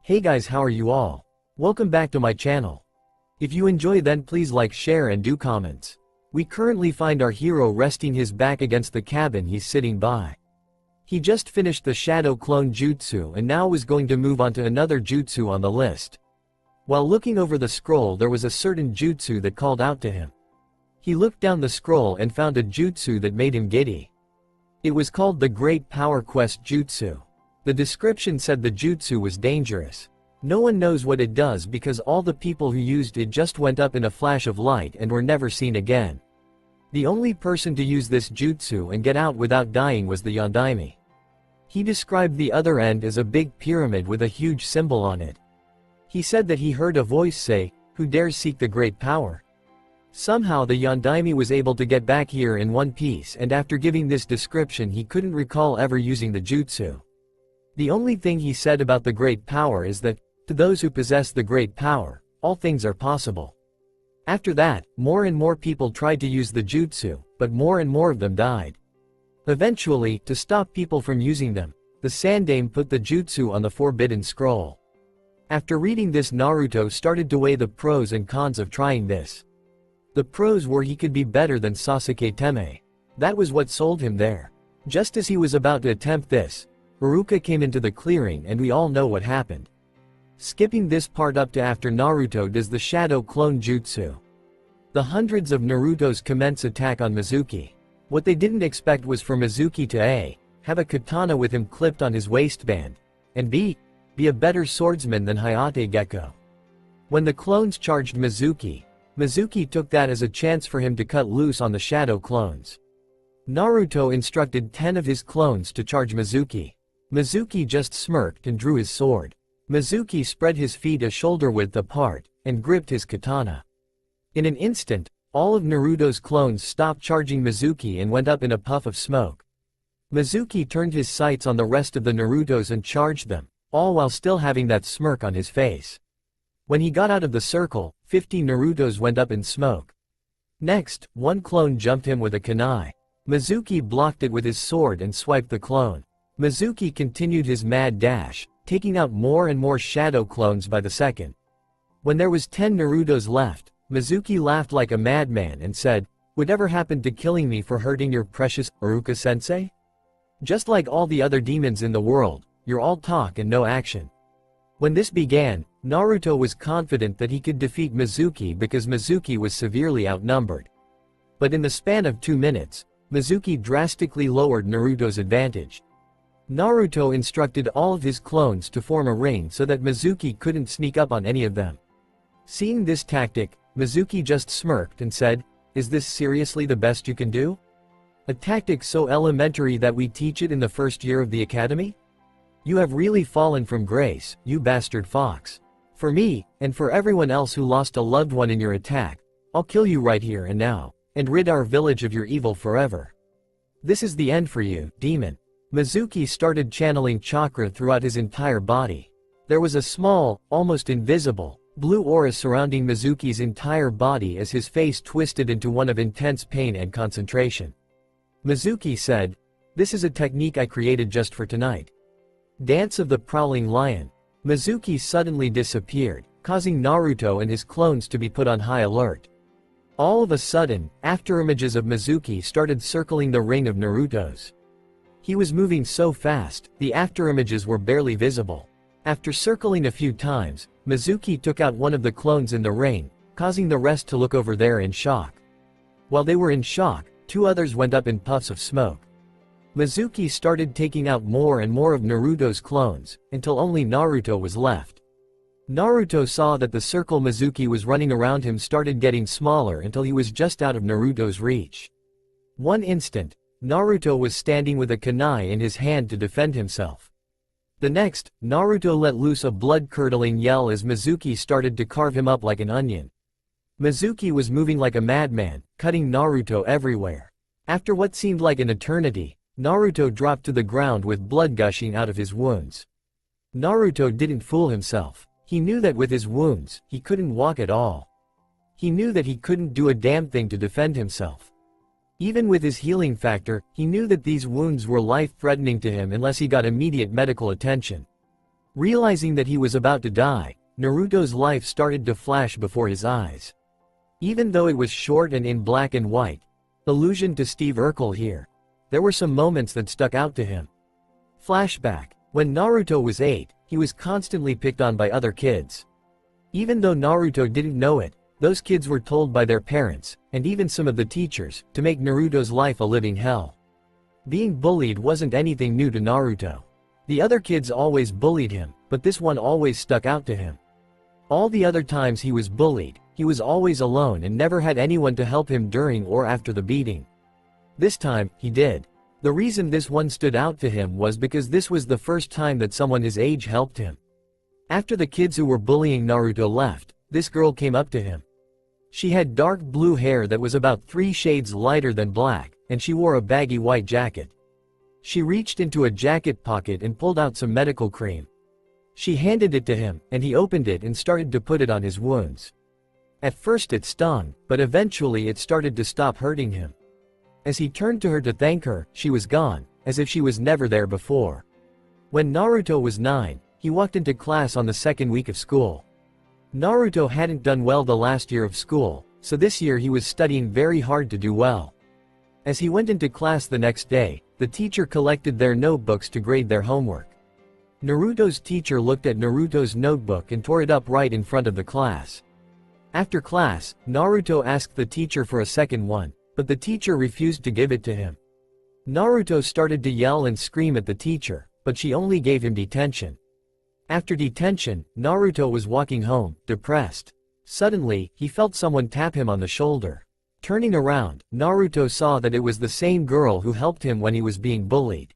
Hey guys, how are you all? Welcome back to my channel. If you enjoy, then please like, share and do comments. We currently find our hero resting his back against the cabin he's sitting by. He just finished the shadow clone jutsu and now was going to move on to another jutsu on the list. While looking over the scroll, there was a certain jutsu that called out to him. He looked down the scroll and found a jutsu that made him giddy. It was called the Great Power Quest Jutsu. The description said the jutsu was dangerous. No one knows what it does because all the people who used it just went up in a flash of light and were never seen again. The only person to use this jutsu and get out without dying was the Yondaime. He described the other end as a big pyramid with a huge symbol on it. He said that he heard a voice say, "Who dares seek the great power?" Somehow the Yondaime was able to get back here in one piece, and after giving this description he couldn't recall ever using the jutsu. The only thing he said about the great power is that, to those who possess the great power, all things are possible. After that, more and more people tried to use the jutsu, but more and more of them died. Eventually, to stop people from using them, the Sandaime put the jutsu on the Forbidden Scroll. After reading this, Naruto started to weigh the pros and cons of trying this. The pros were he could be better than Sasuke Teme. That was what sold him there. Just as he was about to attempt this, Iruka came into the clearing and we all know what happened. Skipping this part up to after Naruto does the Shadow Clone Jutsu. The hundreds of Narutos commence attack on Mizuki. What they didn't expect was for Mizuki to A. have a katana with him clipped on his waistband, and B. be a better swordsman than Hayate Gecko. When the clones charged Mizuki, Mizuki took that as a chance for him to cut loose on the Shadow Clones. Naruto instructed 10 of his clones to charge Mizuki. Mizuki just smirked and drew his sword. Mizuki spread his feet a shoulder width apart, and gripped his katana. In an instant, all of Naruto's clones stopped charging Mizuki and went up in a puff of smoke. Mizuki turned his sights on the rest of the Narutos and charged them, all while still having that smirk on his face. When he got out of the circle, 50 Narutos went up in smoke. Next, one clone jumped him with a kunai. Mizuki blocked it with his sword and swiped the clone. Mizuki continued his mad dash, taking out more and more shadow clones by the second. When there was 10 Narutos left, Mizuki laughed like a madman and said, "Whatever happened to killing me for hurting your precious Iruka-sensei? Just like all the other demons in the world, you're all talk and no action." When this began, Naruto was confident that he could defeat Mizuki because Mizuki was severely outnumbered. But in the span of 2 minutes, Mizuki drastically lowered Naruto's advantage. Naruto instructed all of his clones to form a ring so that Mizuki couldn't sneak up on any of them. Seeing this tactic, Mizuki just smirked and said, "Is this seriously the best you can do? A tactic so elementary that we teach it in the first year of the academy? You have really fallen from grace, you bastard fox. For me, and for everyone else who lost a loved one in your attack, I'll kill you right here and now, and rid our village of your evil forever. This is the end for you, demon." Mizuki started channeling chakra throughout his entire body. There was a small, almost invisible, blue aura surrounding Mizuki's entire body as his face twisted into one of intense pain and concentration. Mizuki said, "This is a technique I created just for tonight." Dance of the Prowling Lion. Mizuki suddenly disappeared, causing Naruto and his clones to be put on high alert. All of a sudden, afterimages of Mizuki started circling the ring of Naruto's. He was moving so fast, the afterimages were barely visible. After circling a few times, Mizuki took out one of the clones in the ring, causing the rest to look over there in shock. While they were in shock, 2 others went up in puffs of smoke. Mizuki started taking out more and more of Naruto's clones, until only Naruto was left. Naruto saw that the circle Mizuki was running around him started getting smaller until he was just out of Naruto's reach. One instant, Naruto was standing with a kunai in his hand to defend himself. The next, Naruto let loose a blood-curdling yell as Mizuki started to carve him up like an onion. Mizuki was moving like a madman, cutting Naruto everywhere. After what seemed like an eternity, Naruto dropped to the ground with blood gushing out of his wounds. Naruto didn't fool himself. He knew that with his wounds, he couldn't walk at all. He knew that he couldn't do a damn thing to defend himself. Even with his healing factor, he knew that these wounds were life-threatening to him unless he got immediate medical attention. Realizing that he was about to die, Naruto's life started to flash before his eyes. Even though it was short and in black and white, allusion to Steve Urkel here, there were some moments that stuck out to him. Flashback. When Naruto was 8, he was constantly picked on by other kids. Even though Naruto didn't know it, those kids were told by their parents, and even some of the teachers, to make Naruto's life a living hell. Being bullied wasn't anything new to Naruto. The other kids always bullied him, but this one always stuck out to him. All the other times he was bullied, he was always alone and never had anyone to help him during or after the beating. This time, he did. The reason this one stood out to him was because this was the first time that someone his age helped him. After the kids who were bullying Naruto left, this girl came up to him. She had dark blue hair that was about 3 shades lighter than black, and she wore a baggy white jacket. She reached into a jacket pocket and pulled out some medical cream. She handed it to him, and he opened it and started to put it on his wounds. At first it stung, but eventually it started to stop hurting him. As he turned to her to thank her, she was gone, as if she was never there before. When Naruto was 9, he walked into class on the second week of school. Naruto hadn't done well the last year of school, so this year he was studying very hard to do well. As he went into class the next day, the teacher collected their notebooks to grade their homework. Naruto's teacher looked at Naruto's notebook and tore it up right in front of the class. After class, Naruto asked the teacher for a second one, but the teacher refused to give it to him. Naruto started to yell and scream at the teacher, but she only gave him detention. After detention, Naruto was walking home, depressed. Suddenly, he felt someone tap him on the shoulder. Turning around, Naruto saw that it was the same girl who helped him when he was being bullied.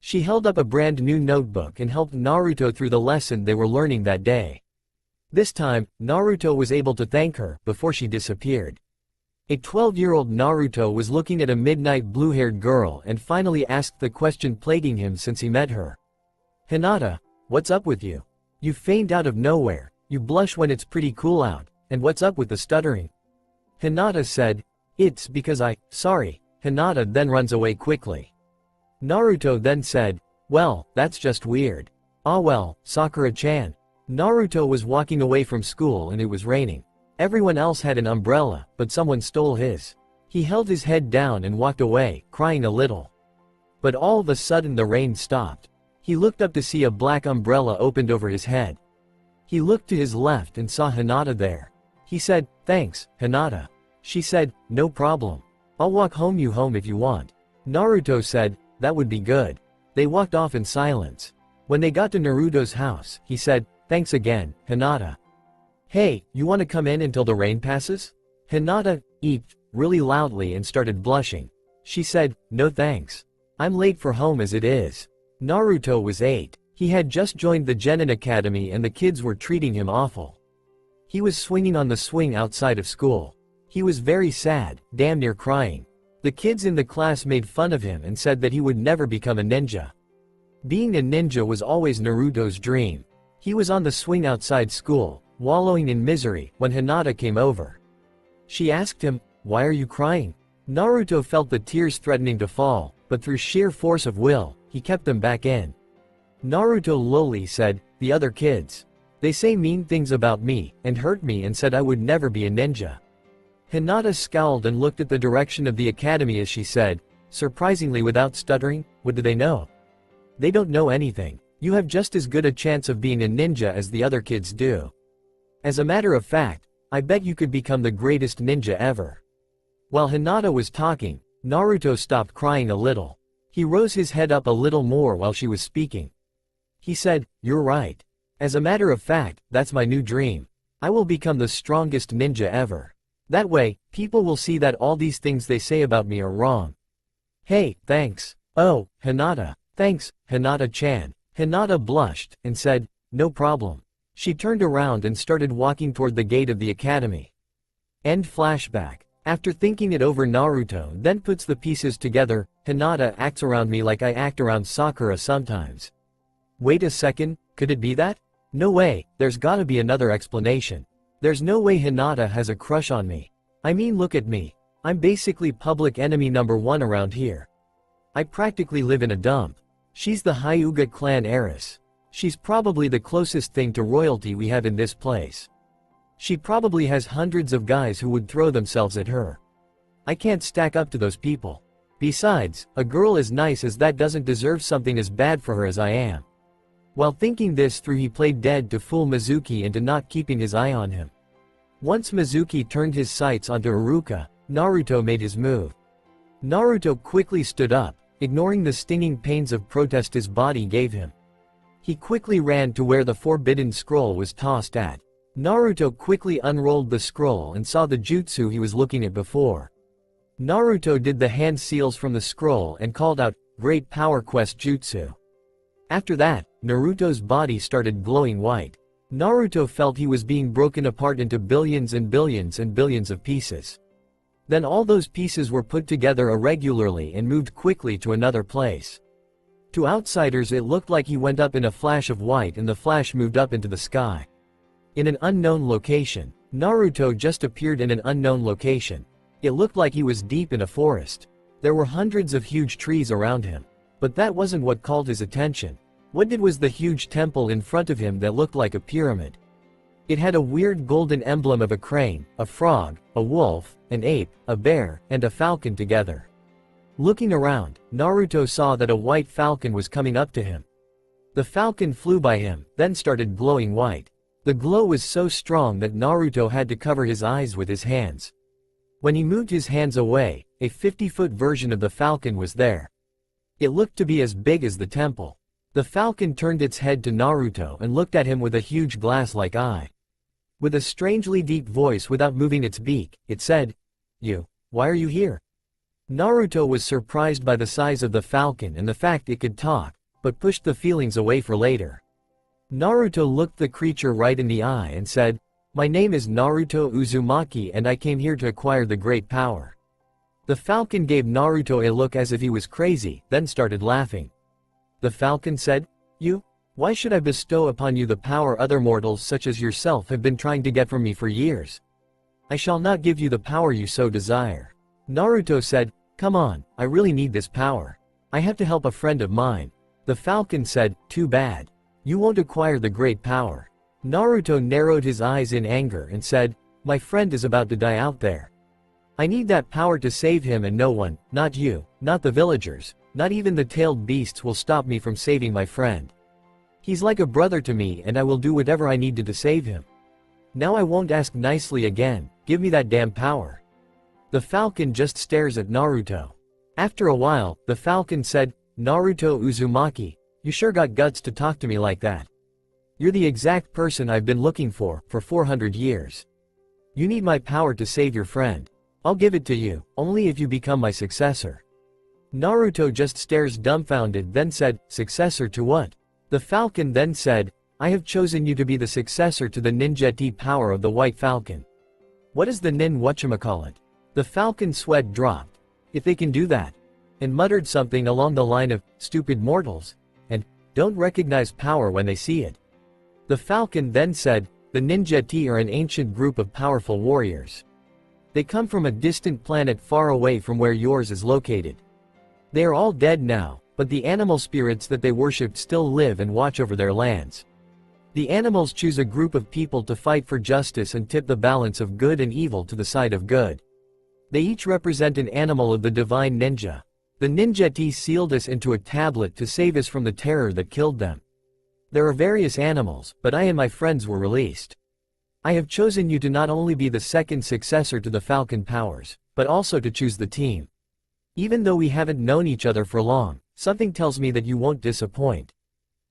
She held up a brand new notebook and helped Naruto through the lesson they were learning that day. This time, Naruto was able to thank her before she disappeared. A 12-year-old Naruto was looking at a midnight blue-haired girl and finally asked the question plaguing him since he met her. "Hinata, what's up with you? You faint out of nowhere, you blush when it's pretty cool out, and what's up with the stuttering?" Hinata said, "It's because sorry." Hinata then runs away quickly. Naruto then said, "Well, that's just weird." "Ah well, Sakura-chan." Naruto was walking away from school and it was raining. Everyone else had an umbrella, but someone stole his. He held his head down and walked away, crying a little. But all of a sudden the rain stopped. He looked up to see a black umbrella opened over his head. He looked to his left and saw Hinata there. He said, "Thanks, Hinata." She said, "No problem. I'll walk you home if you want." Naruto said, "That would be good." They walked off in silence. When they got to Naruto's house, he said, "Thanks again, Hinata." "Hey, you want to come in until the rain passes?" Hinata eeped really loudly and started blushing. She said, "No thanks. I'm late for home as it is." Naruto was 8. He had just joined the Genin Academy and the kids were treating him awful. He was swinging on the swing outside of school. He was very sad, damn near crying. The kids in the class made fun of him and said that he would never become a ninja. Being a ninja was always Naruto's dream. He was on the swing outside school, wallowing in misery, when Hinata came over. She asked him, "Why are you crying?" Naruto felt the tears threatening to fall, but through sheer force of will, he kept them back in. Naruto lowly said, "The other kids. They say mean things about me, and hurt me and said I would never be a ninja." Hinata scowled and looked at the direction of the academy as she said, surprisingly without stuttering, "What do they know? They don't know anything. You have just as good a chance of being a ninja as the other kids do. As a matter of fact, I bet you could become the greatest ninja ever." While Hinata was talking, Naruto stopped crying a little. He rose his head up a little more while she was speaking. He said, "You're right. As a matter of fact, that's my new dream. I will become the strongest ninja ever. That way, people will see that all these things they say about me are wrong." "Hey, thanks." "Oh, Hinata. Thanks, Hinata-chan." Hinata blushed, and said, "No problem." She turned around and started walking toward the gate of the academy. End flashback. After thinking it over, Naruto then puts the pieces together. Hinata acts around me like I act around Sakura sometimes. Wait a second, could it be that? No way, there's gotta be another explanation. There's no way Hinata has a crush on me. I mean, look at me. I'm basically public enemy number 1 around here. I practically live in a dump. She's the Hyuga clan heiress. She's probably the closest thing to royalty we have in this place. She probably has hundreds of guys who would throw themselves at her. I can't stack up to those people. Besides, a girl as nice as that doesn't deserve something as bad for her as I am." While thinking this through, he played dead to fool Mizuki into not keeping his eye on him. Once Mizuki turned his sights onto Iruka, Naruto made his move. Naruto quickly stood up, ignoring the stinging pains of protest his body gave him. He quickly ran to where the forbidden scroll was tossed at. Naruto quickly unrolled the scroll and saw the jutsu he was looking at before. Naruto did the hand seals from the scroll and called out, "Great Power Quest Jutsu." After that, Naruto's body started glowing white. Naruto felt he was being broken apart into billions and billions and billions of pieces. Then all those pieces were put together irregularly and moved quickly to another place. To outsiders it looked like he went up in a flash of white and the flash moved up into the sky. In an unknown location, Naruto just appeared in an unknown location. It looked like he was deep in a forest. There were hundreds of huge trees around him. But that wasn't what called his attention. What did was the huge temple in front of him that looked like a pyramid. It had a weird golden emblem of a crane, a frog, a wolf, an ape, a bear, and a falcon together. Looking around, Naruto saw that a white falcon was coming up to him. The falcon flew by him, then started glowing white. The glow was so strong that Naruto had to cover his eyes with his hands. When he moved his hands away, a 50-foot version of the falcon was there. It looked to be as big as the temple. The falcon turned its head to Naruto and looked at him with a huge glass-like eye. With a strangely deep voice without moving its beak, it said, Why are you here?" Naruto was surprised by the size of the falcon and the fact it could talk, but pushed the feelings away for later. Naruto looked the creature right in the eye and said, "My name is Naruto Uzumaki and I came here to acquire the great power." The falcon gave Naruto a look as if he was crazy, then started laughing. The falcon said, "You? Why should I bestow upon you the power other mortals such as yourself have been trying to get from me for years? I shall not give you the power you so desire." Naruto said, "Come on, I really need this power. I have to help a friend of mine." The falcon said, "Too bad. You won't acquire the great power." Naruto narrowed his eyes in anger and said, "My friend is about to die out there. I need that power to save him and no one, not you, not the villagers, not even the tailed beasts will stop me from saving my friend. He's like a brother to me and I will do whatever I need to save him. Now I won't ask nicely again, give me that damn power." The falcon just stares at Naruto. After a while, the falcon said, "Naruto Uzumaki, you sure got guts to talk to me like that. You're the exact person I've been looking for 400 years. You need my power to save your friend. I'll give it to you, only if you become my successor." Naruto just stares dumbfounded then said, "Successor to what?" The falcon then said, "I have chosen you to be the successor to the ninjeti power of the white falcon." "What is the nin whatchamacallit?" The falcon sweat dropped. "If they can do that," and muttered something along the line of, "Stupid mortals," and, "Don't recognize power when they see it." The falcon then said, "The ninjeti are an ancient group of powerful warriors. They come from a distant planet far away from where yours is located. They are all dead now, but the animal spirits that they worshipped still live and watch over their lands. The animals choose a group of people to fight for justice and tip the balance of good and evil to the side of good. They each represent an animal of the divine ninja. The ninjeti sealed us into a tablet to save us from the terror that killed them. There are various animals, but I and my friends were released. I have chosen you to not only be the second successor to the falcon powers, but also to choose the team. Even though we haven't known each other for long, something tells me that you won't disappoint.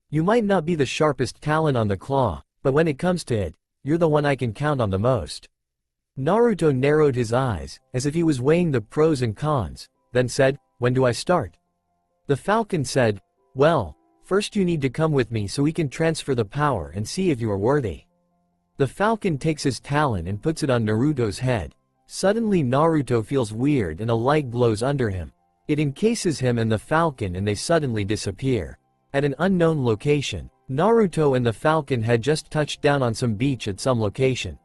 You might not be the sharpest talon on the claw, but when it comes to it, you're the one I can count on the most." Naruto narrowed his eyes, as if he was weighing the pros and cons, then said, "When do I start?" The falcon said, "Well, first you need to come with me so we can transfer the power and see if you are worthy." The falcon takes his talon and puts it on Naruto's head. Suddenly Naruto feels weird and a light glows under him. It encases him and the falcon and they suddenly disappear. At an unknown location, Naruto and the falcon had just touched down on some beach at some location.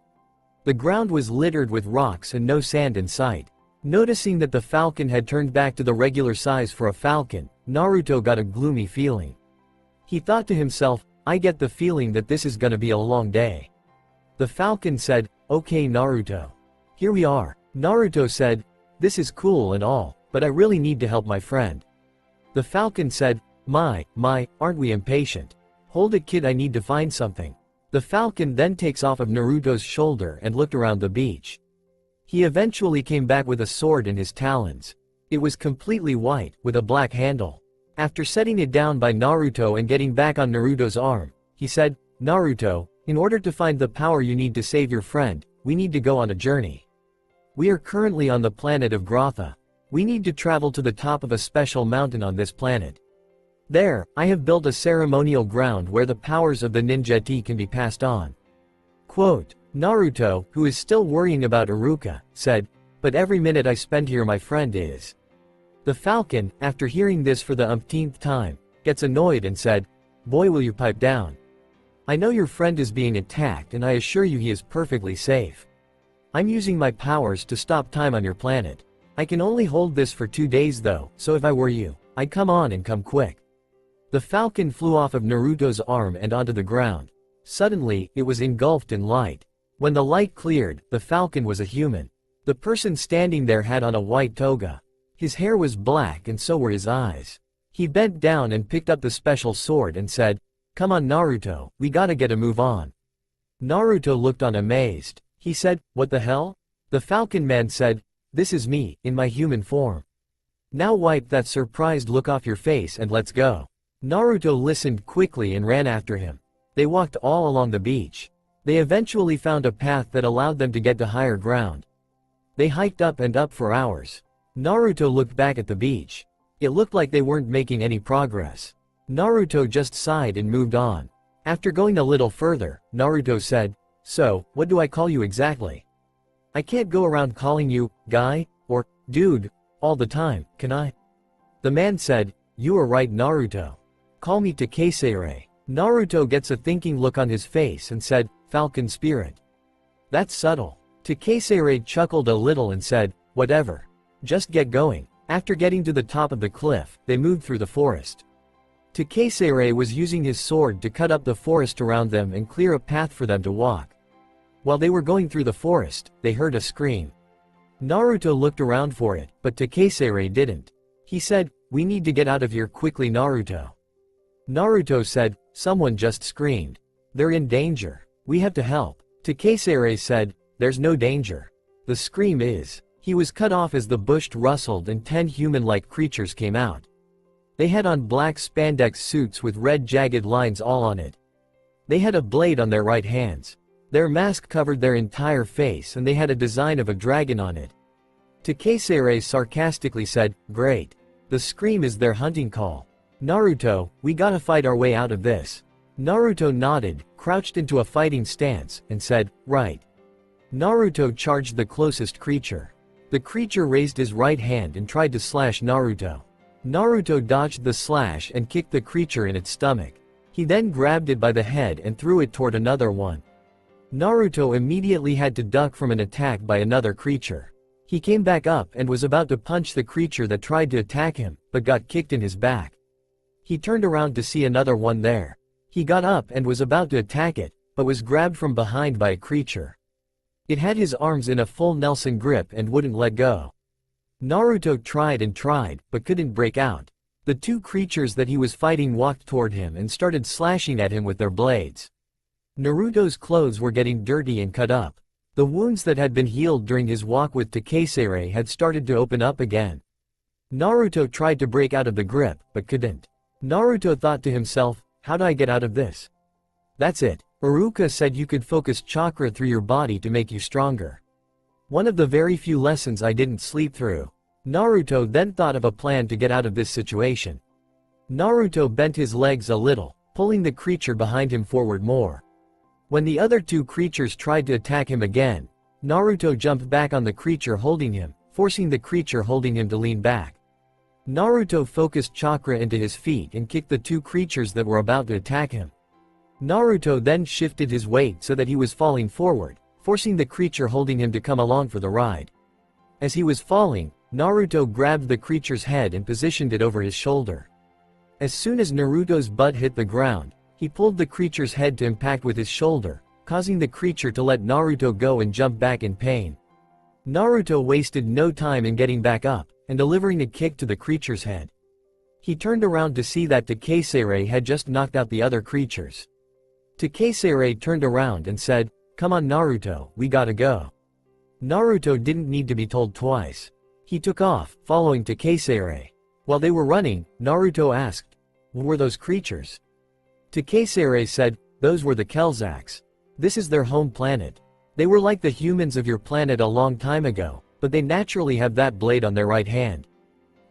The ground was littered with rocks and no sand in sight. Noticing that the falcon had turned back to the regular size for a falcon, Naruto got a gloomy feeling. He thought to himself, I get the feeling that this is gonna be a long day. The falcon said, okay Naruto. Here we are. Naruto said, this is cool and all, but I really need to help my friend. The falcon said, my, aren't we impatient? Hold it kid, I need to find something. The falcon then takes off of Naruto's shoulder and looked around the beach. He eventually came back with a sword in his talons. It was completely white, with a black handle. After setting it down by Naruto and getting back on Naruto's arm, he said, Naruto, in order to find the power you need to save your friend, we need to go on a journey. We are currently on the planet of Grotha. We need to travel to the top of a special mountain on this planet. There, I have built a ceremonial ground where the powers of the ninja can be passed on. Quote, Naruto, who is still worrying about Iruka, said, but every minute I spend here my friend is. The falcon, after hearing this for the umpteenth time, gets annoyed and said, boy will you pipe down. I know your friend is being attacked and I assure you he is perfectly safe. I'm using my powers to stop time on your planet. I can only hold this for 2 days though, so if I were you, I'd come on and come quick. The falcon flew off of Naruto's arm and onto the ground. Suddenly, it was engulfed in light. When the light cleared, the falcon was a human. The person standing there had on a white toga. His hair was black and so were his eyes. He bent down and picked up the special sword and said, come on Naruto, we gotta get a move on. Naruto looked on amazed. He said, what the hell? The falcon man said, this is me, in my human form. Now wipe that surprised look off your face and let's go. Naruto listened quickly and ran after him. They walked all along the beach. They eventually found a path that allowed them to get to higher ground. They hiked up and up for hours. Naruto looked back at the beach. It looked like they weren't making any progress. Naruto just sighed and moved on. After going a little further, Naruto said, so, what do I call you exactly? I can't go around calling you, guy, or, dude, all the time, can I? The man said, you are right Naruto. Call me Takeseire. Naruto gets a thinking look on his face and said, Falcon Spirit. That's subtle. Takeseire chuckled a little and said, whatever. Just get going. After getting to the top of the cliff, they moved through the forest. Takeseire was using his sword to cut up the forest around them and clear a path for them to walk. While they were going through the forest, they heard a scream. Naruto looked around for it, but Takeseire didn't. He said, we need to get out of here quickly Naruto. Naruto said, someone just screamed. They're in danger. We have to help. Takeseire said, there's no danger. The scream is. He was cut off as the bush rustled and 10 human-like creatures came out. They had on black spandex suits with red jagged lines all on it. They had a blade on their right hands. Their mask covered their entire face and they had a design of a dragon on it. Takeseire sarcastically said, great. The scream is their hunting call. Naruto, we gotta fight our way out of this. Naruto nodded, crouched into a fighting stance, and said, right. Naruto charged the closest creature. The creature raised his right hand and tried to slash Naruto. Naruto dodged the slash and kicked the creature in its stomach. He then grabbed it by the head and threw it toward another one. Naruto immediately had to duck from an attack by another creature. He came back up and was about to punch the creature that tried to attack him, but got kicked in his back. He turned around to see another one there. He got up and was about to attack it, but was grabbed from behind by a creature. It had his arms in a full Nelson grip and wouldn't let go. Naruto tried and tried, but couldn't break out. The two creatures that he was fighting walked toward him and started slashing at him with their blades. Naruto's clothes were getting dirty and cut up. The wounds that had been healed during his walk with Takeseire had started to open up again. Naruto tried to break out of the grip, but couldn't. Naruto thought to himself, how do I get out of this? That's it. Iruka said you could focus chakra through your body to make you stronger. One of the very few lessons I didn't sleep through. Naruto then thought of a plan to get out of this situation. Naruto bent his legs a little, pulling the creature behind him forward more. When the other two creatures tried to attack him again, Naruto jumped back on the creature holding him, forcing the creature holding him to lean back. Naruto focused chakra into his feet and kicked the two creatures that were about to attack him. Naruto then shifted his weight so that he was falling forward, forcing the creature holding him to come along for the ride. As he was falling, Naruto grabbed the creature's head and positioned it over his shoulder. As soon as Naruto's butt hit the ground, He pulled the creature's head to impact with his shoulder, causing the creature to let Naruto go and jump back in pain. Naruto wasted no time in getting back up, and delivering a kick to the creature's head. He turned around to see that Takeseire had just knocked out the other creatures. Takeseire turned around and said, "Come on Naruto, we gotta go." Naruto didn't need to be told twice. He took off, following Takeseire. While they were running, Naruto asked, "What were those creatures?" Takeseire said, "Those were the Kelzaks. This is their home planet. They were like the humans of your planet a long time ago, but they naturally have that blade on their right hand.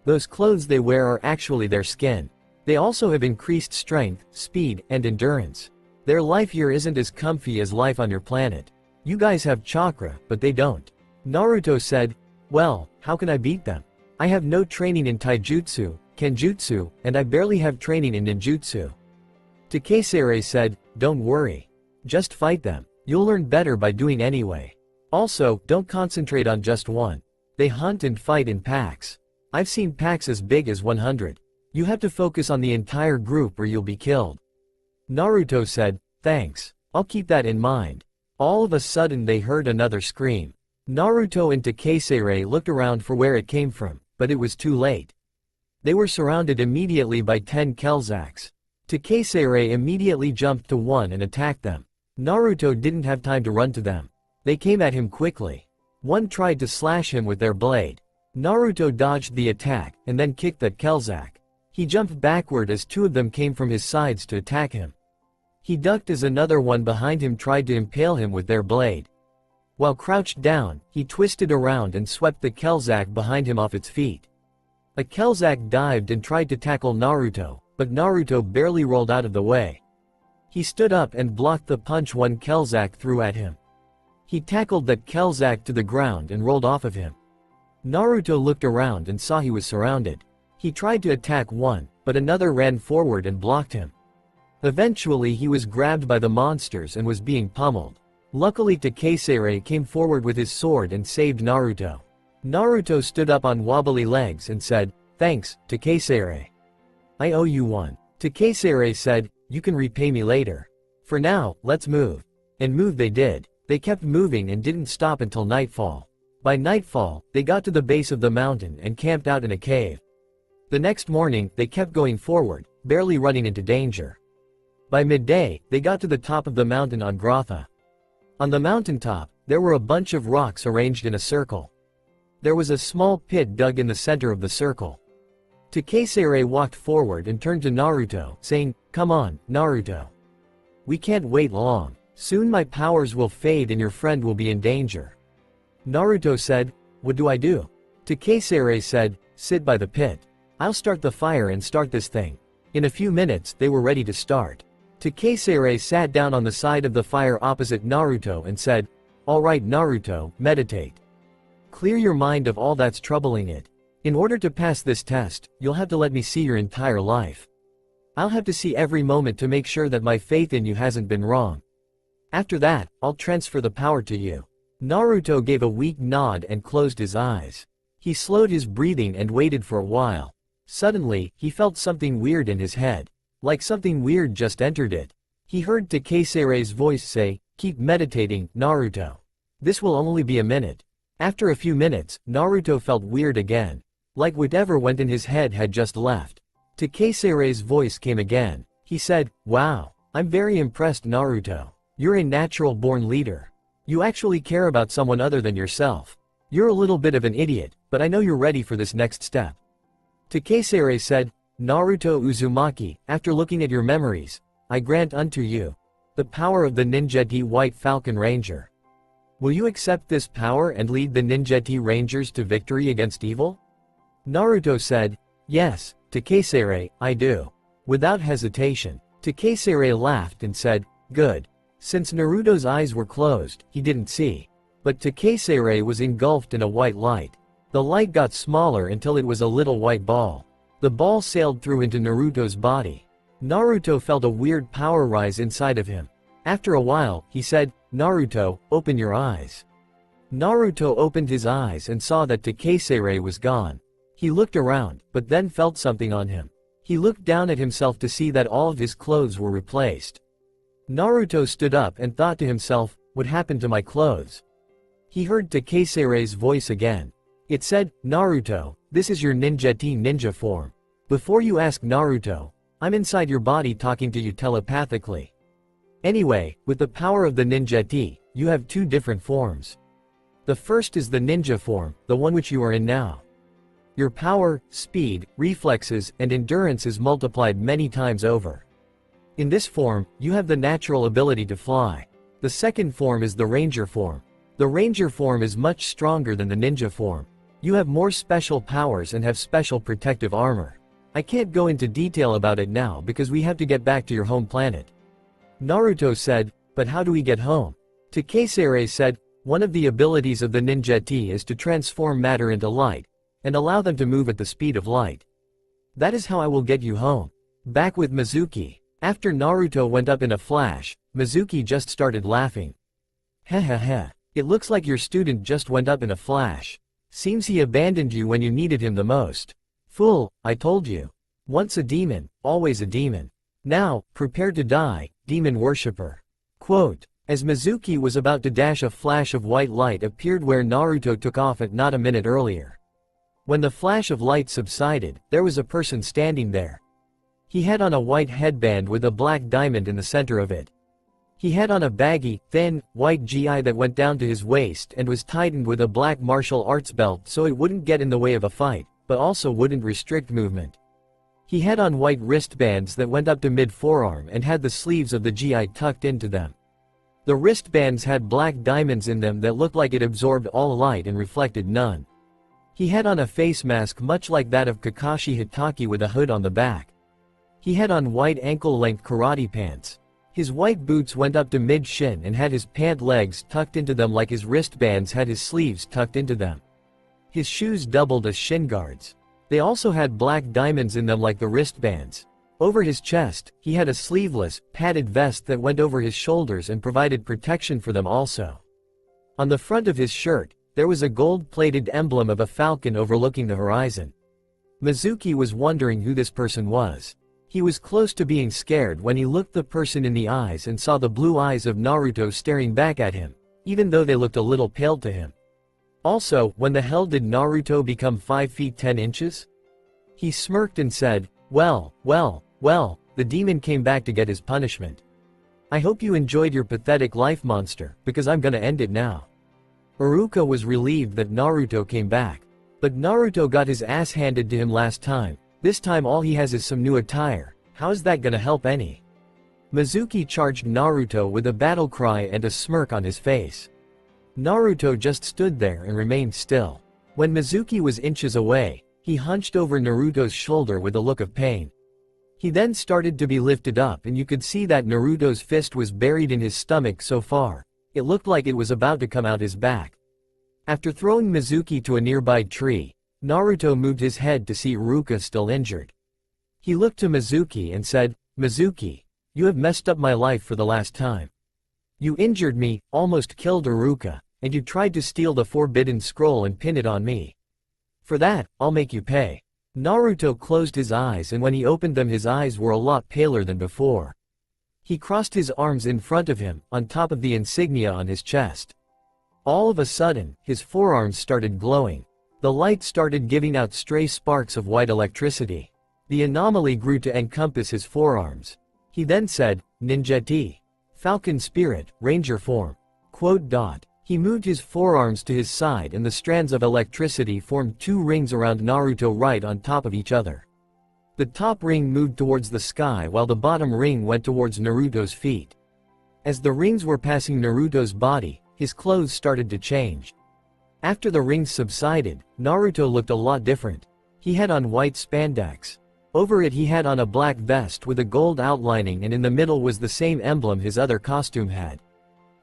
Those clothes they wear are actually their skin. They also have increased strength, speed, and endurance. Their life here isn't as comfy as life on your planet. You guys have chakra, but they don't." Naruto said, "Well, how can I beat them? I have no training in taijutsu, kenjutsu, and I barely have training in ninjutsu." Takeseire said, "Don't worry. Just fight them. You'll learn better by doing anyway. Also, don't concentrate on just one. They hunt and fight in packs. I've seen packs as big as 100. You have to focus on the entire group or you'll be killed." Naruto said, "Thanks. I'll keep that in mind." All of a sudden they heard another scream. Naruto and Takeseire looked around for where it came from, but it was too late. They were surrounded immediately by 10 Kelzaks. Takeseire immediately jumped to one and attacked them. Naruto didn't have time to run to them. They came at him quickly. One tried to slash him with their blade. Naruto dodged the attack, and then kicked that Kelzak. He jumped backward as two of them came from his sides to attack him. He ducked as another one behind him tried to impale him with their blade. While crouched down, he twisted around and swept the Kelzak behind him off its feet. A Kelzak dived and tried to tackle Naruto, but Naruto barely rolled out of the way. He stood up and blocked the punch one Kelzak threw at him. He tackled that Kelzak to the ground and rolled off of him. Naruto looked around and saw he was surrounded. He tried to attack one, but another ran forward and blocked him. Eventually he was grabbed by the monsters and was being pummeled. Luckily Takeseire came forward with his sword and saved Naruto. Naruto stood up on wobbly legs and said, "Thanks, Takeseire. I owe you one." Takeseire said, "You can repay me later. For now, let's move." And move they did. They kept moving and didn't stop until nightfall. By nightfall, they got to the base of the mountain and camped out in a cave. The next morning, they kept going forward, barely running into danger. By midday, they got to the top of the mountain on Grotha. On the mountaintop, there were a bunch of rocks arranged in a circle. There was a small pit dug in the center of the circle. Takeseire walked forward and turned to Naruto, saying, "Come on, Naruto. We can't wait long. Soon my powers will fade and your friend will be in danger." Naruto said, "What do I do?" Takeseire said, "Sit by the pit. I'll start the fire and start this thing." In a few minutes, they were ready to start. Takeseire sat down on the side of the fire opposite Naruto and said, "All right Naruto, meditate. Clear your mind of all that's troubling it. In order to pass this test, you'll have to let me see your entire life. I'll have to see every moment to make sure that my faith in you hasn't been wrong. After that, I'll transfer the power to you." Naruto gave a weak nod and closed his eyes. He slowed his breathing and waited for a while. Suddenly, he felt something weird in his head. Like something weird just entered it. He heard Takeseire's voice say, "Keep meditating, Naruto. This will only be a minute." After a few minutes, Naruto felt weird again. Like whatever went in his head had just left. Takeseire's voice came again. He said, "Wow. I'm very impressed Naruto. You're a natural-born leader. You actually care about someone other than yourself. You're a little bit of an idiot, but I know you're ready for this next step." Takeseire said, "Naruto Uzumaki, after looking at your memories, I grant unto you the power of the Ninjeti White Falcon Ranger. Will you accept this power and lead the Ninjeti Rangers to victory against evil?" Naruto said, "Yes, Takeseire, I do." Without hesitation, Takeseire laughed and said, "Good." Since Naruto's eyes were closed, he didn't see. But Takeseire was engulfed in a white light. The light got smaller until it was a little white ball. The ball sailed through into Naruto's body. Naruto felt a weird power rise inside of him. After a while, he said, "Naruto, open your eyes." Naruto opened his eyes and saw that Takeseire was gone. He looked around, but then felt something on him. He looked down at himself to see that all of his clothes were replaced. Naruto stood up and thought to himself, what happened to my clothes? He heard Takesere's voice again. It said, Naruto, this is your ninja form. Before you ask Naruto, I'm inside your body talking to you telepathically. Anyway, with the power of the ninja, you have two different forms. The first is the ninja form, the one which you are in now. Your power, speed, reflexes, and endurance is multiplied many times over. In this form, you have the natural ability to fly. The second form is the ranger form. The ranger form is much stronger than the ninja form. You have more special powers and have special protective armor. I can't go into detail about it now because we have to get back to your home planet. Naruto said, but how do we get home? Takesere said, one of the abilities of the ninja is to transform matter into light, and allow them to move at the speed of light. That is how I will get you home. Back with Mizuki. After Naruto went up in a flash, Mizuki just started laughing. Heh. It looks like your student just went up in a flash. Seems he abandoned you when you needed him the most. Fool, I told you. Once a demon, always a demon. Now, prepare to die, demon worshipper. Quote, as Mizuki was about to dash, a flash of white light appeared where Naruto took off at not a minute earlier. When the flash of light subsided, there was a person standing there. He had on a white headband with a black diamond in the center of it. He had on a baggy, thin, white gi that went down to his waist and was tightened with a black martial arts belt so it wouldn't get in the way of a fight, but also wouldn't restrict movement. He had on white wristbands that went up to mid-forearm and had the sleeves of the gi tucked into them. The wristbands had black diamonds in them that looked like it absorbed all light and reflected none. He had on a face mask much like that of Kakashi Hitaki with a hood on the back. He had on white ankle-length karate pants. His white boots went up to mid-shin and had his pant legs tucked into them like his wristbands had his sleeves tucked into them. His shoes doubled as shin guards. They also had black diamonds in them like the wristbands. Over his chest, he had a sleeveless, padded vest that went over his shoulders and provided protection for them also. On the front of his shirt, there was a gold-plated emblem of a falcon overlooking the horizon. Mizuki was wondering who this person was. He was close to being scared when he looked the person in the eyes and saw the blue eyes of Naruto staring back at him, even though they looked a little pale to him. Also, when the hell did Naruto become 5 feet 10 inches? He smirked and said, well, the demon came back to get his punishment. I hope you enjoyed your pathetic life, monster, because I'm gonna end it now. Iruka was relieved that Naruto came back. But Naruto got his ass handed to him last time. This time all he has is some new attire. How is that gonna help any? Mizuki charged Naruto with a battle cry and a smirk on his face. Naruto just stood there and remained still. When Mizuki was inches away, he hunched over Naruto's shoulder with a look of pain. He then started to be lifted up and you could see that Naruto's fist was buried in his stomach so far, it looked like it was about to come out his back. After throwing Mizuki to a nearby tree, Naruto moved his head to see Iruka still injured. He looked to Mizuki and said, Mizuki, you have messed up my life for the last time. You injured me, almost killed Iruka, and you tried to steal the forbidden scroll and pin it on me. For that, I'll make you pay. Naruto closed his eyes and when he opened them his eyes were a lot paler than before. He crossed his arms in front of him, on top of the insignia on his chest. All of a sudden, his forearms started glowing. The light started giving out stray sparks of white electricity. The anomaly grew to encompass his forearms. He then said, Ninja, Falcon Spirit, Ranger Form. He moved his forearms to his side and the strands of electricity formed 2 rings around Naruto right on top of each other. The top ring moved towards the sky while the bottom ring went towards Naruto's feet. As the rings were passing Naruto's body, his clothes started to change. After the rings subsided, Naruto looked a lot different. He had on white spandex. Over it he had on a black vest with a gold outlining and in the middle was the same emblem his other costume had.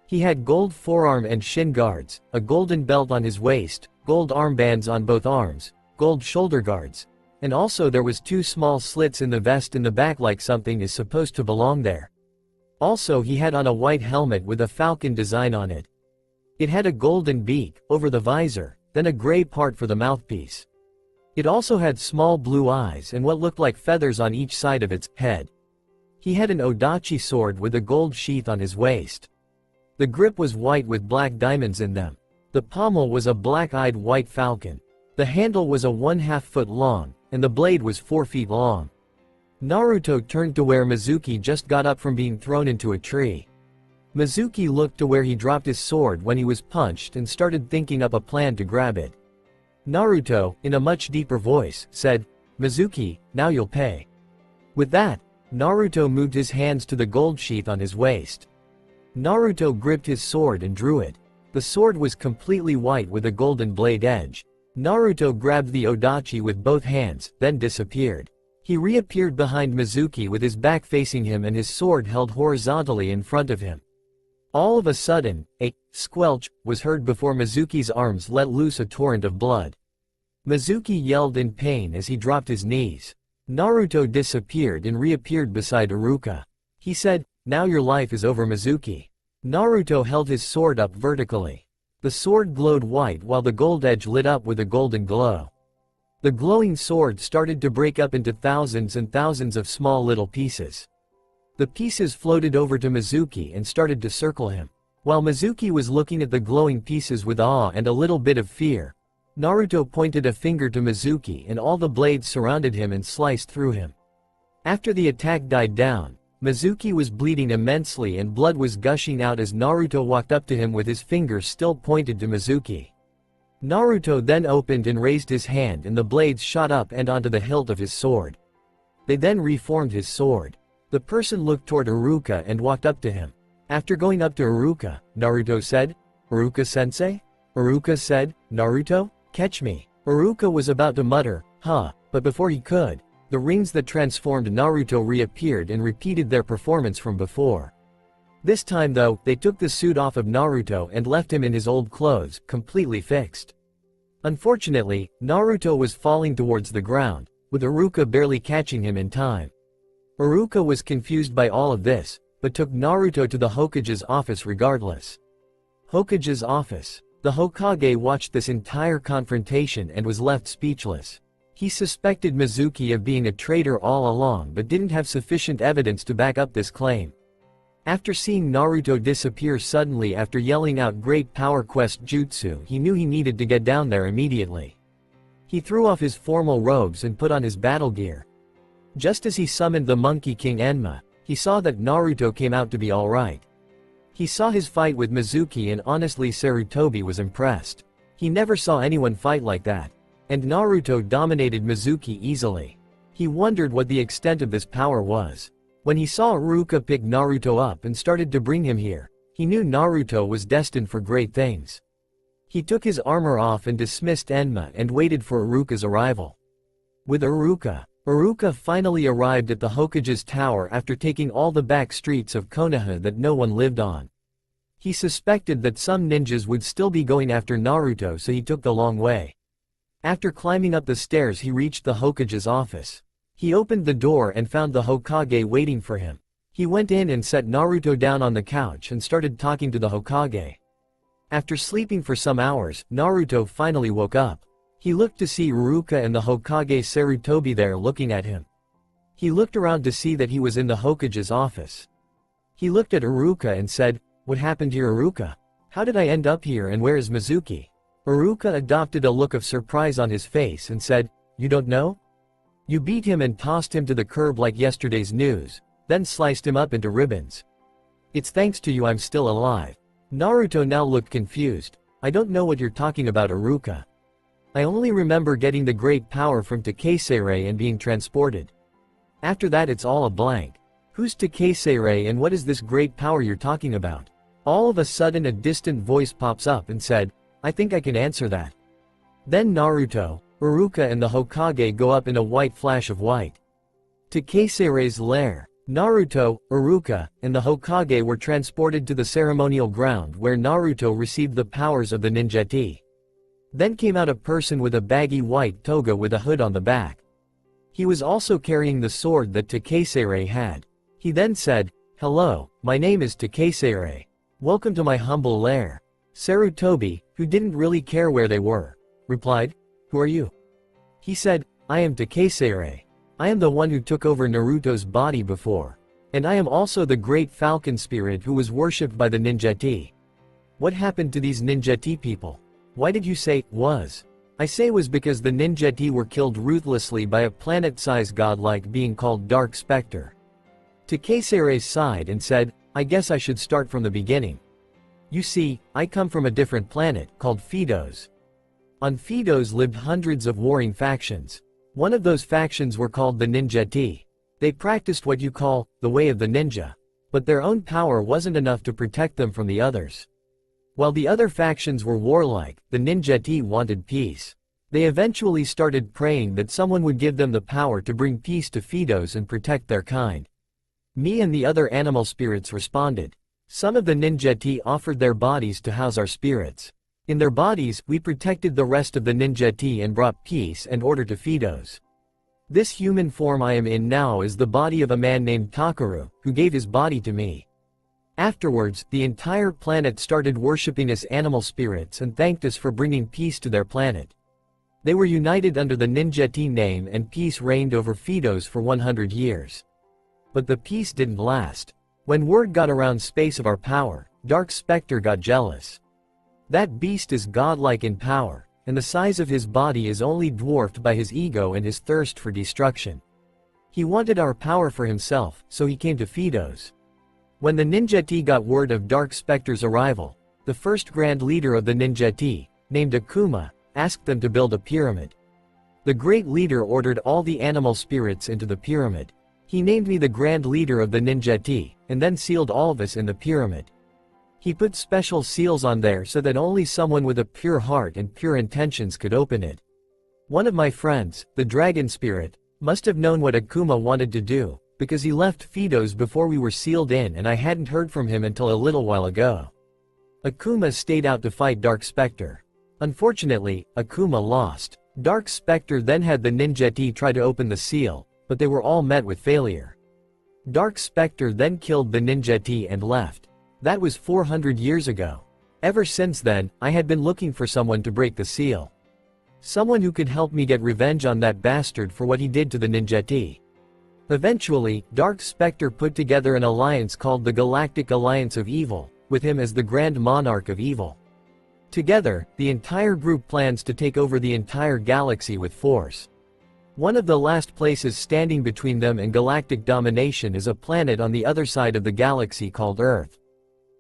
He had gold forearm and shin guards, a golden belt on his waist, gold armbands on both arms, gold shoulder guards, and also there was 2 small slits in the vest in the back like something is supposed to belong there. Also he had on a white helmet with a falcon design on it. It had a golden beak, over the visor, then a gray part for the mouthpiece. It also had small blue eyes and what looked like feathers on each side of its head. He had an odachi sword with a gold sheath on his waist. The grip was white with black diamonds in them. The pommel was a black-eyed white falcon. The handle was a 1/2 foot long, and the blade was 4 feet long. Naruto turned to where Mizuki just got up from being thrown into a tree. Mizuki looked to where he dropped his sword when he was punched and started thinking up a plan to grab it. Naruto, in a much deeper voice, said, "Mizuki, now you'll pay." With that, Naruto moved his hands to the gold sheath on his waist. Naruto gripped his sword and drew it. The sword was completely white with a golden blade edge. Naruto grabbed the odachi with both hands, then disappeared. He reappeared behind Mizuki with his back facing him and his sword held horizontally in front of him. All of a sudden, a squelch was heard before Mizuki's arms let loose a torrent of blood. Mizuki yelled in pain as he dropped his knees. Naruto disappeared and reappeared beside Iruka. He said, "Now your life is over, Mizuki." Naruto held his sword up vertically. The sword glowed white while the gold edge lit up with a golden glow. The glowing sword started to break up into thousands and thousands of small little pieces. The pieces floated over to Mizuki and started to circle him. While Mizuki was looking at the glowing pieces with awe and a little bit of fear, Naruto pointed a finger to Mizuki and all the blades surrounded him and sliced through him. After the attack died down, Mizuki was bleeding immensely and blood was gushing out as Naruto walked up to him with his fingers still pointed to Mizuki. Naruto then opened and raised his hand and the blades shot up and onto the hilt of his sword. They then reformed his sword. The person looked toward Iruka and walked up to him. After going up to Iruka, Naruto said, "Iruka-sensei?" Iruka said, "Naruto, catch me." Iruka was about to mutter, "Huh," but before he could, the rings that transformed Naruto reappeared and repeated their performance from before. This time though, they took the suit off of Naruto and left him in his old clothes, completely fixed. Unfortunately, Naruto was falling towards the ground, with Iruka barely catching him in time. Iruka was confused by all of this, but took Naruto to the Hokage's office regardless. Hokage's office. The Hokage watched this entire confrontation and was left speechless. He suspected Mizuki of being a traitor all along but didn't have sufficient evidence to back up this claim. After seeing Naruto disappear suddenly after yelling out Great Power Quest Jutsu, he knew he needed to get down there immediately. He threw off his formal robes and put on his battle gear. Just as he summoned the Monkey King Enma, he saw that Naruto came out to be alright. He saw his fight with Mizuki and honestly Sarutobi was impressed. He never saw anyone fight like that. And Naruto dominated Mizuki easily. He wondered what the extent of this power was. When he saw Iruka pick Naruto up and started to bring him here, he knew Naruto was destined for great things. He took his armor off and dismissed Enma and waited for Iruka's arrival. With Iruka finally arrived at the Hokage's tower after taking all the back streets of Konoha that no one lived on. He suspected that some ninjas would still be going after Naruto, so he took the long way. After climbing up the stairs he reached the Hokage's office. He opened the door and found the Hokage waiting for him. He went in and set Naruto down on the couch and started talking to the Hokage. After sleeping for some hours, Naruto finally woke up. He looked to see Iruka and the Hokage Sarutobi there looking at him. He looked around to see that he was in the Hokage's office. He looked at Iruka and said, "What happened here, Iruka? How did I end up here and where is Mizuki?" Iruka adopted a look of surprise on his face and said, "You don't know? You beat him and tossed him to the curb like yesterday's news, then sliced him up into ribbons. It's thanks to you I'm still alive." Naruto now looked confused. "I don't know what you're talking about, Iruka. I only remember getting the great power from Takeseirei and being transported. After that it's all a blank. Who's Takeseirei and what is this great power you're talking about?" All of a sudden a distant voice pops up and said, "I think I can answer that." Then Naruto, Iruka and the Hokage go up in a white flash of white. Takeseirei's lair. Naruto, Iruka, and the Hokage were transported to the ceremonial ground where Naruto received the powers of the ninjeti. Then came out a person with a baggy white toga with a hood on the back. He was also carrying the sword that Takeseirei had. He then said, "Hello, my name is Takeseirei. Welcome to my humble lair." Sarutobi, who didn't really care where they were, replied, "Who are you?" He said, I am Takesere. I am the one who took over Naruto's body before. And I am also the great falcon spirit who was worshipped by the ninjeti. What happened to these ninjeti people? Why did you say, was? I say was because the ninjeti were killed ruthlessly by a planet-sized godlike being called Dark Spectre. Takesere sighed and said, I guess I should start from the beginning. You see, I come from a different planet, called Phedos. On Phedos lived hundreds of warring factions. One of those factions were called the ninjeti. They practiced what you call, the way of the ninja. But their own power wasn't enough to protect them from the others. While the other factions were warlike, the ninjeti wanted peace. They eventually started praying that someone would give them the power to bring peace to Phedos and protect their kind. Me and the other animal spirits responded. Some of the ninjeti offered their bodies to house our spirits. In their bodies, we protected the rest of the ninjeti and brought peace and order to Phedos. This human form I am in now is the body of a man named Takaru, who gave his body to me. Afterwards, the entire planet started worshipping us animal spirits and thanked us for bringing peace to their planet. They were united under the ninjeti name and peace reigned over Phedos for 100 years. But the peace didn't last. When word got around space of our power, Dark Spectre got jealous. That beast is godlike in power, and the size of his body is only dwarfed by his ego and his thirst for destruction. He wanted our power for himself, so he came to Phedos. When the ninjeti got word of Dark Spectre's arrival, the first grand leader of the ninjeti, named Akuma, asked them to build a pyramid. The great leader ordered all the animal spirits into the pyramid. He named me the grand leader of the ninjeti, and then sealed all of us in the pyramid. He put special seals on there so that only someone with a pure heart and pure intentions could open it. One of my friends, the dragon spirit, must have known what Akuma wanted to do, because he left Phedos before we were sealed in and I hadn't heard from him until a little while ago. Akuma stayed out to fight Dark Spectre. Unfortunately, Akuma lost. Dark Spectre then had the ninjeti try to open the seal, but they were all met with failure. Dark Spectre then killed the ninjeti and left. That was 400 years ago. Ever since then, I had been looking for someone to break the seal. Someone who could help me get revenge on that bastard for what he did to the ninjeti. Eventually, Dark Spectre put together an alliance called the Galactic Alliance of Evil, with him as the Grand Monarch of Evil. Together, the entire group plans to take over the entire galaxy with force. One of the last places standing between them and galactic domination is a planet on the other side of the galaxy called Earth.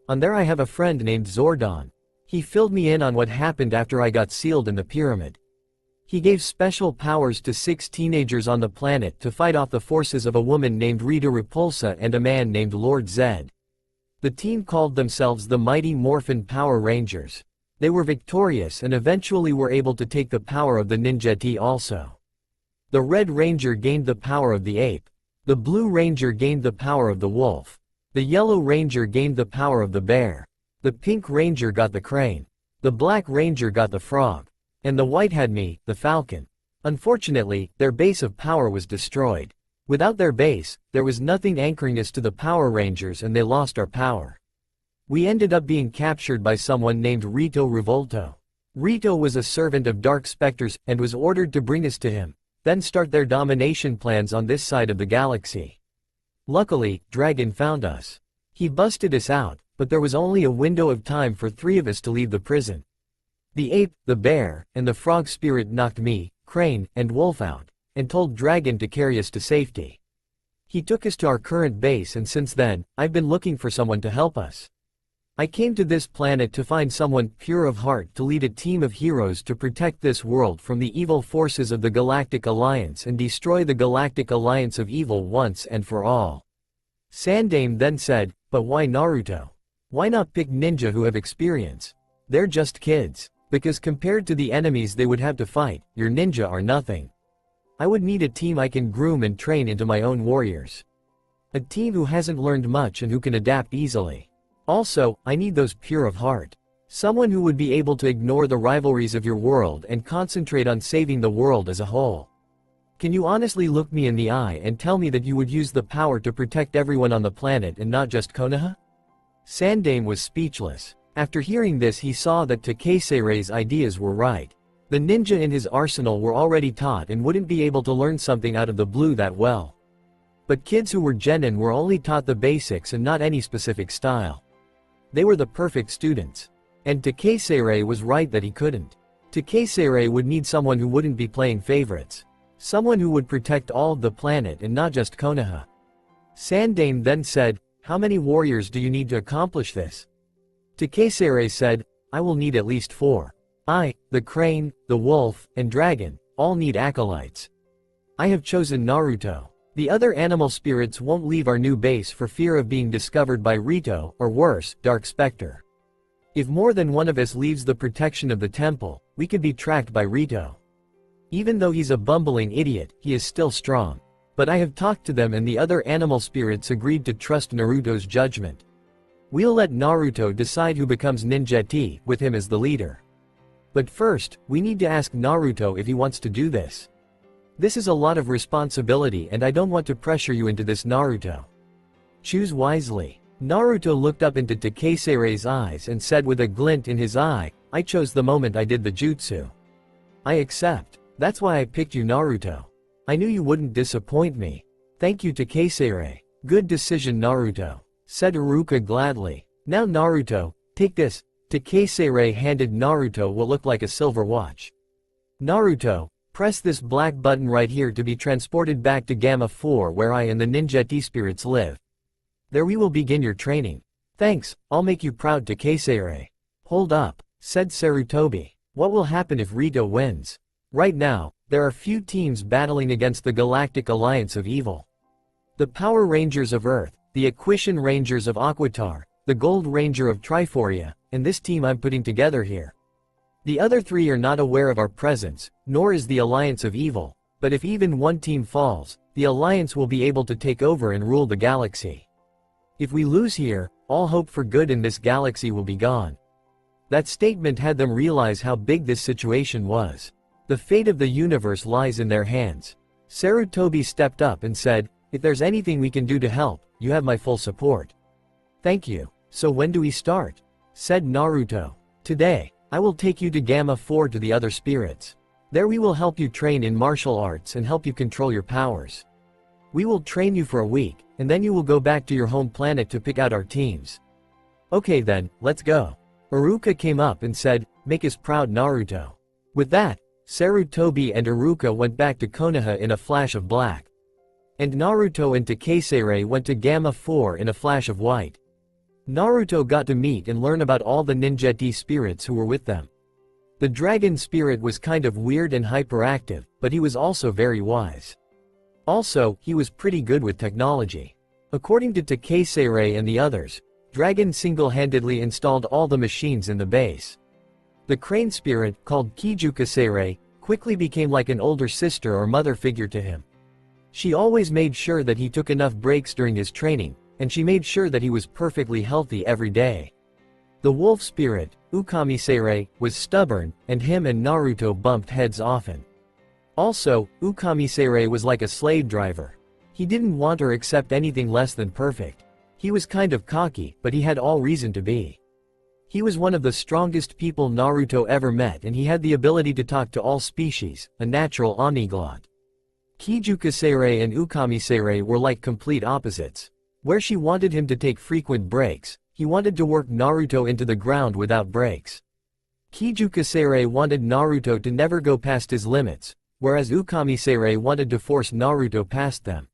On there I have a friend named Zordon. He filled me in on what happened after I got sealed in the pyramid. He gave special powers to 6 teenagers on the planet to fight off the forces of a woman named Rita Repulsa and a man named Lord Zed. The team called themselves the Mighty Morphin Power Rangers. They were victorious and eventually were able to take the power of the ninjeti also. The Red Ranger gained the power of the ape. The Blue Ranger gained the power of the wolf. The Yellow Ranger gained the power of the bear. The Pink Ranger got the crane. The Black Ranger got the frog. And the White had me, the falcon. Unfortunately, their base of power was destroyed. Without their base, there was nothing anchoring us to the Power Rangers and they lost our power. We ended up being captured by someone named Rito Revolto. Rito was a servant of Dark Spectre's and was ordered to bring us to him, then start their domination plans on this side of the galaxy. Luckily, Dragon found us. He busted us out, but there was only a window of time for 3 of us to leave the prison. The ape, the bear, and the frog spirit knocked me, Crane, and Wolf out, and told Dragon to carry us to safety. He took us to our current base and since then, I've been looking for someone to help us. I came to this planet to find someone pure of heart to lead a team of heroes to protect this world from the evil forces of the Galactic Alliance and destroy the Galactic Alliance of Evil once and for all. Sandame then said, but why Naruto? Why not pick ninja who have experience? They're just kids. Because compared to the enemies they would have to fight, your ninja are nothing. I would need a team I can groom and train into my own warriors. A team who hasn't learned much and who can adapt easily. Also, I need those pure of heart. Someone who would be able to ignore the rivalries of your world and concentrate on saving the world as a whole. Can you honestly look me in the eye and tell me that you would use the power to protect everyone on the planet and not just Konoha? Sandame was speechless. After hearing this he saw that Takesere's ideas were right. The ninja in his arsenal were already taught and wouldn't be able to learn something out of the blue that well. But kids who were genin were only taught the basics and not any specific style. They were the perfect students. And Takeseirei was right that he couldn't. Takeseirei would need someone who wouldn't be playing favorites. Someone who would protect all of the planet and not just Konoha. Sandaime then said, "How many warriors do you need to accomplish this?" Takeseirei said, "I will need at least 4. I, the crane, the wolf, and dragon, all need acolytes. I have chosen Naruto. The other animal spirits won't leave our new base for fear of being discovered by Rito, or worse, Dark Spectre. If more than one of us leaves the protection of the temple, we could be tracked by Rito. Even though he's a bumbling idiot, he is still strong. But I have talked to them and the other animal spirits agreed to trust Naruto's judgment. We'll let Naruto decide who becomes Ninjeti, with him as the leader. But first, we need to ask Naruto if he wants to do this. This is a lot of responsibility and I don't want to pressure you into this, Naruto. Choose wisely." Naruto looked up into Takeseirei's eyes and said with a glint in his eye, "I chose the moment I did the jutsu. I accept. That's why I picked you, Naruto. I knew you wouldn't disappoint me. Thank you, Takeseirei. Good decision, Naruto," said Iruka gladly. "Now Naruto, take this." Takeseirei handed Naruto what looked like a silver watch. "Naruto, press this black button right here to be transported back to Gamma 4 where I and the Ninjeti spirits live. There we will begin your training." "Thanks, I'll make you proud, Takeseirei." "Hold up," said Sarutobi. "What will happen if Rito wins? Right now, there are few teams battling against the Galactic Alliance of Evil. The Power Rangers of Earth, the Equation Rangers of Aquitar, the Gold Ranger of Triforia, and this team I'm putting together here. The other 3 are not aware of our presence, nor is the Alliance of Evil, but if even one team falls, the Alliance will be able to take over and rule the galaxy. If we lose here, all hope for good in this galaxy will be gone." That statement had them realize how big this situation was. The fate of the universe lies in their hands. Sarutobi stepped up and said, "If there's anything we can do to help, you have my full support." "Thank you. So when do we start?" said Naruto. "Today, I will take you to Gamma 4 to the other spirits. There we will help you train in martial arts and help you control your powers. We will train you for a week, and then you will go back to your home planet to pick out our teams." "Okay then, let's go." Iruka came up and said, "Make us proud, Naruto." With that, Sarutobi and Iruka went back to Konoha in a flash of black. And Naruto and Takeseirei went to Gamma 4 in a flash of white. Naruto got to meet and learn about all the Ninjeti spirits who were with them. The dragon spirit was kind of weird and hyperactive, but he was also very wise. Also, he was pretty good with technology. According to Takeseirei and the others, Dragon single-handedly installed all the machines in the base. The crane spirit, called Kijukaseirei, quickly became like an older sister or mother figure to him. She always made sure that he took enough breaks during his training, and she made sure that he was perfectly healthy every day. The wolf spirit, Ukamiseirei, was stubborn, and him and Naruto bumped heads often. Also, Ukamiseirei was like a slave driver. He didn't want or accept anything less than perfect. He was kind of cocky, but he had all reason to be. He was one of the strongest people Naruto ever met and he had the ability to talk to all species, a natural omniglot. Kijukaseirei and Ukamiseirei were like complete opposites. Where she wanted him to take frequent breaks, he wanted to work Naruto into the ground without breaks. Kijukaseirei wanted Naruto to never go past his limits, whereas Ukamiseirei wanted to force Naruto past them.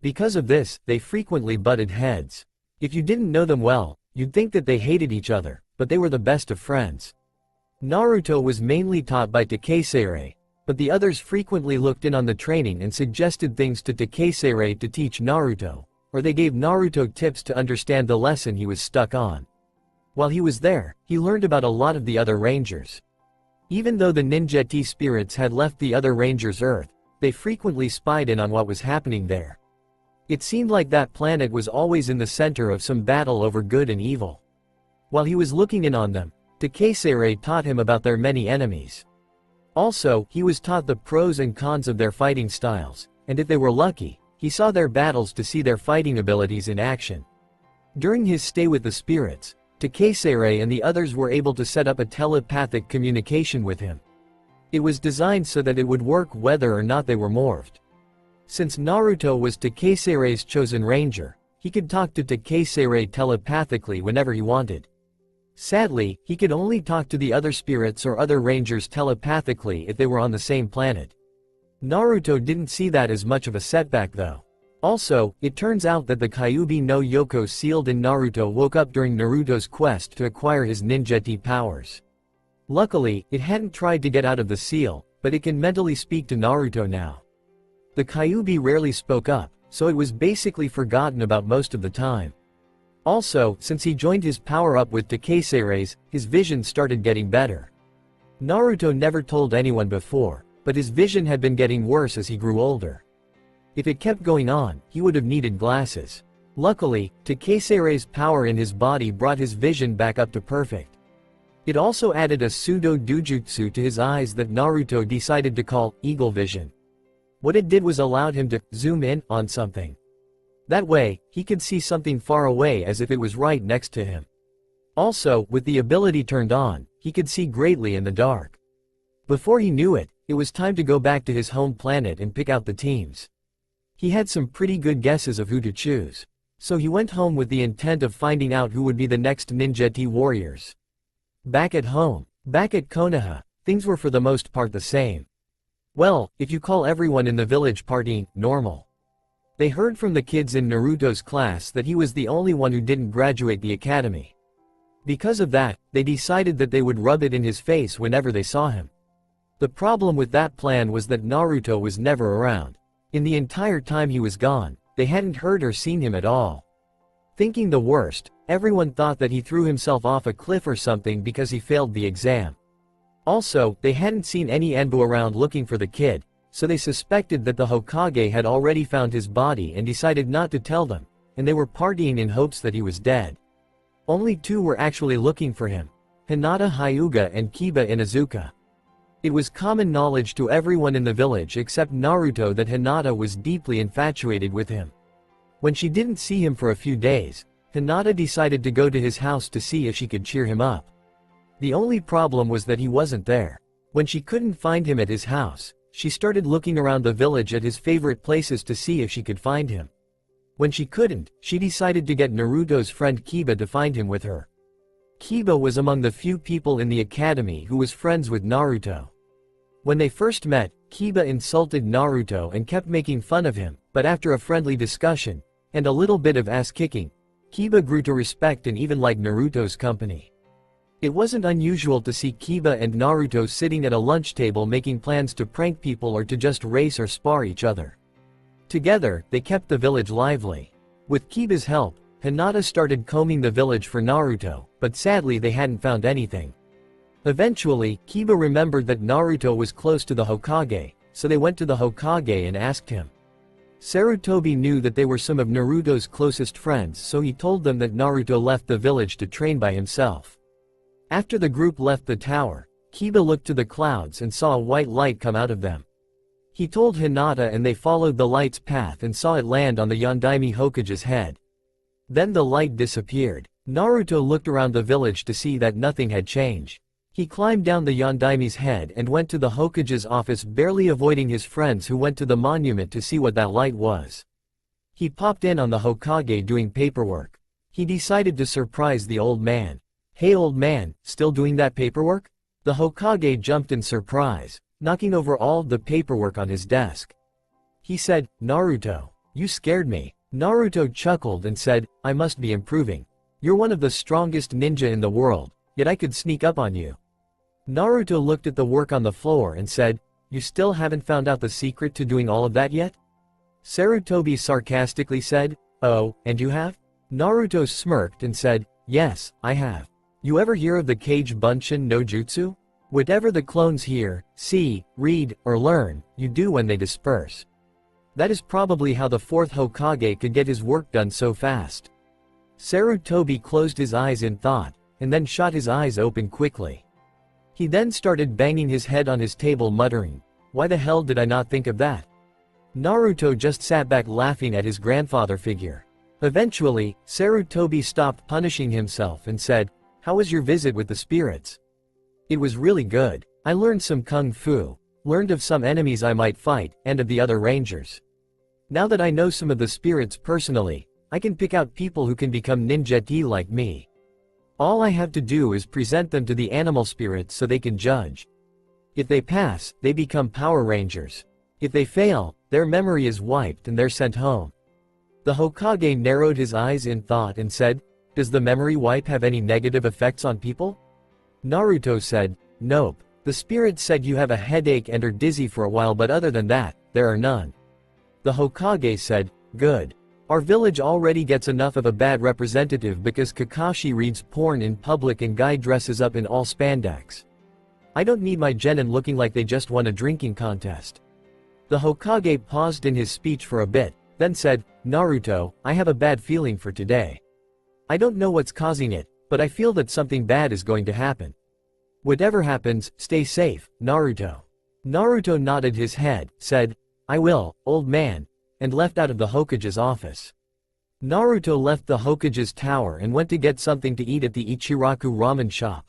Because of this, they frequently butted heads. If you didn't know them well, you'd think that they hated each other, but they were the best of friends. Naruto was mainly taught by Takeseirei, but the others frequently looked in on the training and suggested things to Takeseirei to teach Naruto, or they gave Naruto tips to understand the lesson he was stuck on. While he was there, he learned about a lot of the other rangers. Even though the Ninjeti spirits had left the other rangers' Earth, they frequently spied in on what was happening there. It seemed like that planet was always in the center of some battle over good and evil. While he was looking in on them, Takeseirei taught him about their many enemies. Also, he was taught the pros and cons of their fighting styles, and if they were lucky, he saw their battles to see their fighting abilities in action. During his stay with the spirits, Takeseirei and the others were able to set up a telepathic communication with him. It was designed so that it would work whether or not they were morphed. Since Naruto was Takesere's chosen ranger, he could talk to Takesere telepathically whenever he wanted. Sadly, he could only talk to the other spirits or other rangers telepathically if they were on the same planet. Naruto didn't see that as much of a setback though. Also, it turns out that the Kyuubi no Yoko sealed in Naruto woke up during Naruto's quest to acquire his ninjeti powers. Luckily, it hadn't tried to get out of the seal, but it can mentally speak to Naruto now. The Kyuubi rarely spoke up, so it was basically forgotten about most of the time. Also, since he joined his power-up with Takesere's, his vision started getting better. Naruto never told anyone before, but his vision had been getting worse as he grew older. If it kept going on, he would have needed glasses. Luckily, Takesere's power in his body brought his vision back up to perfect. It also added a pseudo-dujutsu to his eyes that Naruto decided to call Eagle Vision. What it did was allowed him to zoom in on something. That way, he could see something far away as if it was right next to him. Also, with the ability turned on, he could see greatly in the dark. Before he knew it, it was time to go back to his home planet and pick out the teams. He had some pretty good guesses of who to choose. So he went home with the intent of finding out who would be the next ninjeti warriors. Back at home, back at Konoha, things were for the most part the same. Well, if you call everyone in the village partying normal. They heard from the kids in Naruto's class that he was the only one who didn't graduate the academy. Because of that, they decided that they would rub it in his face whenever they saw him. The problem with that plan was that Naruto was never around. In the entire time he was gone, they hadn't heard or seen him at all. Thinking the worst, everyone thought that he threw himself off a cliff or something because he failed the exam. Also, they hadn't seen any Enbu around looking for the kid, so they suspected that the Hokage had already found his body and decided not to tell them, and they were partying in hopes that he was dead. Only two were actually looking for him: Hinata Hyuga and Kiba Inuzuka. It was common knowledge to everyone in the village except Naruto that Hinata was deeply infatuated with him. When she didn't see him for a few days, Hinata decided to go to his house to see if she could cheer him up. The only problem was that he wasn't there. When she couldn't find him at his house, she started looking around the village at his favorite places to see if she could find him. When she couldn't, she decided to get Naruto's friend Kiba to find him with her. Kiba was among the few people in the academy who was friends with Naruto. When they first met, Kiba insulted Naruto and kept making fun of him, but after a friendly discussion, and a little bit of ass-kicking, Kiba grew to respect and even like Naruto's company. It wasn't unusual to see Kiba and Naruto sitting at a lunch table making plans to prank people or to just race or spar each other. Together, they kept the village lively. With Kiba's help, Hinata started combing the village for Naruto, but sadly they hadn't found anything. Eventually, Kiba remembered that Naruto was close to the Hokage, so they went to the Hokage and asked him. Sarutobi knew that they were some of Naruto's closest friends, so he told them that Naruto left the village to train by himself. After the group left the tower, Kiba looked to the clouds and saw a white light come out of them. He told Hinata and they followed the light's path and saw it land on the Yondaime Hokage's head. Then the light disappeared. Naruto looked around the village to see that nothing had changed. He climbed down the Yondaime's head and went to the Hokage's office, barely avoiding his friends who went to the monument to see what that light was. He popped in on the Hokage doing paperwork. He decided to surprise the old man. "Hey old man, still doing that paperwork?" The Hokage jumped in surprise, knocking over all of the paperwork on his desk. He said, "Naruto, you scared me." Naruto chuckled and said, "I must be improving. You're one of the strongest ninja in the world, yet I could sneak up on you." Naruto looked at the work on the floor and said, "You still haven't found out the secret to doing all of that yet?" Sarutobi sarcastically said, "Oh, and you have?" Naruto smirked and said, "Yes, I have. You ever hear of the Kage Bunshin no Jutsu? Whatever the clones hear, see, read, or learn, you do when they disperse. That is probably how the fourth Hokage could get his work done so fast." Sarutobi closed his eyes in thought, and then shot his eyes open quickly. He then started banging his head on his table muttering, "Why the hell did I not think of that?" Naruto just sat back laughing at his grandfather figure. Eventually, Sarutobi stopped punishing himself and said, "How was your visit with the spirits?" "It was really good. I learned some kung fu, learned of some enemies I might fight, and of the other rangers. Now that I know some of the spirits personally, I can pick out people who can become ninja like me. All I have to do is present them to the animal spirits so they can judge. If they pass, they become Power Rangers. If they fail, their memory is wiped and they're sent home. The Hokage narrowed his eyes in thought and said, "Does the memory wipe have any negative effects on people?" Naruto said, "Nope. The spirit said you have a headache and are dizzy for a while, but other than that, there are none." The Hokage said, "Good. Our village already gets enough of a bad representative because Kakashi reads porn in public and Guy dresses up in all spandex. I don't need my genin looking like they just won a drinking contest." The Hokage paused in his speech for a bit, then said, "Naruto, I have a bad feeling for today. I don't know what's causing it, but I feel that something bad is going to happen. Whatever happens, stay safe, Naruto." Naruto nodded his head, said, "I will, old man," and left out of the Hokage's office. Naruto left the Hokage's tower and went to get something to eat at the Ichiraku ramen shop.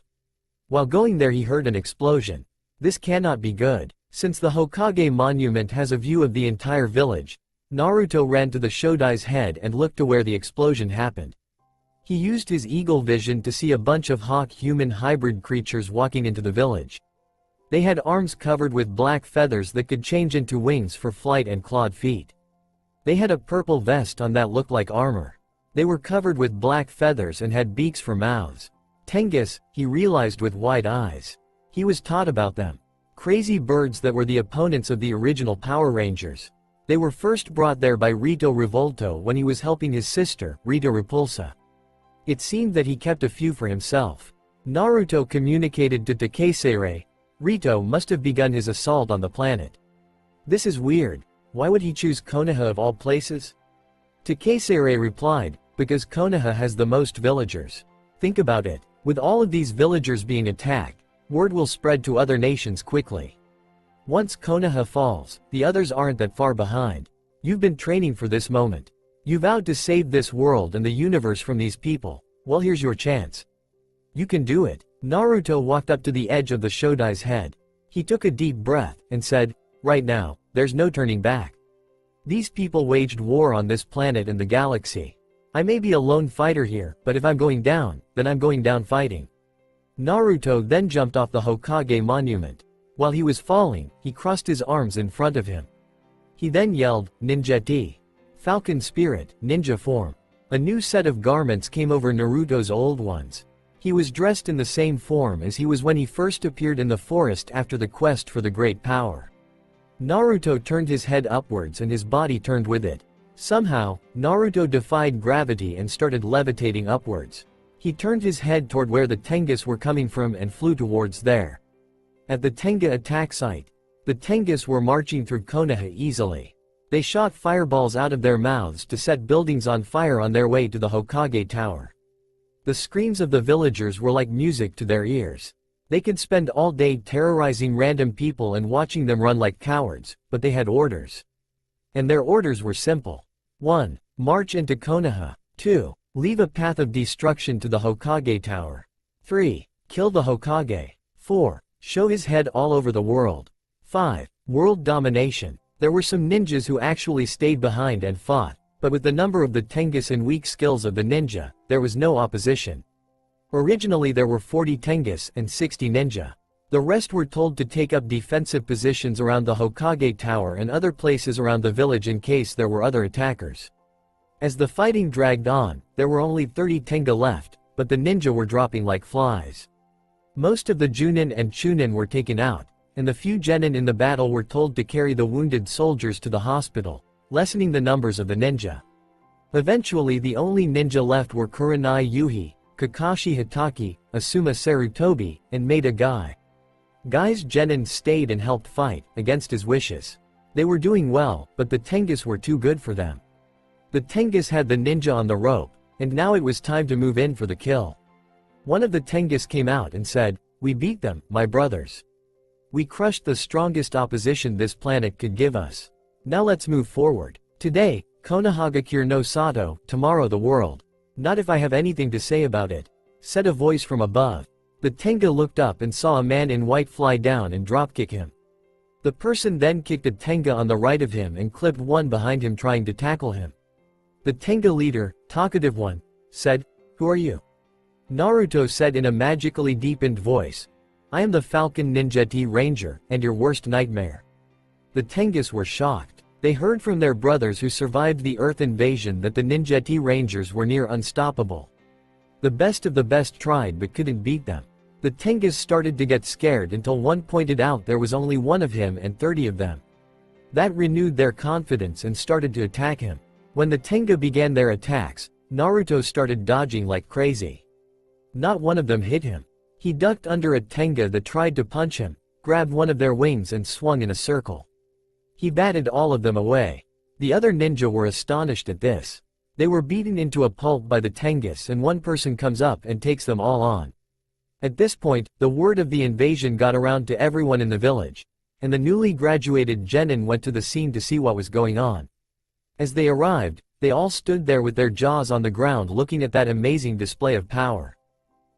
While going there he heard an explosion. This cannot be good. Since the Hokage monument has a view of the entire village, Naruto ran to the Shodai's head and looked to where the explosion happened. He used his eagle vision to see a bunch of hawk-human hybrid creatures walking into the village. They had arms covered with black feathers that could change into wings for flight and clawed feet. They had a purple vest on that looked like armor. They were covered with black feathers and had beaks for mouths. Tengus, he realized with wide eyes. He was taught about them. Crazy birds that were the opponents of the original Power Rangers. They were first brought there by Rito Revolto when he was helping his sister, Rito Repulsa. It seemed that he kept a few for himself. Naruto communicated to Takesere. Rito must have begun his assault on the planet. This is weird. Why would he choose Konoha of all places? Takesere replied, because Konoha has the most villagers. Think about it. With all of these villagers being attacked, word will spread to other nations quickly. Once Konoha falls, the others aren't that far behind. You've been training for this moment. You vowed to save this world and the universe from these people. Well, here's your chance. You can do it. Naruto walked up to the edge of the Shodai's head. He took a deep breath and said, "Right now, there's no turning back. These people waged war on this planet and the galaxy. I may be a lone fighter here, but if I'm going down, then I'm going down fighting." Naruto then jumped off the Hokage monument. While he was falling, he crossed his arms in front of him. He then yelled, "Ninja-T! Falcon Spirit, ninja form." A new set of garments came over Naruto's old ones. He was dressed in the same form as he was when he first appeared in the forest after the quest for the great power. Naruto turned his head upwards and his body turned with it. Somehow, Naruto defied gravity and started levitating upwards. He turned his head toward where the Tengus were coming from and flew towards there. At the Tenga attack site, the Tengus were marching through Konoha easily. They shot fireballs out of their mouths to set buildings on fire on their way to the Hokage Tower. The screams of the villagers were like music to their ears. They could spend all day terrorizing random people and watching them run like cowards, but they had orders. And their orders were simple. 1. March into Konoha. 2. Leave a path of destruction to the Hokage Tower. 3. Kill the Hokage. 4. Show his head all over the world. 5. World domination. There were some ninjas who actually stayed behind and fought, but with the number of the Tengus and weak skills of the ninja, there was no opposition. Originally there were 40 Tengus and 60 ninja. The rest were told to take up defensive positions around the Hokage Tower and other places around the village in case there were other attackers. As the fighting dragged on, there were only 30 Tenga left, but the ninja were dropping like flies. Most of the Junin and Chunin were taken out, and the few genin in the battle were told to carry the wounded soldiers to the hospital, lessening the numbers of the ninja. Eventually the only ninja left were Kurenai Yuhi, Kakashi Hitaki, Asuma Sarutobi, and Maida Guy. Guy's genin stayed and helped fight, against his wishes. They were doing well, but the Tengus were too good for them. The Tengus had the ninja on the rope, and now it was time to move in for the kill. One of the Tengus came out and said, "We beat them, my brothers. We crushed the strongest opposition this planet could give us. Now let's move forward. Today, Konohagakure no Sato, tomorrow the world. Not if I have anything to say about it," said a voice from above. The Tenga looked up and saw a man in white fly down and dropkick him. The person then kicked a Tenga on the right of him and clipped one behind him trying to tackle him. The Tenga leader, talkative one, said, "Who are you?" Naruto said in a magically deepened voice, "I am the Falcon Ninja T Ranger, and your worst nightmare." The Tengas were shocked. They heard from their brothers who survived the Earth invasion that the Ninja T Rangers were near unstoppable. The best of the best tried but couldn't beat them. The Tengas started to get scared until one pointed out there was only one of him and 30 of them. That renewed their confidence and started to attack him. When the Tenga began their attacks, Naruto started dodging like crazy. Not one of them hit him. He ducked under a Tenga that tried to punch him, grabbed one of their wings and swung in a circle. He batted all of them away. The other ninja were astonished at this. They were beaten into a pulp by the Tengas and one person comes up and takes them all on. At this point, the word of the invasion got around to everyone in the village, and the newly graduated genin went to the scene to see what was going on. As they arrived, they all stood there with their jaws on the ground looking at that amazing display of power.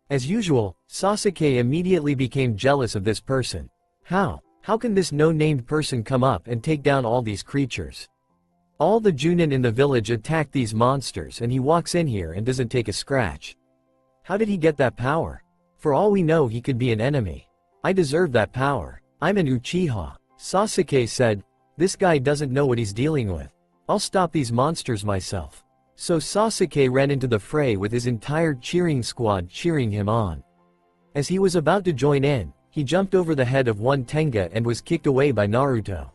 As usual, Sasuke immediately became jealous of this person. How can this no-named person come up and take down all these creatures? All the Junin in the village attack these monsters and he walks in here and doesn't take a scratch. How did he get that power? For all we know he could be an enemy. I deserve that power. I'm an Uchiha. Sasuke said, "This guy doesn't know what he's dealing with. I'll stop these monsters myself." So Sasuke ran into the fray with his entire cheering squad cheering him on. As he was about to join in, he jumped over the head of one Tenga and was kicked away by Naruto.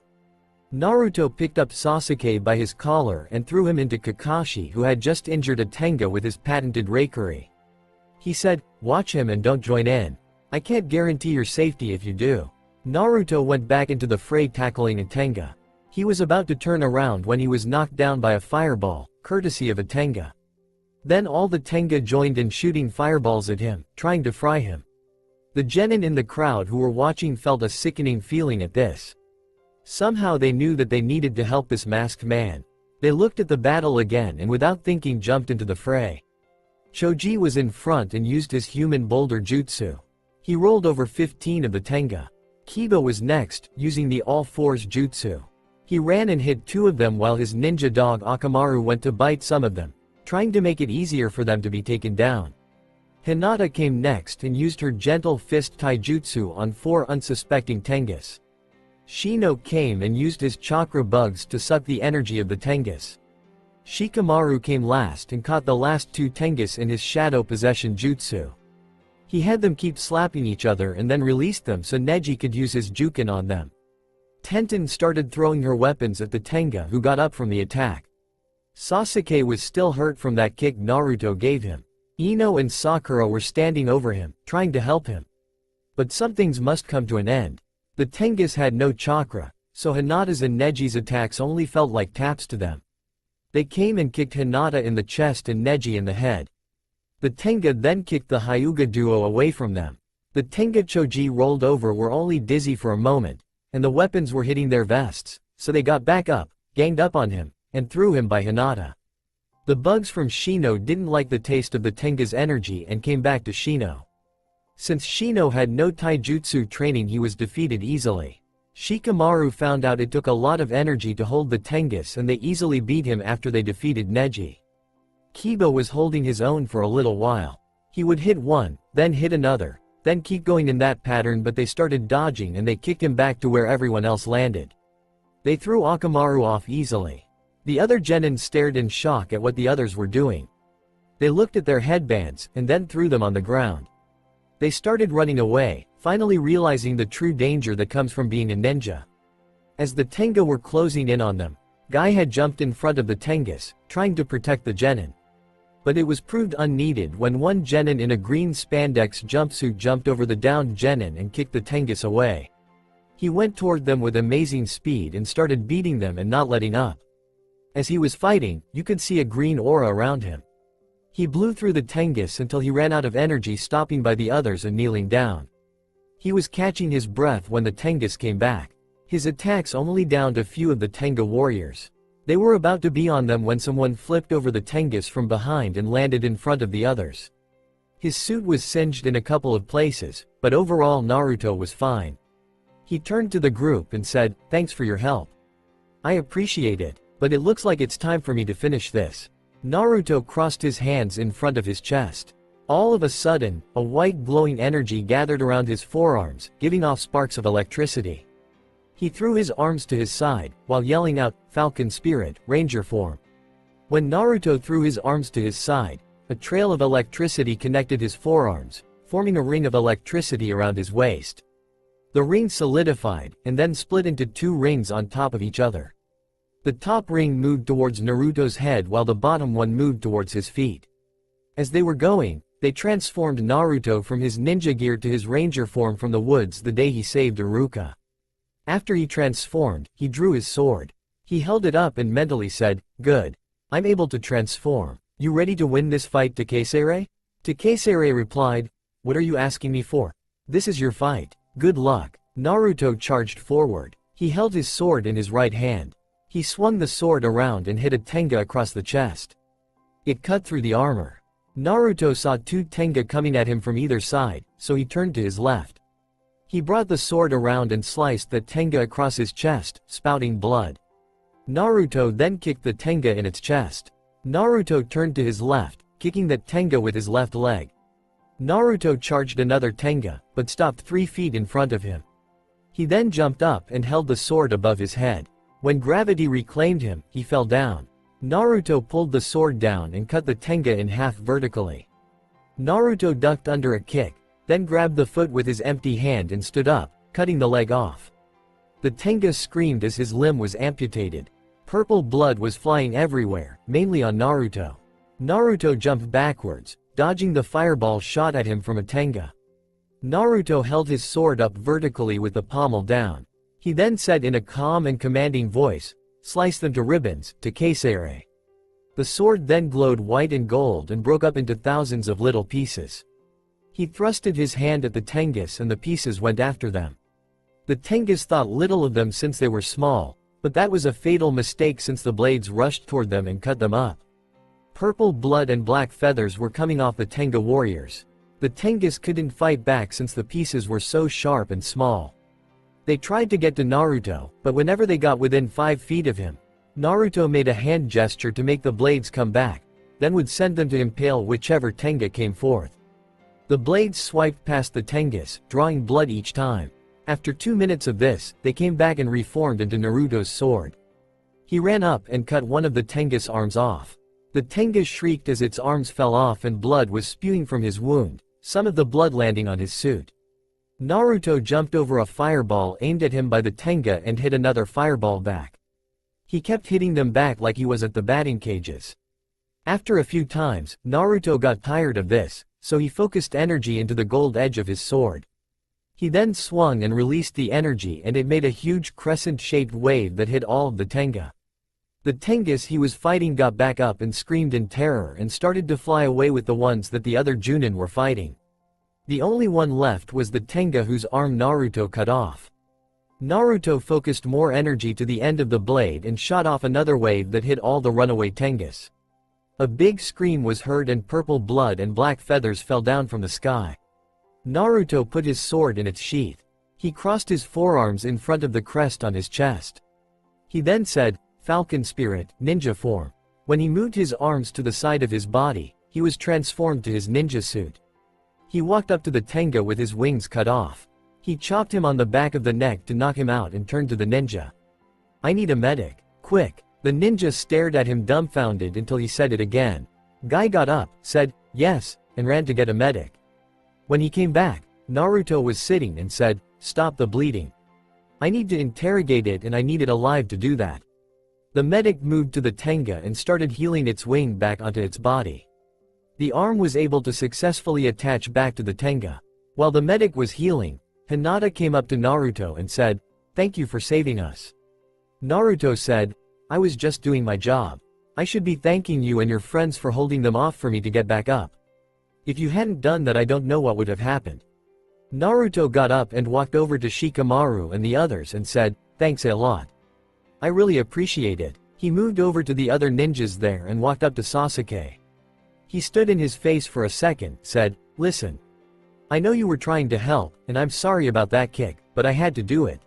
Naruto picked up Sasuke by his collar and threw him into Kakashi, who had just injured a Tenga with his patented Reikiri. He said, "Watch him and don't join in. I can't guarantee your safety if you do." Naruto went back into the fray tackling a Tenga. He was about to turn around when he was knocked down by a fireball, courtesy of a Tenga. Then all the Tenga joined in shooting fireballs at him, trying to fry him. The genin in the crowd who were watching felt a sickening feeling at this. Somehow they knew that they needed to help this masked man. They looked at the battle again and without thinking jumped into the fray. Choji was in front and used his human boulder jutsu. He rolled over 15 of the Tenga. Kiba was next, using the all-fours jutsu. He ran and hit 2 of them while his ninja dog Akamaru went to bite some of them, trying to make it easier for them to be taken down. Hinata came next and used her gentle fist taijutsu on 4 unsuspecting Tengas. Shino came and used his chakra bugs to suck the energy of the Tengas. Shikamaru came last and caught the last 2 Tengas in his shadow possession jutsu. He had them keep slapping each other and then released them so Neji could use his Jukin on them. Tenten started throwing her weapons at the Tenga who got up from the attack. Sasuke was still hurt from that kick Naruto gave him. Ino and Sakura were standing over him, trying to help him. But some things must come to an end. The Tengas had no chakra, so Hinata's and Neji's attacks only felt like taps to them. They came and kicked Hinata in the chest and Neji in the head. The Tenga then kicked the Hyuga duo away from them. The Tenga Choji rolled over were only dizzy for a moment, and the weapons were hitting their vests, so they got back up, ganged up on him, and threw him by Hinata. The bugs from Shino didn't like the taste of the Tenga's energy and came back to Shino. Since Shino had no taijutsu training, he was defeated easily. Shikamaru found out it took a lot of energy to hold the Tengas and they easily beat him after they defeated Neji. Kiba was holding his own for a little while. He would hit one, then hit another, then keep going in that pattern, but they started dodging and they kicked him back to where everyone else landed. They threw Akamaru off easily. The other genin stared in shock at what the others were doing. They looked at their headbands, and then threw them on the ground. They started running away, finally realizing the true danger that comes from being a ninja. As the Tenga were closing in on them, Guy had jumped in front of the Tengas, trying to protect the genin. But it was proved unneeded when one genin in a green spandex jumpsuit jumped over the downed genin and kicked the Tengas away. He went toward them with amazing speed and started beating them and not letting up. As he was fighting, you could see a green aura around him. He blew through the Tengas until he ran out of energy, stopping by the others and kneeling down. He was catching his breath when the Tengas came back. His attacks only downed a few of the Tenga warriors. They were about to be on them when someone flipped over the Tengas from behind and landed in front of the others. His suit was singed in a couple of places, but overall Naruto was fine. He turned to the group and said, "Thanks for your help. I appreciate it, but it looks like it's time for me to finish this." Naruto crossed his hands in front of his chest. All of a sudden, a white glowing energy gathered around his forearms, giving off sparks of electricity. He threw his arms to his side, while yelling out, "Falcon Spirit, Ranger Form." When Naruto threw his arms to his side, a trail of electricity connected his forearms, forming a ring of electricity around his waist. The ring solidified, and then split into two rings on top of each other. The top ring moved towards Naruto's head while the bottom one moved towards his feet. As they were going, they transformed Naruto from his ninja gear to his ranger form from the woods the day he saved Iruka. After he transformed, he drew his sword. He held it up and mentally said, "Good. I'm able to transform. You ready to win this fight, Takesere?" Takesere replied, "What are you asking me for? This is your fight. Good luck." Naruto charged forward. He held his sword in his right hand. He swung the sword around and hit a tenga across the chest. It cut through the armor. Naruto saw two tenga coming at him from either side, so he turned to his left. He brought the sword around and sliced the tenga across his chest, spouting blood. Naruto then kicked the tenga in its chest. Naruto turned to his left, kicking that tenga with his left leg. Naruto charged another tenga, but stopped 3 feet in front of him. He then jumped up and held the sword above his head. When gravity reclaimed him, he fell down. Naruto pulled the sword down and cut the tenga in half vertically. Naruto ducked under a kick, then grabbed the foot with his empty hand and stood up, cutting the leg off. The tenga screamed as his limb was amputated. Purple blood was flying everywhere, mainly on Naruto. Naruto jumped backwards, dodging the fireball shot at him from a tenga. Naruto held his sword up vertically with the pommel down. He then said in a calm and commanding voice, "Slice them to ribbons, Takesere." The sword then glowed white and gold and broke up into thousands of little pieces. He thrusted his hand at the tengas and the pieces went after them. The tengas thought little of them since they were small, but that was a fatal mistake since the blades rushed toward them and cut them up. Purple blood and black feathers were coming off the tenga warriors. The tengas couldn't fight back since the pieces were so sharp and small. They tried to get to Naruto, but whenever they got within 5 feet of him, Naruto made a hand gesture to make the blades come back, then would send them to impale whichever tenga came forth. The blades swiped past the tengas, drawing blood each time. After 2 minutes of this, they came back and reformed into Naruto's sword. He ran up and cut one of the tenga's arms off. The tenga shrieked as its arms fell off and blood was spewing from his wound, some of the blood landing on his suit. Naruto jumped over a fireball aimed at him by the tenga and hit another fireball back. He kept hitting them back like he was at the batting cages. After a few times, Naruto got tired of this, so he focused energy into the gold edge of his sword. He then swung and released the energy and it made a huge crescent-shaped wave that hit all of the tenga. The tengas he was fighting got back up and screamed in terror and started to fly away with the ones that the other Junin were fighting. The only one left was the tenga whose arm Naruto cut off. Naruto focused more energy to the end of the blade and shot off another wave that hit all the runaway tengas. A big scream was heard and purple blood and black feathers fell down from the sky. Naruto put his sword in its sheath. He crossed his forearms in front of the crest on his chest. He then said, "Falcon Spirit, Ninja Form." When he moved his arms to the side of his body, he was transformed to his ninja suit. He walked up to the tenga with his wings cut off. He chopped him on the back of the neck to knock him out and turned to the ninja. "I need a medic. Quick." The ninja stared at him dumbfounded until he said it again. Guy got up, said, "Yes," and ran to get a medic. When he came back, Naruto was sitting and said, "Stop the bleeding. I need to interrogate it and I need it alive to do that." The medic moved to the tenga and started healing its wing back onto its body. The arm was able to successfully attach back to the tenga. While the medic was healing, Hinata came up to Naruto and said, "Thank you for saving us." Naruto said, "I was just doing my job. I should be thanking you and your friends for holding them off for me to get back up. If you hadn't done that, I don't know what would have happened." Naruto got up and walked over to Shikamaru and the others and said, "Thanks a lot. I really appreciate it." He moved over to the other ninjas there and walked up to Sasuke. He stood in his face for a second, said, Listen. I know you were trying to help, and I'm sorry about that kick, but I had to do it.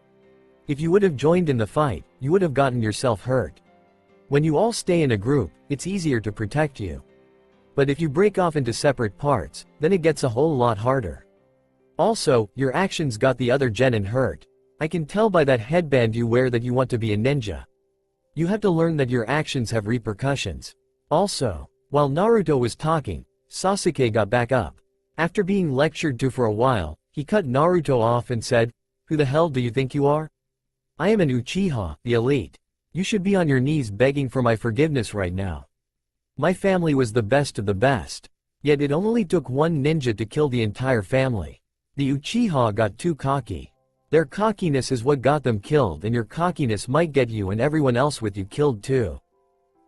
If you would have joined in the fight, you would have gotten yourself hurt. When you all stay in a group, it's easier to protect you. But if you break off into separate parts, then it gets a whole lot harder. Also, your actions got the other genin hurt. I can tell by that headband you wear that you want to be a ninja. You have to learn that your actions have repercussions. Also, while Naruto was talking, Sasuke got back up. After being lectured to for a while, he cut Naruto off and said, "Who the hell do you think you are? I am an Uchiha, the elite. You should be on your knees begging for my forgiveness right now. My family was the best of the best. Yet it only took one ninja to kill the entire family. The Uchiha got too cocky. Their cockiness is what got them killed, and your cockiness might get you and everyone else with you killed too.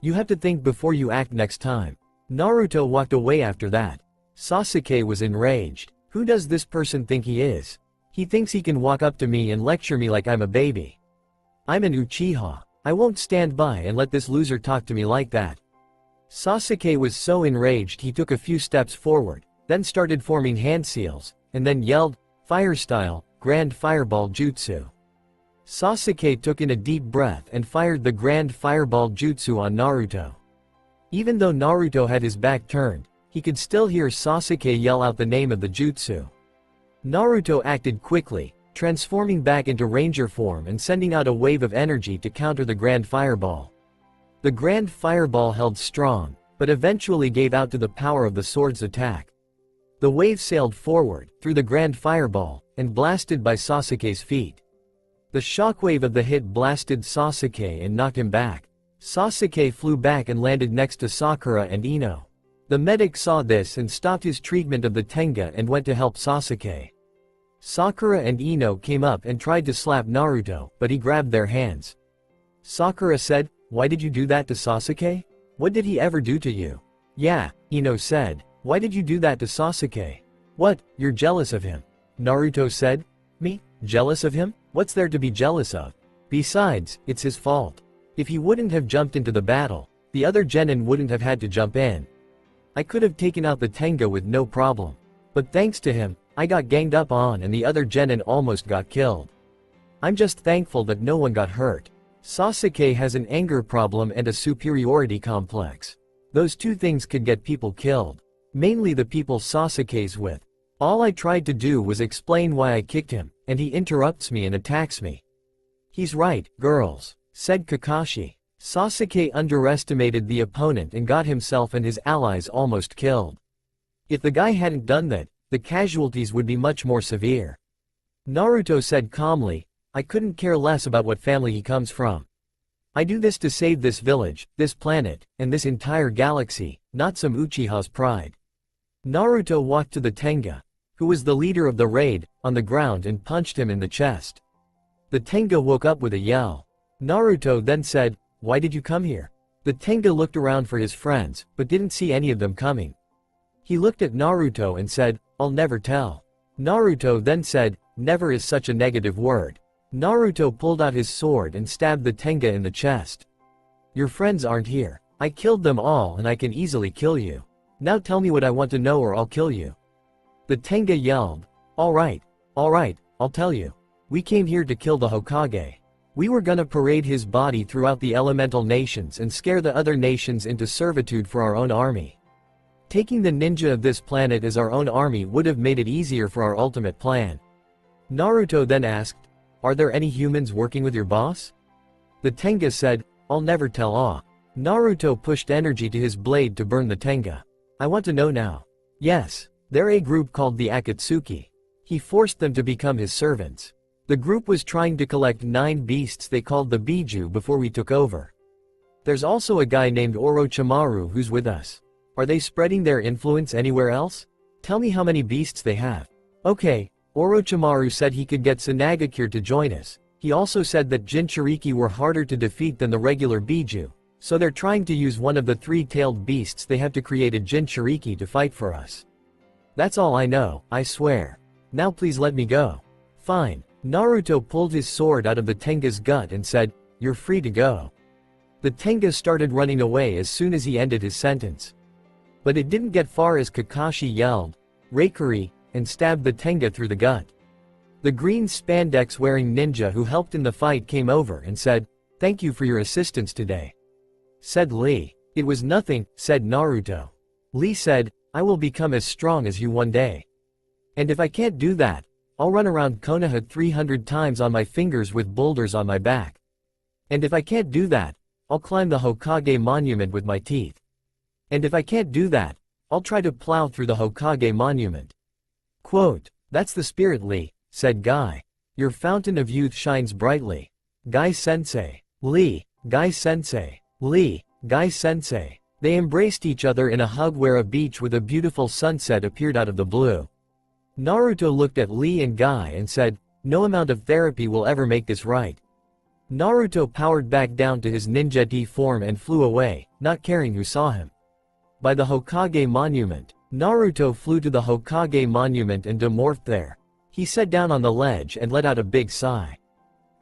You have to think before you act next time." Naruto walked away after that. Sasuke was enraged. Who does this person think he is? He thinks he can walk up to me and lecture me like I'm a baby. I'm an Uchiha. I won't stand by and let this loser talk to me like that. Sasuke was so enraged he took a few steps forward, then started forming hand seals, and then yelled, "Fire style, Grand Fireball Jutsu." Sasuke took in a deep breath and fired the Grand Fireball Jutsu on Naruto. Even though Naruto had his back turned, he could still hear Sasuke yell out the name of the jutsu. Naruto acted quickly, transforming back into ranger form and sending out a wave of energy to counter the Grand Fireball. The Grand Fireball held strong, but eventually gave out to the power of the sword's attack. The wave sailed forward, through the Grand Fireball, and blasted by Sasuke's feet. The shockwave of the hit blasted Sasuke and knocked him back. Sasuke flew back and landed next to Sakura and Ino. The medic saw this and stopped his treatment of the Tenga and went to help Sasuke. Sakura and Ino came up and tried to slap Naruto, but he grabbed their hands. Sakura said, "Why did you do that to Sasuke? What did he ever do to you?" "Yeah," Ino said. "Why did you do that to Sasuke?" "What, you're jealous of him?" Naruto said. "Me? Jealous of him? What's there to be jealous of? Besides, it's his fault. If he wouldn't have jumped into the battle, the other genin wouldn't have had to jump in. I could have taken out the Tenga with no problem. But thanks to him, I got ganged up on and the other genin almost got killed. I'm just thankful that no one got hurt." Sasuke has an anger problem and a superiority complex. Those two things could get people killed. Mainly the people Sasuke's with. All I tried to do was explain why I kicked him, and he interrupts me and attacks me. "He's right, girls," said Kakashi. Sasuke underestimated the opponent and got himself and his allies almost killed. If the guy hadn't done that, the casualties would be much more severe. Naruto said calmly, "I couldn't care less about what family he comes from. I do this to save this village, this planet, and this entire galaxy, not some Uchiha's pride." Naruto walked to the Tenga, who was the leader of the raid, on the ground and punched him in the chest. The Tenga woke up with a yell. Naruto then said, "Why did you come here?" The Tenga looked around for his friends, but didn't see any of them coming. He looked at Naruto and said, "I'll never tell." Naruto then said, "Never is such a negative word." Naruto pulled out his sword and stabbed the Tenga in the chest. "Your friends aren't here. I killed them all and I can easily kill you. Now tell me what I want to know or I'll kill you." The Tenga yelled, all right, I'll tell you. We came here to kill the Hokage. We were gonna parade his body throughout the elemental nations and scare the other nations into servitude for our own army. Taking the ninja of this planet as our own army would have made it easier for our ultimate plan." Naruto then asked, "Are there any humans working with your boss?" The Tenga said, "I'll never tell all." Naruto pushed energy to his blade to burn the Tenga. "I want to know now." "Yes, they're a group called the Akatsuki. He forced them to become his servants. The group was trying to collect 9 beasts they called the Biju before we took over. There's also a guy named Orochimaru who's with us. Are they spreading their influence anywhere else? Tell me how many beasts they have." "Okay, Orochimaru said he could get Tsunagakure to join us. He also said that Jinchuriki were harder to defeat than the regular Biju, so they're trying to use one of the 3-tailed beasts they have to create a Jinchuriki to fight for us. That's all I know, I swear. Now please let me go." "Fine." Naruto pulled his sword out of the Tenga's gut and said, "You're free to go." The Tenga started running away as soon as he ended his sentence. But it didn't get far as Kakashi yelled, Reikuri, and stabbed the Tenga through the gut. The green spandex-wearing ninja who helped in the fight came over and said, "Thank you for your assistance today," said Lee. "It was nothing," said Naruto. Lee said, "I will become as strong as you one day. And if I can't do that, I'll run around Konoha 300 times on my fingers with boulders on my back. And if I can't do that, I'll climb the Hokage monument with my teeth. And if I can't do that, I'll try to plow through the Hokage monument." Quote, "That's the spirit, Lee," said Guy. "Your fountain of youth shines brightly. Guy-sensei." Lee, Guy-sensei. Lee, Guy-sensei. They embraced each other in a hug where a beach with a beautiful sunset appeared out of the blue. Naruto looked at Lee and Guy and said, "No amount of therapy will ever make this right." Naruto powered back down to his ninja D form and flew away, not caring who saw him. By the Hokage monument, Naruto flew to the Hokage monument and demorphed there. He sat down on the ledge and let out a big sigh.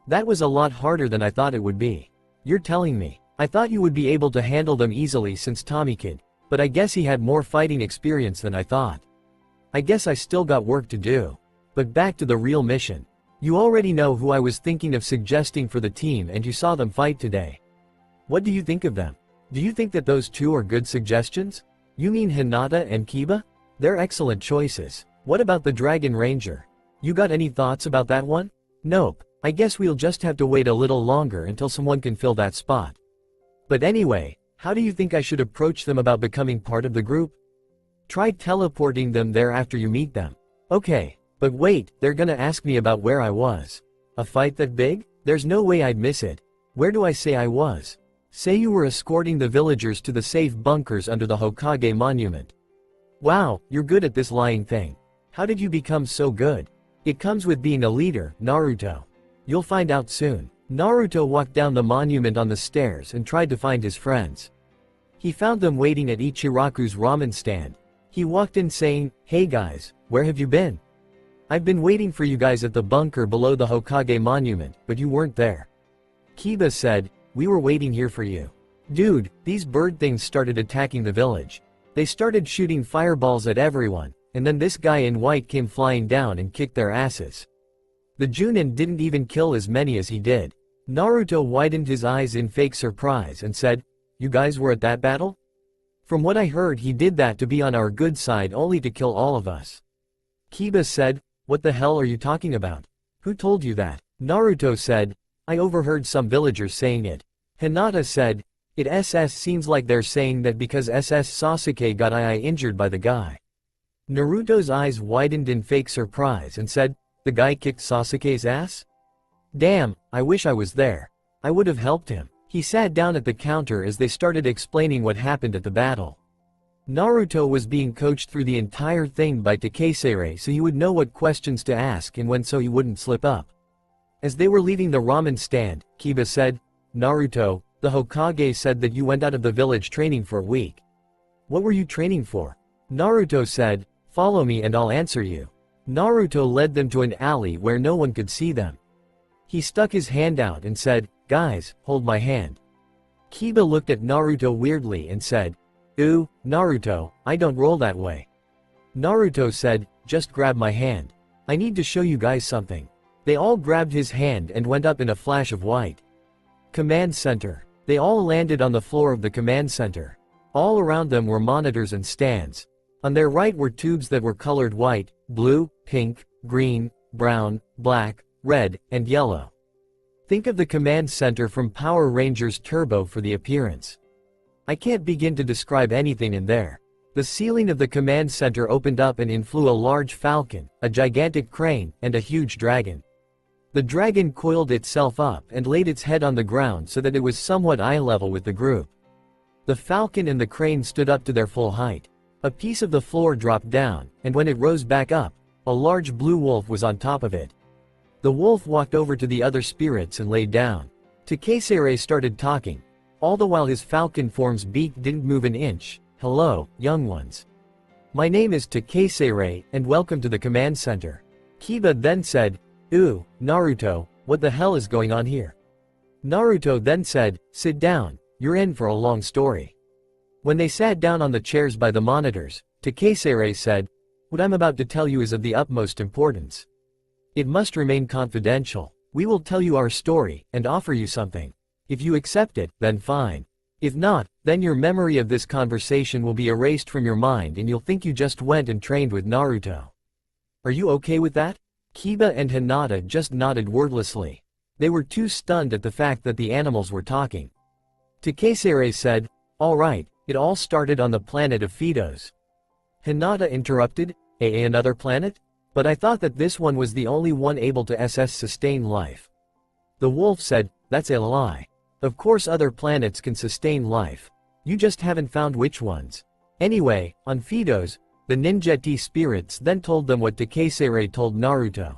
"That was a lot harder than I thought it would be. You're telling me. I thought you would be able to handle them easily since Tommy Kid, but I guess he had more fighting experience than I thought. I guess I still got work to do. But back to the real mission. You already know who I was thinking of suggesting for the team and you saw them fight today. What do you think of them? Do you think that those two are good suggestions? You mean Hinata and Kiba? They're excellent choices. What about the Dragon Ranger? You got any thoughts about that one?" "Nope. I guess we'll just have to wait a little longer until someone can fill that spot. But anyway, how do you think I should approach them about becoming part of the group? Try teleporting them there after you meet them." "Okay, but wait, they're gonna ask me about where I was. A fight that big? There's no way I'd miss it. Where do I say I was? Say you were escorting the villagers to the safe bunkers under the Hokage monument." "Wow, you're good at this lying thing. How did you become so good?" "It comes with being a leader, Naruto. You'll find out soon." Naruto walked down the monument on the stairs and tried to find his friends. He found them waiting at Ichiraku's ramen stand. He walked in saying, "Hey guys, where have you been? I've been waiting for you guys at the bunker below the Hokage monument, but you weren't there." Kiba said, "We were waiting here for you. Dude, these bird things started attacking the village. They started shooting fireballs at everyone, and then this guy in white came flying down and kicked their asses. The Junin didn't even kill as many as he did." Naruto widened his eyes in fake surprise and said, "You guys were at that battle? From what I heard, he did that to be on our good side only to kill all of us." Kiba said, "What the hell are you talking about? Who told you that?" Naruto said, "I overheard some villagers saying it." Hinata said, "It seems like they're saying that because Sasuke got injured by the guy." Naruto's eyes widened in fake surprise and said, "The guy kicked Sasuke's ass? Damn, I wish I was there. I would have helped him." He sat down at the counter as they started explaining what happened at the battle. Naruto was being coached through the entire thing by Takesere so he would know what questions to ask and when so he wouldn't slip up. As they were leaving the ramen stand, Kiba said, "Naruto, the Hokage said that you went out of the village training for a week. What were you training for?" Naruto said, "Follow me and I'll answer you." Naruto led them to an alley where no one could see them. He stuck his hand out and said, "Guys, hold my hand." Kiba looked at Naruto weirdly and said, "Ooh, Naruto, I don't roll that way." Naruto said, "Just grab my hand. I need to show you guys something." They all grabbed his hand and went up in a flash of white. Command Center. They all landed on the floor of the command center. All around them were monitors and stands. On their right were tubes that were colored white, blue, pink, green, brown, black, red, and yellow. Think of the command center from Power Rangers Turbo for the appearance. I can't begin to describe anything in there. The ceiling of the command center opened up and in flew a large falcon, a gigantic crane, and a huge dragon. The dragon coiled itself up and laid its head on the ground so that it was somewhat eye level with the group. The falcon and the crane stood up to their full height. A piece of the floor dropped down, and when it rose back up, a large blue wolf was on top of it. The wolf walked over to the other spirits and laid down. Takesere started talking. All the while his falcon form's beak didn't move an inch. "Hello, young ones. My name is Takesere, and welcome to the command center." Kiba then said, "Ooh, Naruto, what the hell is going on here?" Naruto then said, "Sit down, you're in for a long story." When they sat down on the chairs by the monitors, Takesere said, What I'm about to tell you is of the utmost importance. It must remain confidential. We will tell you our story, and offer you something. If you accept it, then fine. If not, then your memory of this conversation will be erased from your mind and you'll think you just went and trained with Naruto. Are you okay with that? Kiba and Hinata just nodded wordlessly. They were too stunned at the fact that the animals were talking. Takesere said, "All right, it all started on the planet of Fidos." Hinata interrupted, Another planet? But I thought that this one was the only one able to sustain life." The wolf said, "That's a lie. Of course other planets can sustain life. You just haven't found which ones." Anyway, on Fidos, the ninja spirits then told them what Takesere told Naruto.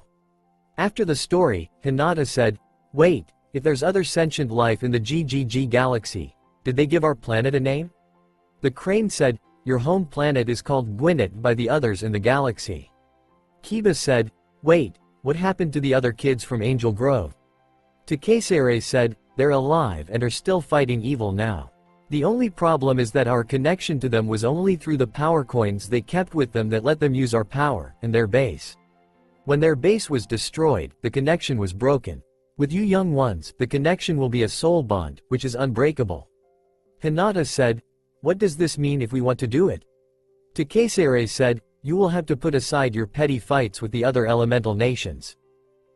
After the story, Hinata said, "Wait, if there's other sentient life in the GGG galaxy, did they give our planet a name?" The crane said, "Your home planet is called Gwyneth by the others in the galaxy." Kiba said, "Wait, what happened to the other kids from Angel Grove?" Takesere said, "They're alive and are still fighting evil now. The only problem is that our connection to them was only through the power coins they kept with them that let them use our power, and their base. When their base was destroyed, the connection was broken. With you young ones, the connection will be a soul bond, which is unbreakable." Hinata said, "What does this mean if we want to do it?" Takesere said, "You will have to put aside your petty fights with the other elemental nations.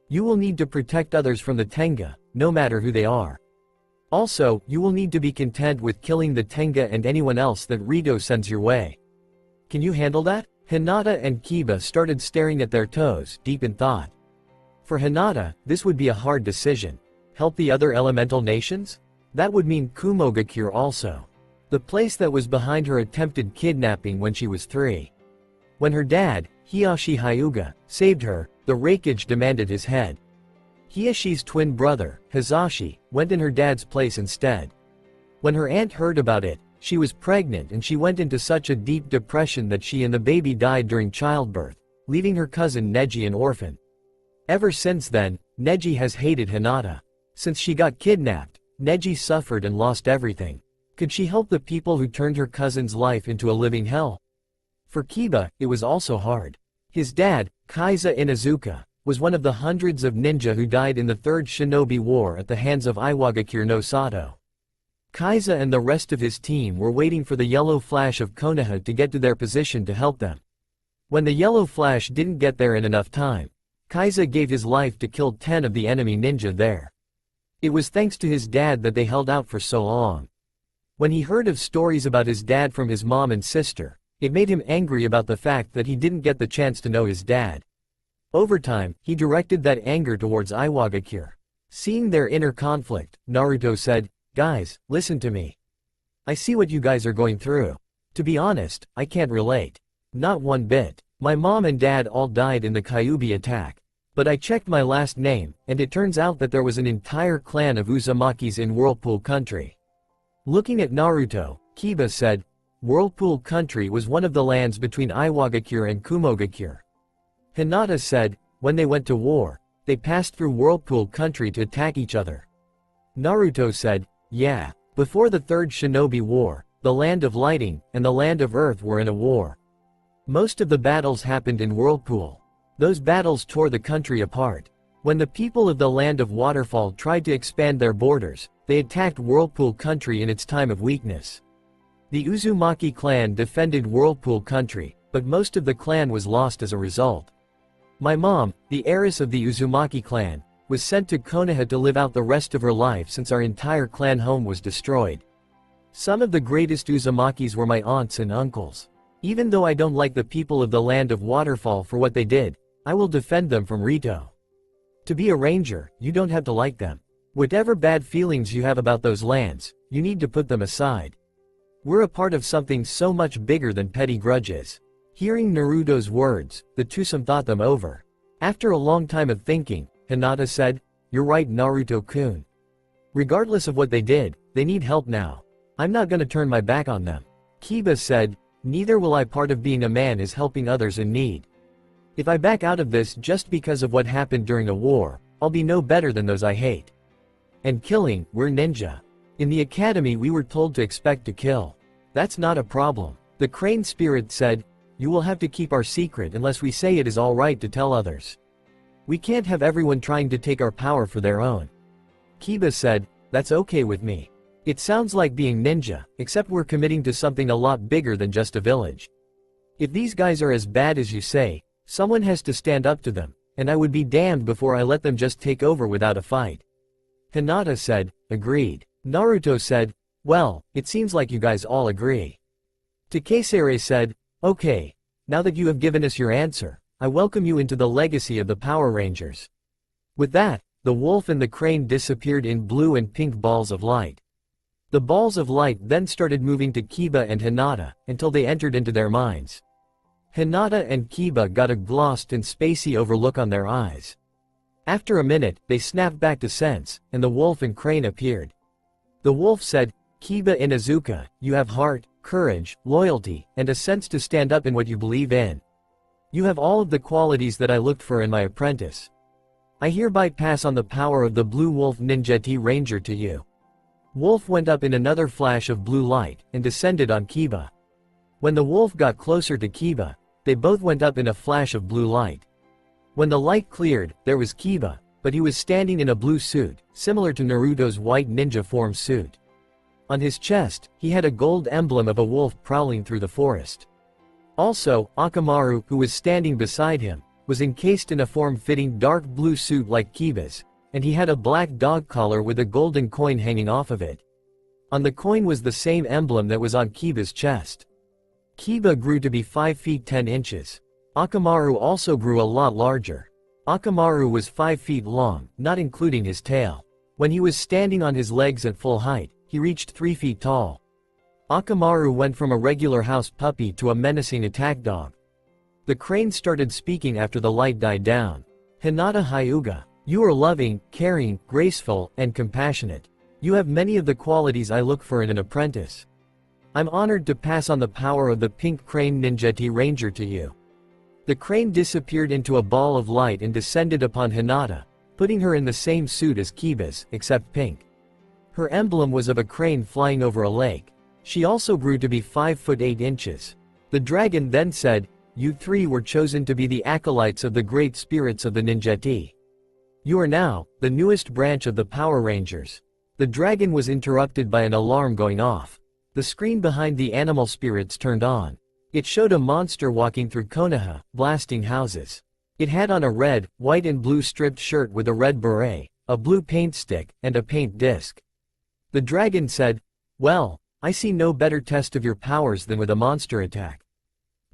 You will need to protect others from the Tenga, no matter who they are. Also, you will need to be content with killing the Tenga and anyone else that Rito sends your way. Can you handle that?" Hinata and Kiba started staring at their toes, deep in thought. For Hinata, this would be a hard decision. Help the other elemental nations? That would mean Kumogakure also. The place that was behind her attempted kidnapping when she was 3. When her dad, Hiyashi Hyuga, saved her, the Raikage demanded his head. Hiyashi's twin brother, Hizashi, went in her dad's place instead. When her aunt heard about it, she was pregnant and she went into such a deep depression that she and the baby died during childbirth, leaving her cousin Neji an orphan. Ever since then, Neji has hated Hinata. Since she got kidnapped, Neji suffered and lost everything. Could she help the people who turned her cousin's life into a living hell? For Kiba, it was also hard. His dad, Kaiza Inuzuka, was one of the hundreds of ninja who died in the Third Shinobi War at the hands of Iwagakure no Sato. Kaiza and the rest of his team were waiting for the yellow flash of Konoha to get to their position to help them. When the yellow flash didn't get there in enough time, Kaiza gave his life to kill 10 of the enemy ninja there. It was thanks to his dad that they held out for so long. When he heard of stories about his dad from his mom and sister, it made him angry about the fact that he didn't get the chance to know his dad. Over time, he directed that anger towards Iwagakure. Seeing their inner conflict, Naruto said, "Guys, listen to me. I see what you guys are going through. To be honest, I can't relate. Not one bit. My mom and dad all died in the Kyuubi attack. But I checked my last name, and it turns out that there was an entire clan of Uzumakis in Whirlpool Country." Looking at Naruto, Kiba said, "Whirlpool Country was one of the lands between Iwagakure and Kumogakure." Hinata said, "When they went to war, they passed through Whirlpool Country to attack each other." Naruto said, "Yeah, before the Third Shinobi War, the Land of Lighting and the Land of Earth were in a war. Most of the battles happened in Whirlpool. Those battles tore the country apart. When the people of the Land of Waterfall tried to expand their borders, they attacked Whirlpool Country in its time of weakness. The Uzumaki clan defended Whirlpool Country, but most of the clan was lost as a result. My mom, the heiress of the Uzumaki clan, was sent to Konoha to live out the rest of her life since our entire clan home was destroyed. Some of the greatest Uzumakis were my aunts and uncles. Even though I don't like the people of the Land of Waterfall for what they did, I will defend them from Rito. To be a ranger, you don't have to like them. Whatever bad feelings you have about those lands, you need to put them aside. We're a part of something so much bigger than petty grudges." Hearing Naruto's words, the twosome thought them over. After a long time of thinking, Hinata said, "You're right, Naruto-kun. Regardless of what they did, they need help now. I'm not gonna turn my back on them." Kiba said, "Neither will I. Part of being a man is helping others in need. If I back out of this just because of what happened during a war, I'll be no better than those I hate. And killing, we're ninja. In the academy we were told to expect to kill. That's not a problem." The crane spirit said, you will have to keep our secret unless we say it is alright to tell others. We can't have everyone trying to take our power for their own. Kiba said, that's okay with me. It sounds like being ninja, except we're committing to something a lot bigger than just a village. If these guys are as bad as you say, someone has to stand up to them, and I would be damned before I let them just take over without a fight. Hinata said, agreed. Naruto said, well, it seems like you guys all agree. Takesere said, okay, now that you have given us your answer, I welcome you into the legacy of the Power Rangers. With that, the wolf and the crane disappeared in blue and pink balls of light. The balls of light then started moving to Kiba and Hinata, until they entered into their minds. Hinata and Kiba got a glossed and spacey overlook on their eyes. After a minute, they snapped back to sense, and the wolf and crane appeared. The wolf said, Kiba Inuzuka, you have heart, courage, loyalty, and a sense to stand up in what you believe in. You have all of the qualities that I looked for in my apprentice. I hereby pass on the power of the Blue Wolf Ninjeti Ranger to you. Wolf went up in another flash of blue light, and descended on Kiba. When the wolf got closer to Kiba, they both went up in a flash of blue light. When the light cleared, there was Kiba, but he was standing in a blue suit, similar to Naruto's white ninja form suit. On his chest, he had a gold emblem of a wolf prowling through the forest. Also, Akamaru, who was standing beside him, was encased in a form-fitting dark blue suit like Kiba's, and he had a black dog collar with a golden coin hanging off of it. On the coin was the same emblem that was on Kiba's chest. Kiba grew to be 5 feet 10 inches. Akamaru also grew a lot larger. Akamaru was 5 feet long, not including his tail. When he was standing on his legs at full height, he reached 3 feet tall. Akamaru went from a regular house puppy to a menacing attack dog. The crane started speaking after the light died down. Hinata Hyuga, you are loving, caring, graceful, and compassionate. You have many of the qualities I look for in an apprentice. I'm honored to pass on the power of the Pink Crane Ninjeti Ranger to you. The crane disappeared into a ball of light and descended upon Hinata, putting her in the same suit as Kiba's, except pink. Her emblem was of a crane flying over a lake. She also grew to be 5 foot 8 inches. The dragon then said, you three were chosen to be the acolytes of the great spirits of the Ninjeti. You are now the newest branch of the Power Rangers. The dragon was interrupted by an alarm going off. The screen behind the animal spirits turned on. It showed a monster walking through Konoha, blasting houses. It had on a red, white and blue striped shirt with a red beret, a blue paint stick, and a paint disc. The dragon said, well, I see no better test of your powers than with a monster attack.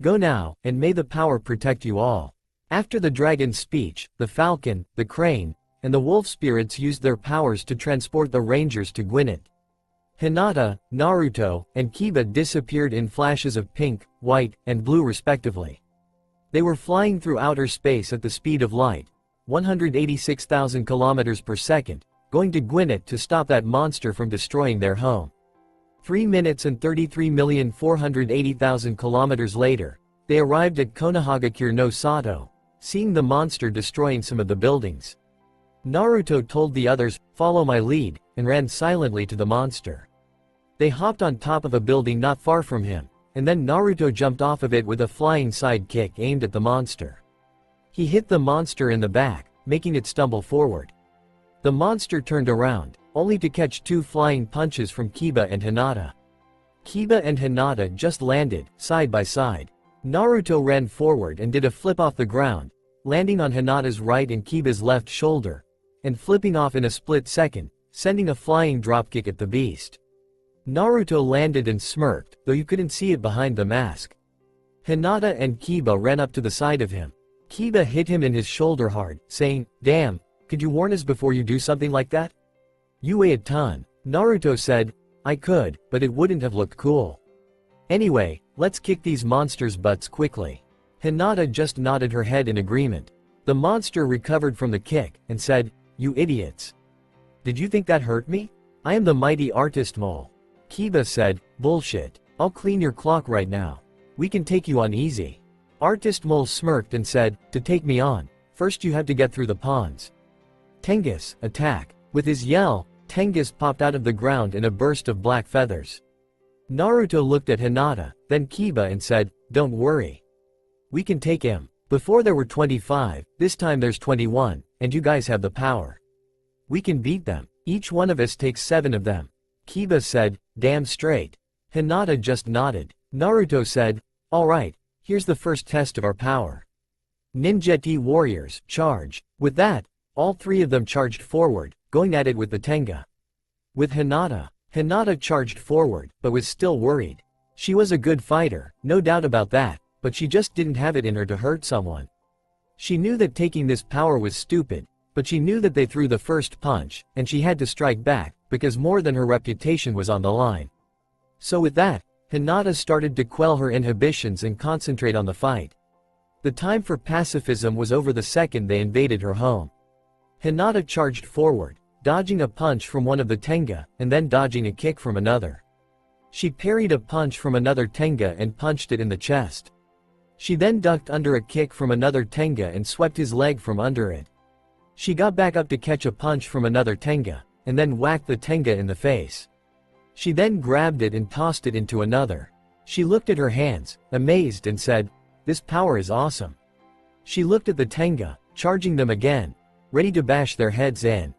Go now, and may the power protect you all. After the dragon's speech, the falcon, the crane, and the wolf spirits used their powers to transport the rangers to Gwinnett. Hinata, Naruto, and Kiba disappeared in flashes of pink, white, and blue respectively. They were flying through outer space at the speed of light, 186,000 kilometers per second, going to Gwinnett to stop that monster from destroying their home. 3 minutes and 33,480,000 kilometers later, they arrived at Konohagakure no Sato, seeing the monster destroying some of the buildings. Naruto told the others, follow my lead, and ran silently to the monster. They hopped on top of a building not far from him, and then Naruto jumped off of it with a flying side kick aimed at the monster. He hit the monster in the back, making it stumble forward. The monster turned around, only to catch 2 flying punches from Kiba and Hinata. Kiba and Hinata just landed, side by side. Naruto ran forward and did a flip off the ground, landing on Hinata's right and Kiba's left shoulder, and flipping off in a split second, sending a flying dropkick at the beast. Naruto landed and smirked, though you couldn't see it behind the mask. Hinata and Kiba ran up to the side of him. Kiba hit him in his shoulder hard, saying, damn, could you warn us before you do something like that? You weigh a ton. Naruto said, I could, but it wouldn't have looked cool. Anyway, let's kick these monsters' butts quickly. Hinata just nodded her head in agreement. The monster recovered from the kick, and said, you idiots. Did you think that hurt me? I am the mighty artist mole. Kiba said, bullshit. I'll clean your clock right now. We can take you on easy. Artist mole smirked and said, to take me on, first you have to get through the pawns. Tengus, attack. With his yell, Tengus popped out of the ground in a burst of black feathers. Naruto looked at Hinata, then Kiba and said, don't worry. We can take him. Before there were 25, this time there's 21, and you guys have the power. We can beat them. Each one of us takes 7 of them. Kiba said, damn straight. Hinata just nodded. Naruto said, alright, here's the first test of our power. Ninja warriors, charge. With that, all 3 of them charged forward, going at it with the Tenga. With Hinata, Hinata charged forward, but was still worried. She was a good fighter, no doubt about that, but she just didn't have it in her to hurt someone. She knew that taking this power was stupid, but she knew that they threw the first punch, and she had to strike back, because more than her reputation was on the line. So with that, Hinata started to quell her inhibitions and concentrate on the fight. The time for pacifism was over the second they invaded her home. Hinata charged forward, dodging a punch from one of the Tenga, and then dodging a kick from another. She parried a punch from another Tenga and punched it in the chest. She then ducked under a kick from another Tenga and swept his leg from under it. She got back up to catch a punch from another Tenga, and then whacked the Tenga in the face. She then grabbed it and tossed it into another. She looked at her hands, amazed, and said, this power is awesome. She looked at the Tenga, charging them again, ready to bash their heads in.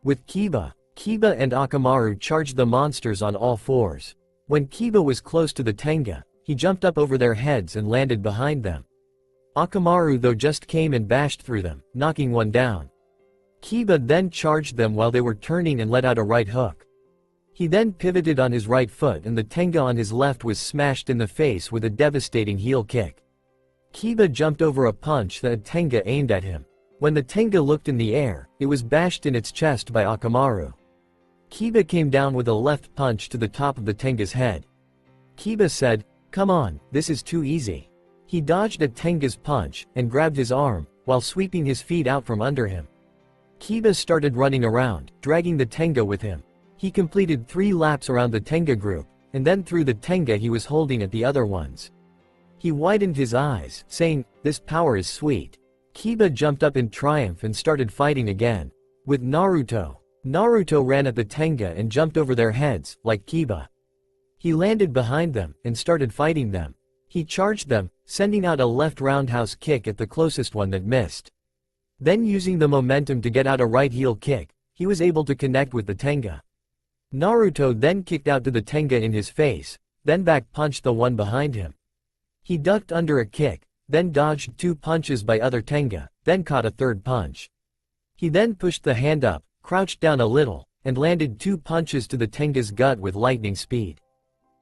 With Kiba and Akamaru charged the monsters on all 4s. When Kiba was close to the Tenga, he jumped up over their heads and landed behind them. Akamaru though just came and bashed through them, knocking one down. Kiba then charged them while they were turning and let out a right hook. He then pivoted on his right foot and the Tenga on his left was smashed in the face with a devastating heel kick. Kiba jumped over a punch that a Tenga aimed at him. When the Tenga looked in the air, it was bashed in its chest by Akamaru. Kiba came down with a left punch to the top of the Tenga's head. Kiba said, come on, this is too easy. He dodged a Tenga's punch, and grabbed his arm, while sweeping his feet out from under him. Kiba started running around, dragging the Tenga with him. He completed 3 laps around the Tenga group, and then threw the Tenga he was holding at the other ones. He widened his eyes, saying, this power is sweet. Kiba jumped up in triumph and started fighting again. With Naruto. Naruto ran at the Tenga and jumped over their heads, like Kiba. He landed behind them, and started fighting them. He charged them, sending out a left roundhouse kick at the closest one that missed. Then using the momentum to get out a right heel kick, he was able to connect with the Tenga. Naruto then kicked out to the Tenga in his face, then back punched the one behind him. He ducked under a kick, then dodged 2 punches by other Tenga, then caught a 3rd punch. He then pushed the hand up, crouched down a little, and landed 2 punches to the Tenga's gut with lightning speed.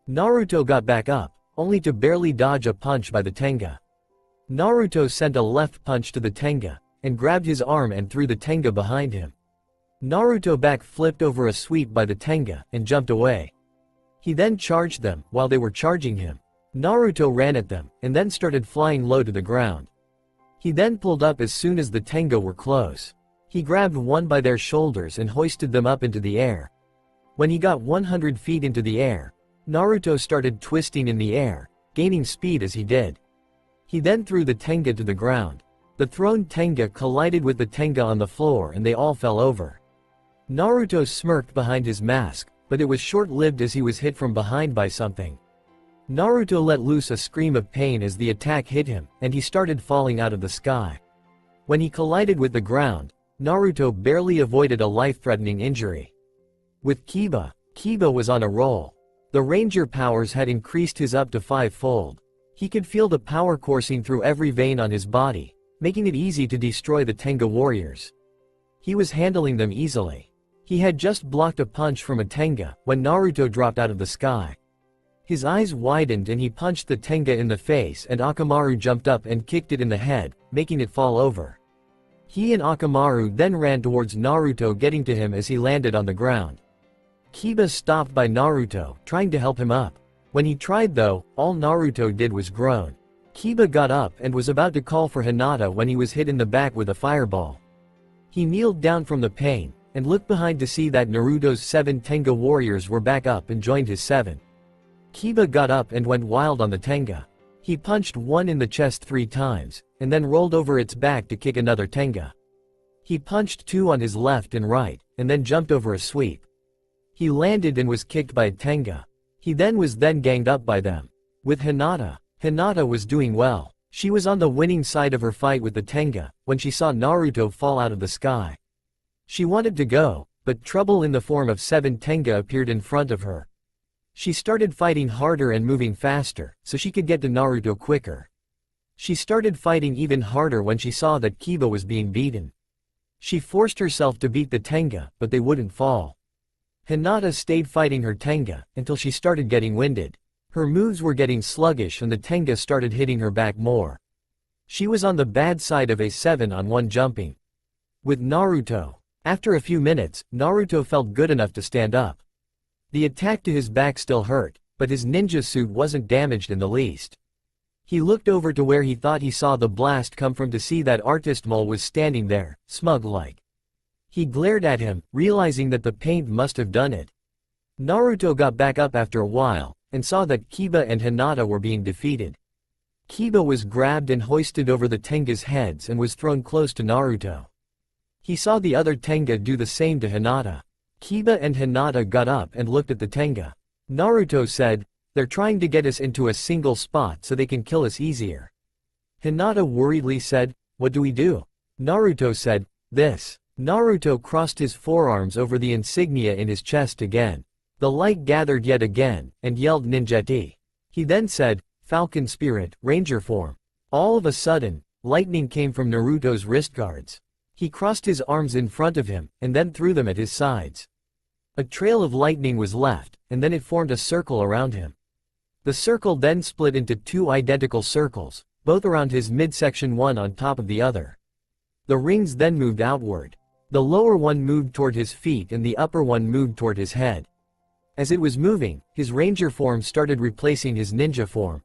Naruto got back up, only to barely dodge a punch by the Tenga. Naruto sent a left punch to the Tenga, and grabbed his arm and threw the Tenga behind him. Naruto back flipped over a sweep by the Tenga, and jumped away. He then charged them, while they were charging him. Naruto ran at them, and then started flying low to the ground. He then pulled up as soon as the Tenga were close. He grabbed one by their shoulders and hoisted them up into the air. When he got 100 feet into the air, Naruto started twisting in the air, gaining speed as he did. He then threw the Tenga to the ground. The thrown Tenga collided with the Tenga on the floor and they all fell over. Naruto smirked behind his mask, but it was short-lived as he was hit from behind by something. Naruto let loose a scream of pain as the attack hit him, and he started falling out of the sky. When he collided with the ground, Naruto barely avoided a life-threatening injury. With Kiba was on a roll. The ranger powers had increased his up to 5-fold. He could feel the power coursing through every vein on his body, making it easy to destroy the Tenga warriors. He was handling them easily. He had just blocked a punch from a Tenga when Naruto dropped out of the sky. His eyes widened and he punched the Tenga in the face, and Akamaru jumped up and kicked it in the head, making it fall over. He and Akamaru then ran towards Naruto, getting to him as he landed on the ground. Kiba stopped by Naruto, trying to help him up. When he tried though, all Naruto did was groan. Kiba got up and was about to call for Hinata when he was hit in the back with a fireball. He kneeled down from the pain, and looked behind to see that Naruto's 7 Tenga warriors were back up and joined his 7. Kiba got up and went wild on the Tenga. He punched one in the chest 3 times, and then rolled over its back to kick another Tenga. He punched 2 on his left and right, and then jumped over a sweep. He landed and was kicked by a Tenga. He then was ganged up by them. With Hinata was doing well. She was on the winning side of her fight with the Tenga, when she saw Naruto fall out of the sky. She wanted to go, but trouble in the form of 7 Tenga appeared in front of her. She started fighting harder and moving faster, so she could get to Naruto quicker. She started fighting even harder when she saw that Kiba was being beaten. She forced herself to beat the Tenga, but they wouldn't fall. Hinata stayed fighting her Tenga, until she started getting winded. Her moves were getting sluggish and the Tenga started hitting her back more. She was on the bad side of a 7-on-1 jumping. With Naruto. After a few minutes, Naruto felt good enough to stand up. The attack to his back still hurt, but his ninja suit wasn't damaged in the least. He looked over to where he thought he saw the blast come from to see that artist mole was standing there, smug-like. He glared at him, realizing that the paint must have done it. Naruto got back up after a while, and saw that Kiba and Hinata were being defeated. Kiba was grabbed and hoisted over the Tenga's heads and was thrown close to Naruto. He saw the other Tenga do the same to Hinata. Kiba and Hinata got up and looked at the Tenga. Naruto said, "They're trying to get us into a single spot so they can kill us easier." Hinata worriedly said, "What do we do?" Naruto said, "This." Naruto crossed his forearms over the insignia in his chest again. The light gathered yet again, and yelled ninjeti. He then said, "Falcon Spirit, Ranger form." All of a sudden, lightning came from Naruto's wrist guards. He crossed his arms in front of him, and then threw them at his sides. A trail of lightning was left, and then it formed a circle around him. The circle then split into 2 identical circles, both around his midsection, one on top of the other. The rings then moved outward. The lower one moved toward his feet and the upper one moved toward his head. As it was moving, his ranger form started replacing his ninja form.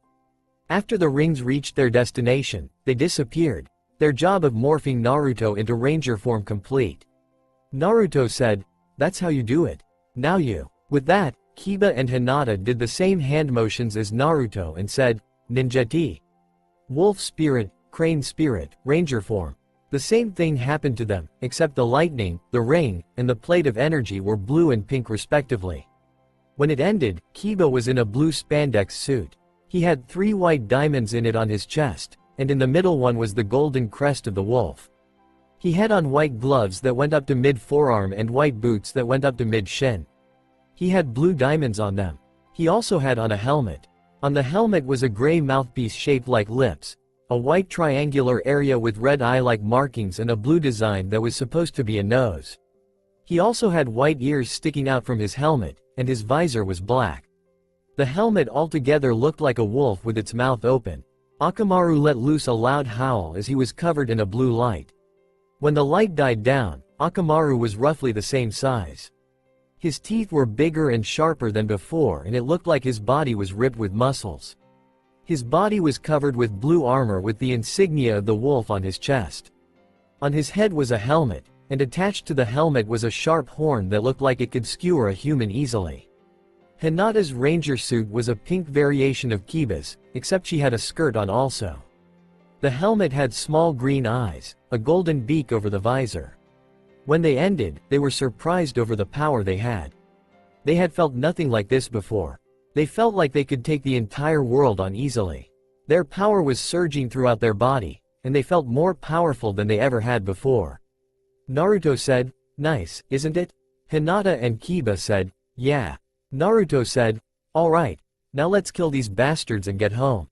After the rings reached their destination, they disappeared, their job of morphing Naruto into ranger form complete. Naruto said, "That's how you do it. Now you." With that, Kiba and Hinata did the same hand motions as Naruto and said, "Ninjeti." Wolf Spirit, Crane Spirit, Ranger form. The same thing happened to them, except the lightning, the ring, and the plate of energy were blue and pink respectively. When it ended, Kiba was in a blue spandex suit. He had 3 white diamonds in it on his chest, and in the middle one was the golden crest of the wolf. He had on white gloves that went up to mid-forearm and white boots that went up to mid-shin. He had blue diamonds on them. He also had on a helmet. On the helmet was a gray mouthpiece shaped like lips, a white triangular area with red eye-like markings and a blue design that was supposed to be a nose. He also had white ears sticking out from his helmet, and his visor was black. The helmet altogether looked like a wolf with its mouth open. Akamaru let loose a loud howl as he was covered in a blue light. When the light died down, Akamaru was roughly the same size. His teeth were bigger and sharper than before and it looked like his body was ripped with muscles. His body was covered with blue armor with the insignia of the wolf on his chest. On his head was a helmet, and attached to the helmet was a sharp horn that looked like it could skewer a human easily. Hinata's ranger suit was a pink variation of Kiba's, except she had a skirt on also. The helmet had small green eyes, a golden beak over the visor. When they ended, they were surprised over the power they had. They had felt nothing like this before. They felt like they could take the entire world on easily. Their power was surging throughout their body, and they felt more powerful than they ever had before. Naruto said, "Nice, isn't it?" Hinata and Kiba said, "Yeah." Naruto said, "Alright, now let's kill these bastards and get home."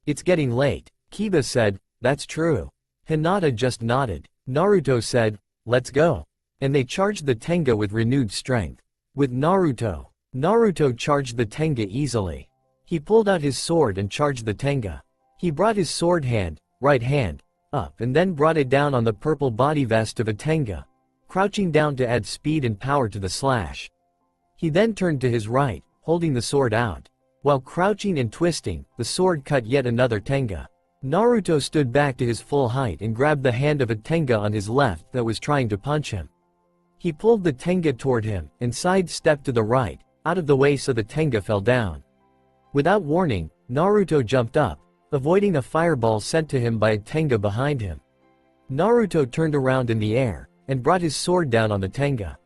"It's getting late." Kiba said, "That's true." Hinata just nodded. Naruto said, "Let's go." And they charged the Tenga with renewed strength. With Naruto charged the Tenga easily. He pulled out his sword and charged the Tenga. He brought his sword hand, right hand, up and then brought it down on the purple body vest of a Tenga, crouching down to add speed and power to the slash. He then turned to his right, holding the sword out. While crouching and twisting, the sword cut yet another Tenga. Naruto stood back to his full height and grabbed the hand of a Tenga on his left that was trying to punch him. He pulled the Tenga toward him and sidestepped to the right, out of the way so the Tenga fell down. Without warning, Naruto jumped up, avoiding a fireball sent to him by a Tenga behind him. Naruto turned around in the air, and brought his sword down on the Tenga.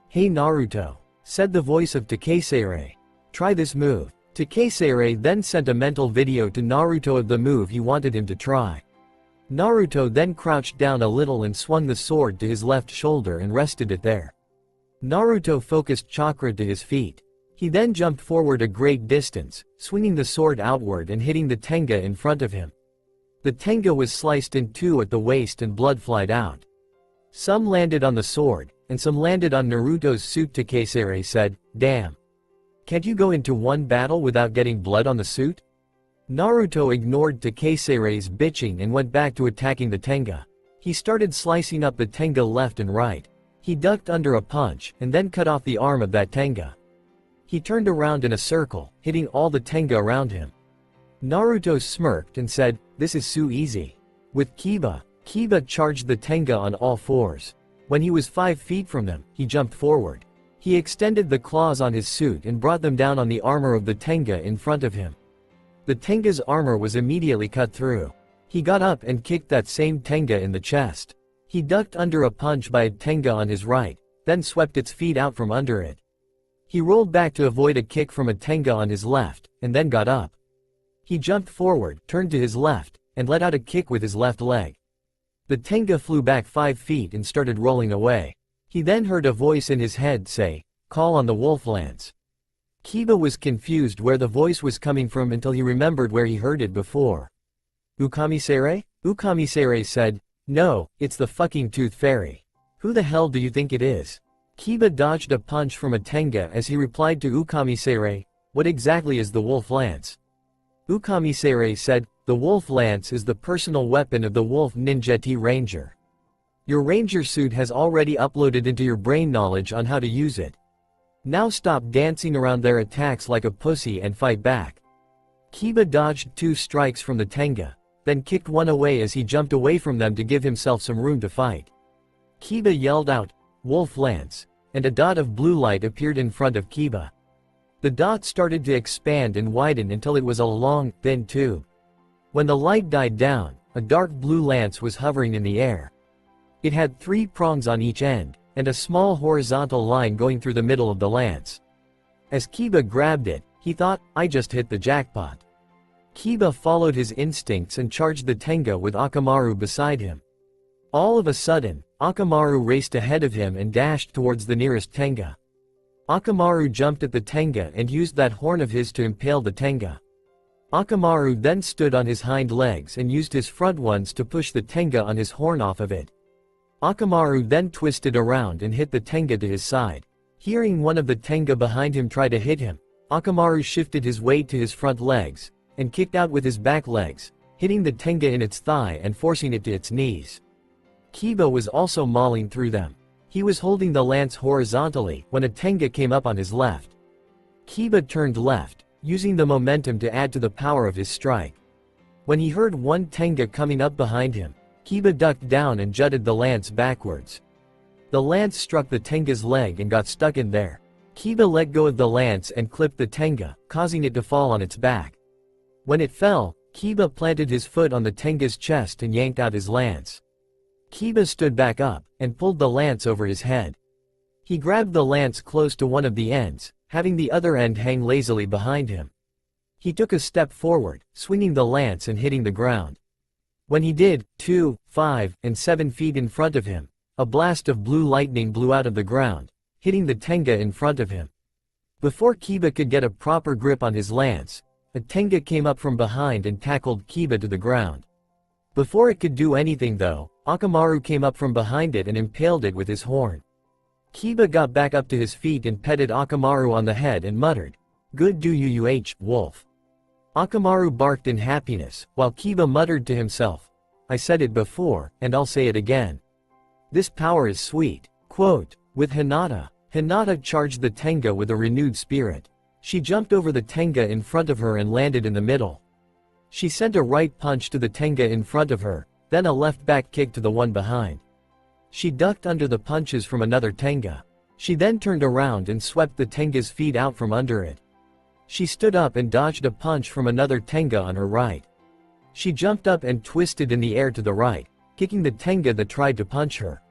"Hey Naruto," said the voice of Takeseire. "Try this move." Takesere then sent a mental video to Naruto of the move he wanted him to try. Naruto then crouched down a little and swung the sword to his left shoulder and rested it there. Naruto focused chakra to his feet. He then jumped forward a great distance, swinging the sword outward and hitting the tenga in front of him. The tenga was sliced in two at the waist and blood flowed out. Some landed on the sword, and some landed on Naruto's suit. Takesere said, "Damn. Can't you go into one battle without getting blood on the suit?" Naruto ignored Takesere's bitching and went back to attacking the tenga. He started slicing up the tenga left and right. He ducked under a punch, and then cut off the arm of that tenga. He turned around in a circle, hitting all the tenga around him. Naruto smirked and said, "This is so easy." With Kiba, Kiba charged the tenga on all fours. When he was 5 feet from them, he jumped forward. He extended the claws on his suit and brought them down on the armor of the tenga in front of him. The tenga's armor was immediately cut through. He got up and kicked that same tenga in the chest. He ducked under a punch by a tenga on his right, then swept its feet out from under it. He rolled back to avoid a kick from a tenga on his left, and then got up. He jumped forward, turned to his left, and let out a kick with his left leg. The tenga flew back 5 feet and started rolling away. He then heard a voice in his head say, "Call on the wolf lance." Kiba was confused where the voice was coming from until he remembered where he heard it before. "Ukamisere?" Ukamisere said, "No, it's the fucking Tooth Fairy. Who the hell do you think it is?" Kiba dodged a punch from a tenga as he replied to Ukamisere, "What exactly is the wolf lance?" Ukamisere said, "The wolf lance is the personal weapon of the wolf ninja T-Ranger. Your ranger suit has already uploaded into your brain knowledge on how to use it. Now stop dancing around their attacks like a pussy and fight back." Kiba dodged 2 strikes from the tenga, then kicked one away as he jumped away from them to give himself some room to fight. Kiba yelled out, "Wolf lance," and a dot of blue light appeared in front of Kiba. The dot started to expand and widen until it was a long, thin tube. When the light died down, a dark blue lance was hovering in the air. It had 3 prongs on each end, and a small horizontal line going through the middle of the lance. As Kiba grabbed it, he thought, "I just hit the jackpot." Kiba followed his instincts and charged the tenga with Akamaru beside him. All of a sudden, Akamaru raced ahead of him and dashed towards the nearest tenga. Akamaru jumped at the tenga and used that horn of his to impale the tenga. Akamaru then stood on his hind legs and used his front ones to push the tenga on his horn off of it. Akamaru then twisted around and hit the tenga to his side. Hearing one of the tenga behind him try to hit him, Akamaru shifted his weight to his front legs, and kicked out with his back legs, hitting the tenga in its thigh and forcing it to its knees. Kiba was also mauling through them. He was holding the lance horizontally when a tenga came up on his left. Kiba turned left, using the momentum to add to the power of his strike. When he heard one tenga coming up behind him, Kiba ducked down and jutted the lance backwards. The lance struck the tenga's leg and got stuck in there. Kiba let go of the lance and clipped the tenga, causing it to fall on its back. When it fell, Kiba planted his foot on the tenga's chest and yanked out his lance. Kiba stood back up, and pulled the lance over his head. He grabbed the lance close to one of the ends, having the other end hang lazily behind him. He took a step forward, swinging the lance and hitting the ground. When he did, 2, 5, and 7 feet in front of him, a blast of blue lightning blew out of the ground, hitting the tenga in front of him. Before Kiba could get a proper grip on his lance, a tenga came up from behind and tackled Kiba to the ground. Before it could do anything though, Akamaru came up from behind it and impaled it with his horn. Kiba got back up to his feet and petted Akamaru on the head and muttered, "Good do you, wolf." Akamaru barked in happiness, while Kiba muttered to himself, "I said it before, and I'll say it again. This power is sweet." Quote, with Hinata. Hinata charged the tenga with a renewed spirit. She jumped over the tenga in front of her and landed in the middle. She sent a right punch to the tenga in front of her, then a left back kick to the one behind. She ducked under the punches from another tenga. She then turned around and swept the tenga's feet out from under it. She stood up and dodged a punch from another tenga on her right. She jumped up and twisted in the air to the right, kicking the tenga that tried to punch her.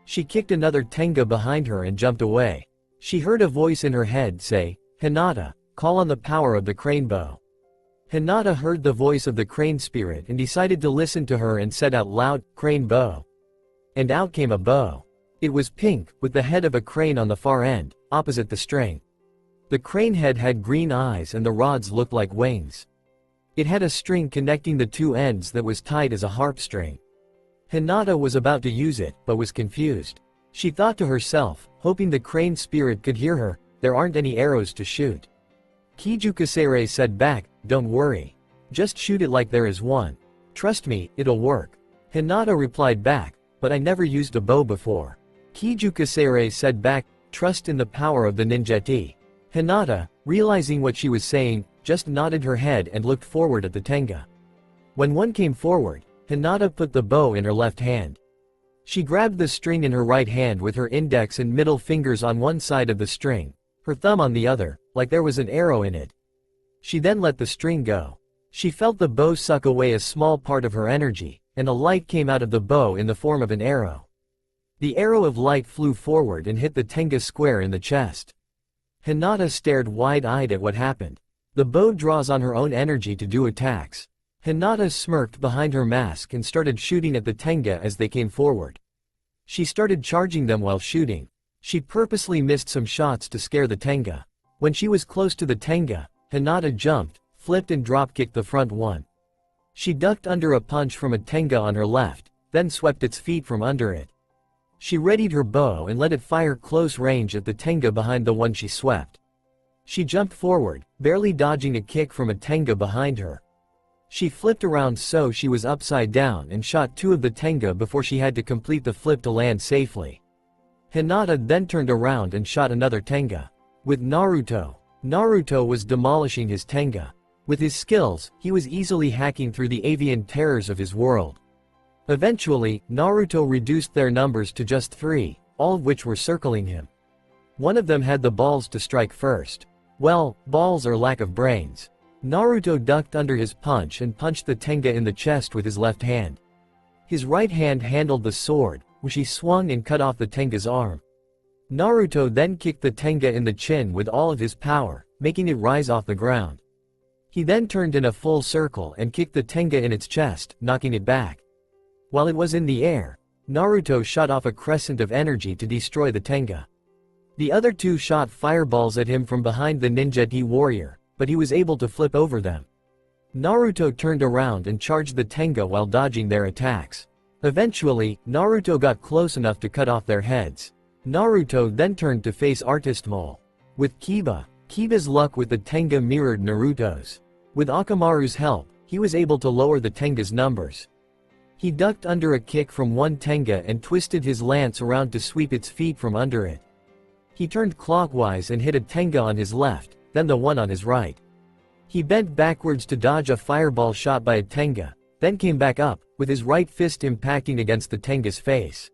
She kicked another tenga behind her and jumped away. She heard a voice in her head say, "Hinata, call on the power of the crane bow. Hinata heard the voice of the crane spirit and decided to listen to her and said out loud, "Crane bow." And out came a bow. It was pink, with the head of a crane on the far end, opposite the string. The crane head had green eyes and the rods looked like wings. It had a string connecting the two ends that was tight as a harp string. Hinata was about to use it, but was confused. She thought to herself, hoping the crane spirit could hear her, "There aren't any arrows to shoot." Kijukasere said back, "Don't worry. Just shoot it like there is one. Trust me, it'll work." Hinata replied back, "But I never used a bow before." Kijukasere said back, "Trust in the power of the ninjeti." Hinata, realizing what she was saying, just nodded her head and looked forward at the tenga. When one came forward, Hinata put the bow in her left hand. She grabbed the string in her right hand with her index and middle fingers on one side of the string, her thumb on the other, like there was an arrow in it. She then let the string go. She felt the bow suck away a small part of her energy, and a light came out of the bow in the form of an arrow. The arrow of light flew forward and hit the tenga square in the chest. Hinata stared wide-eyed at what happened. The bow draws on her own energy to do attacks. Hinata smirked behind her mask and started shooting at the tenga as they came forward. She started charging them while shooting. She purposely missed some shots to scare the tenga. When she was close to the tenga, Hinata jumped, flipped and drop-kicked the front one. She ducked under a punch from a tenga on her left, then swept its feet from under it. She readied her bow and let it fire close range at the tenga behind the one she swept. She jumped forward, barely dodging a kick from a tenga behind her. She flipped around so she was upside down and shot two of the tenga before she had to complete the flip to land safely. Hinata then turned around and shot another tenga. With Naruto, Naruto was demolishing his tenga. With his skills, he was easily hacking through the avian terrors of his world. Eventually, Naruto reduced their numbers to just 3, all of which were circling him. One of them had the balls to strike first. Well, balls or lack of brains. Naruto ducked under his punch and punched the tenga in the chest with his left hand. His right hand handled the sword, which he swung and cut off the tenga's arm. Naruto then kicked the tenga in the chin with all of his power, making it rise off the ground. He then turned in a full circle and kicked the tenga in its chest, knocking it back. While it was in the air, Naruto shot off a crescent of energy to destroy the tenga. The other two shot fireballs at him from behind the ninjeti warrior, but he was able to flip over them. Naruto turned around and charged the tenga while dodging their attacks. Eventually, Naruto got close enough to cut off their heads. Naruto then turned to face Artist Mole. With Kiba's luck with the tenga mirrored Naruto's. With Akamaru's help, he was able to lower the tenga's numbers. He ducked under a kick from one tenga and twisted his lance around to sweep its feet from under it. He turned clockwise and hit a tenga on his left, then the one on his right. He bent backwards to dodge a fireball shot by a tenga, then came back up, with his right fist impacting against the tenga's face.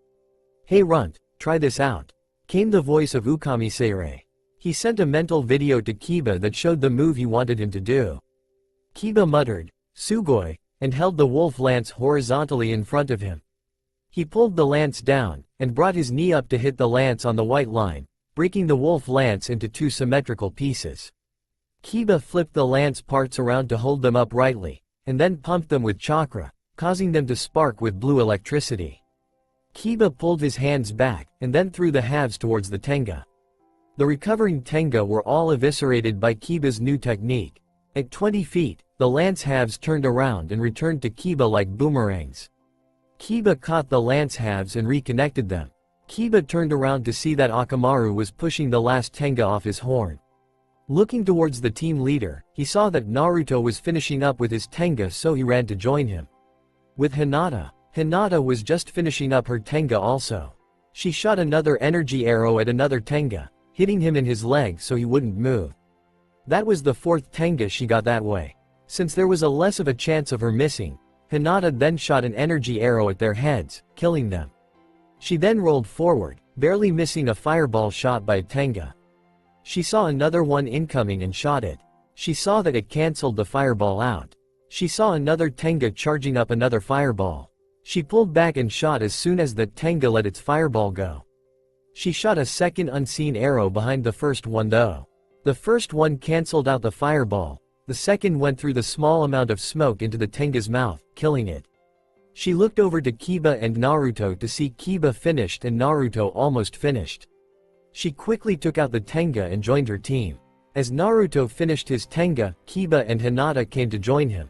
"Hey Runt, try this out," came the voice of Ukamisere. He sent a mental video to Kiba that showed the move he wanted him to do. Kiba muttered, "Sugoi," and held the wolf lance horizontally in front of him. He pulled the lance down, and brought his knee up to hit the lance on the white line, breaking the wolf lance into two symmetrical pieces. Kiba flipped the lance parts around to hold them uprightly, and then pumped them with chakra, causing them to spark with blue electricity. Kiba pulled his hands back, and then threw the halves towards the tenga. The recovering tenga were all eviscerated by Kiba's new technique. At 20 feet, the lance halves turned around and returned to Kiba like boomerangs. Kiba caught the lance halves and reconnected them. Kiba turned around to see that Akamaru was pushing the last tenga off his horn. Looking towards the team leader, he saw that Naruto was finishing up with his tenga, so he ran to join him. With Hinata, Hinata was just finishing up her tenga also. She shot another energy arrow at another tenga, hitting him in his leg so he wouldn't move. That was the fourth tenga she got that way. Since there was a less of a chance of her missing, Hinata then shot an energy arrow at their heads, killing them. She then rolled forward, barely missing a fireball shot by a tenga. She saw another one incoming and shot it. She saw that it cancelled the fireball out. She saw another tenga charging up another fireball. She pulled back and shot as soon as that tenga let its fireball go. She shot a second unseen arrow behind the first one though. The first one cancelled out the fireball, the second went through the small amount of smoke into the Tenga's mouth, killing it. She looked over to Kiba and Naruto to see Kiba finished and Naruto almost finished. She quickly took out the Tenga and joined her team. As Naruto finished his Tenga, Kiba and Hinata came to join him.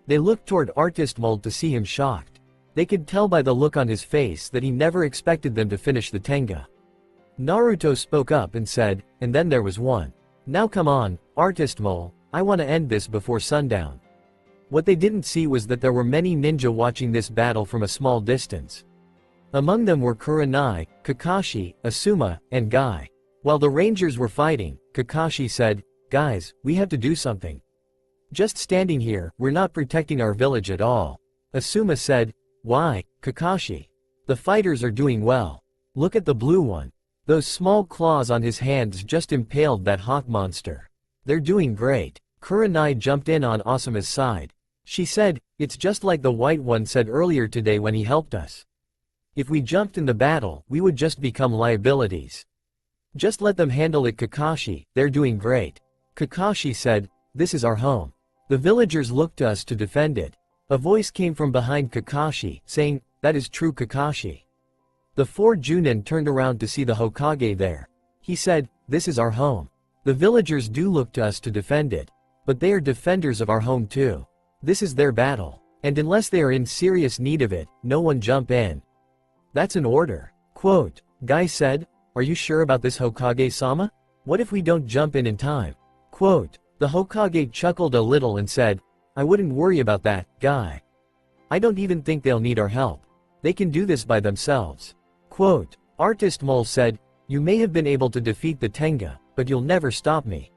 They looked toward Artist Mold to see him shocked. They could tell by the look on his face that he never expected them to finish the Tenga. Naruto spoke up and said, and then there was one. Now come on, Artist Mole, I want to end this before sundown. What they didn't see was that there were many ninja watching this battle from a small distance. Among them were Kurenai, Kakashi, Asuma, and Guy. While the Rangers were fighting, Kakashi said, "Guys, we have to do something. Just standing here, we're not protecting our village at all." Asuma said, "Why, Kakashi? The fighters are doing well. Look at the blue one. Those small claws on his hands just impaled that hawk monster. They're doing great." Kurenai jumped in on Asuma's side. She said, "It's just like the white one said earlier today when he helped us. If we jumped in the battle, we would just become liabilities. Just let them handle it, Kakashi, they're doing great." Kakashi said, "This is our home. The villagers look to us to defend it." A voice came from behind Kakashi, saying, "That is true, Kakashi." The four Junin turned around to see the Hokage there. He said, "This is our home. The villagers do look to us to defend it. But they are defenders of our home too. This is their battle. And unless they are in serious need of it, no one jump in. That's an order." Quote, Guy said, "Are you sure about this, Hokage-sama? What if we don't jump in time?" Quote, the Hokage chuckled a little and said, "I wouldn't worry about that, Guy. I don't even think they'll need our help. They can do this by themselves." Quote, Artist Mole said, "You may have been able to defeat the Tenga, but you'll never stop me."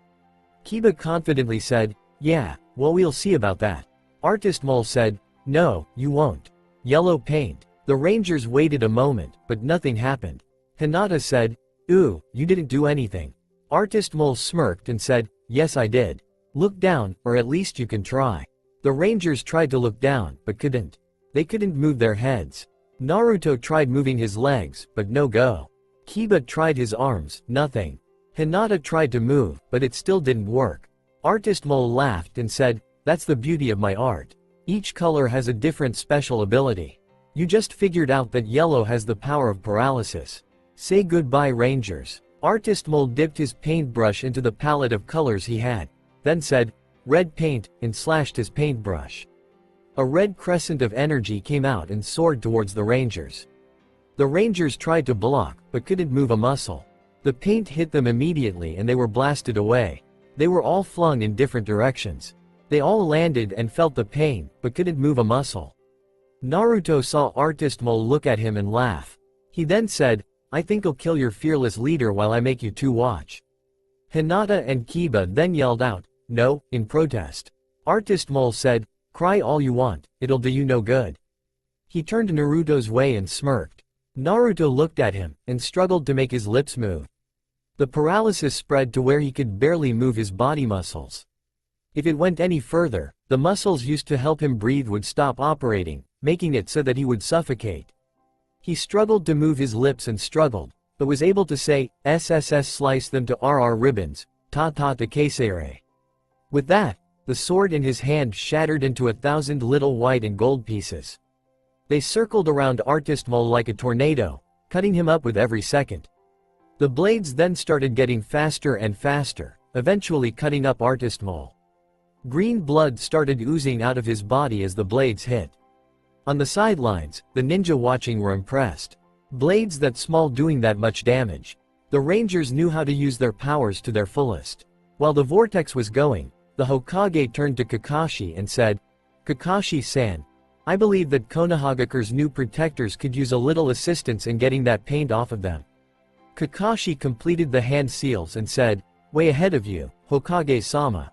Kiba confidently said, "Yeah, well, we'll see about that." Artist Mole said, "No, you won't. Yellow paint." The Rangers waited a moment, but nothing happened. Hinata said, "Ooh, you didn't do anything." Artist Mole smirked and said, "Yes, I did. Look down, or at least you can try." The Rangers tried to look down, but couldn't. They couldn't move their heads. Naruto tried moving his legs, but no go. Kiba tried his arms, nothing. Hinata tried to move, but it still didn't work. Artist Mole laughed and said, "That's the beauty of my art. Each color has a different special ability. You just figured out that yellow has the power of paralysis. Say goodbye, Rangers." Artist Mole dipped his paintbrush into the palette of colors he had, then said, "Red paint," and slashed his paintbrush. A red crescent of energy came out and soared towards the Rangers. The Rangers tried to block, but couldn't move a muscle. The paint hit them immediately and they were blasted away. They were all flung in different directions. They all landed and felt the pain, but couldn't move a muscle. Naruto saw Artist Mole look at him and laugh. He then said, "I think I'll kill your fearless leader while I make you two watch." Hinata and Kiba then yelled out, "No," in protest. Artist Mole said, "Cry all you want, it'll do you no good." He turned Naruto's way and smirked. Naruto looked at him, and struggled to make his lips move. The paralysis spread to where he could barely move his body muscles. If it went any further, the muscles used to help him breathe would stop operating, making it so that he would suffocate. He struggled to move his lips and struggled, but was able to say, "SSS slice them to RR ribbons, ta ta to kesere." With that, the sword in his hand shattered into 1,000 little white and gold pieces. They circled around Artist Mole like a tornado, cutting him up with every second. The blades then started getting faster and faster, eventually cutting up Artist Mole. Green blood started oozing out of his body as the blades hit. On the sidelines, the ninja watching were impressed. Blades that small doing that much damage. The Rangers knew how to use their powers to their fullest. While the vortex was going, the Hokage turned to Kakashi and said, "Kakashi-san, I believe that Konohagakure's new protectors could use a little assistance in getting that paint off of them." Kakashi completed the hand seals and said, "Way ahead of you, Hokage-sama.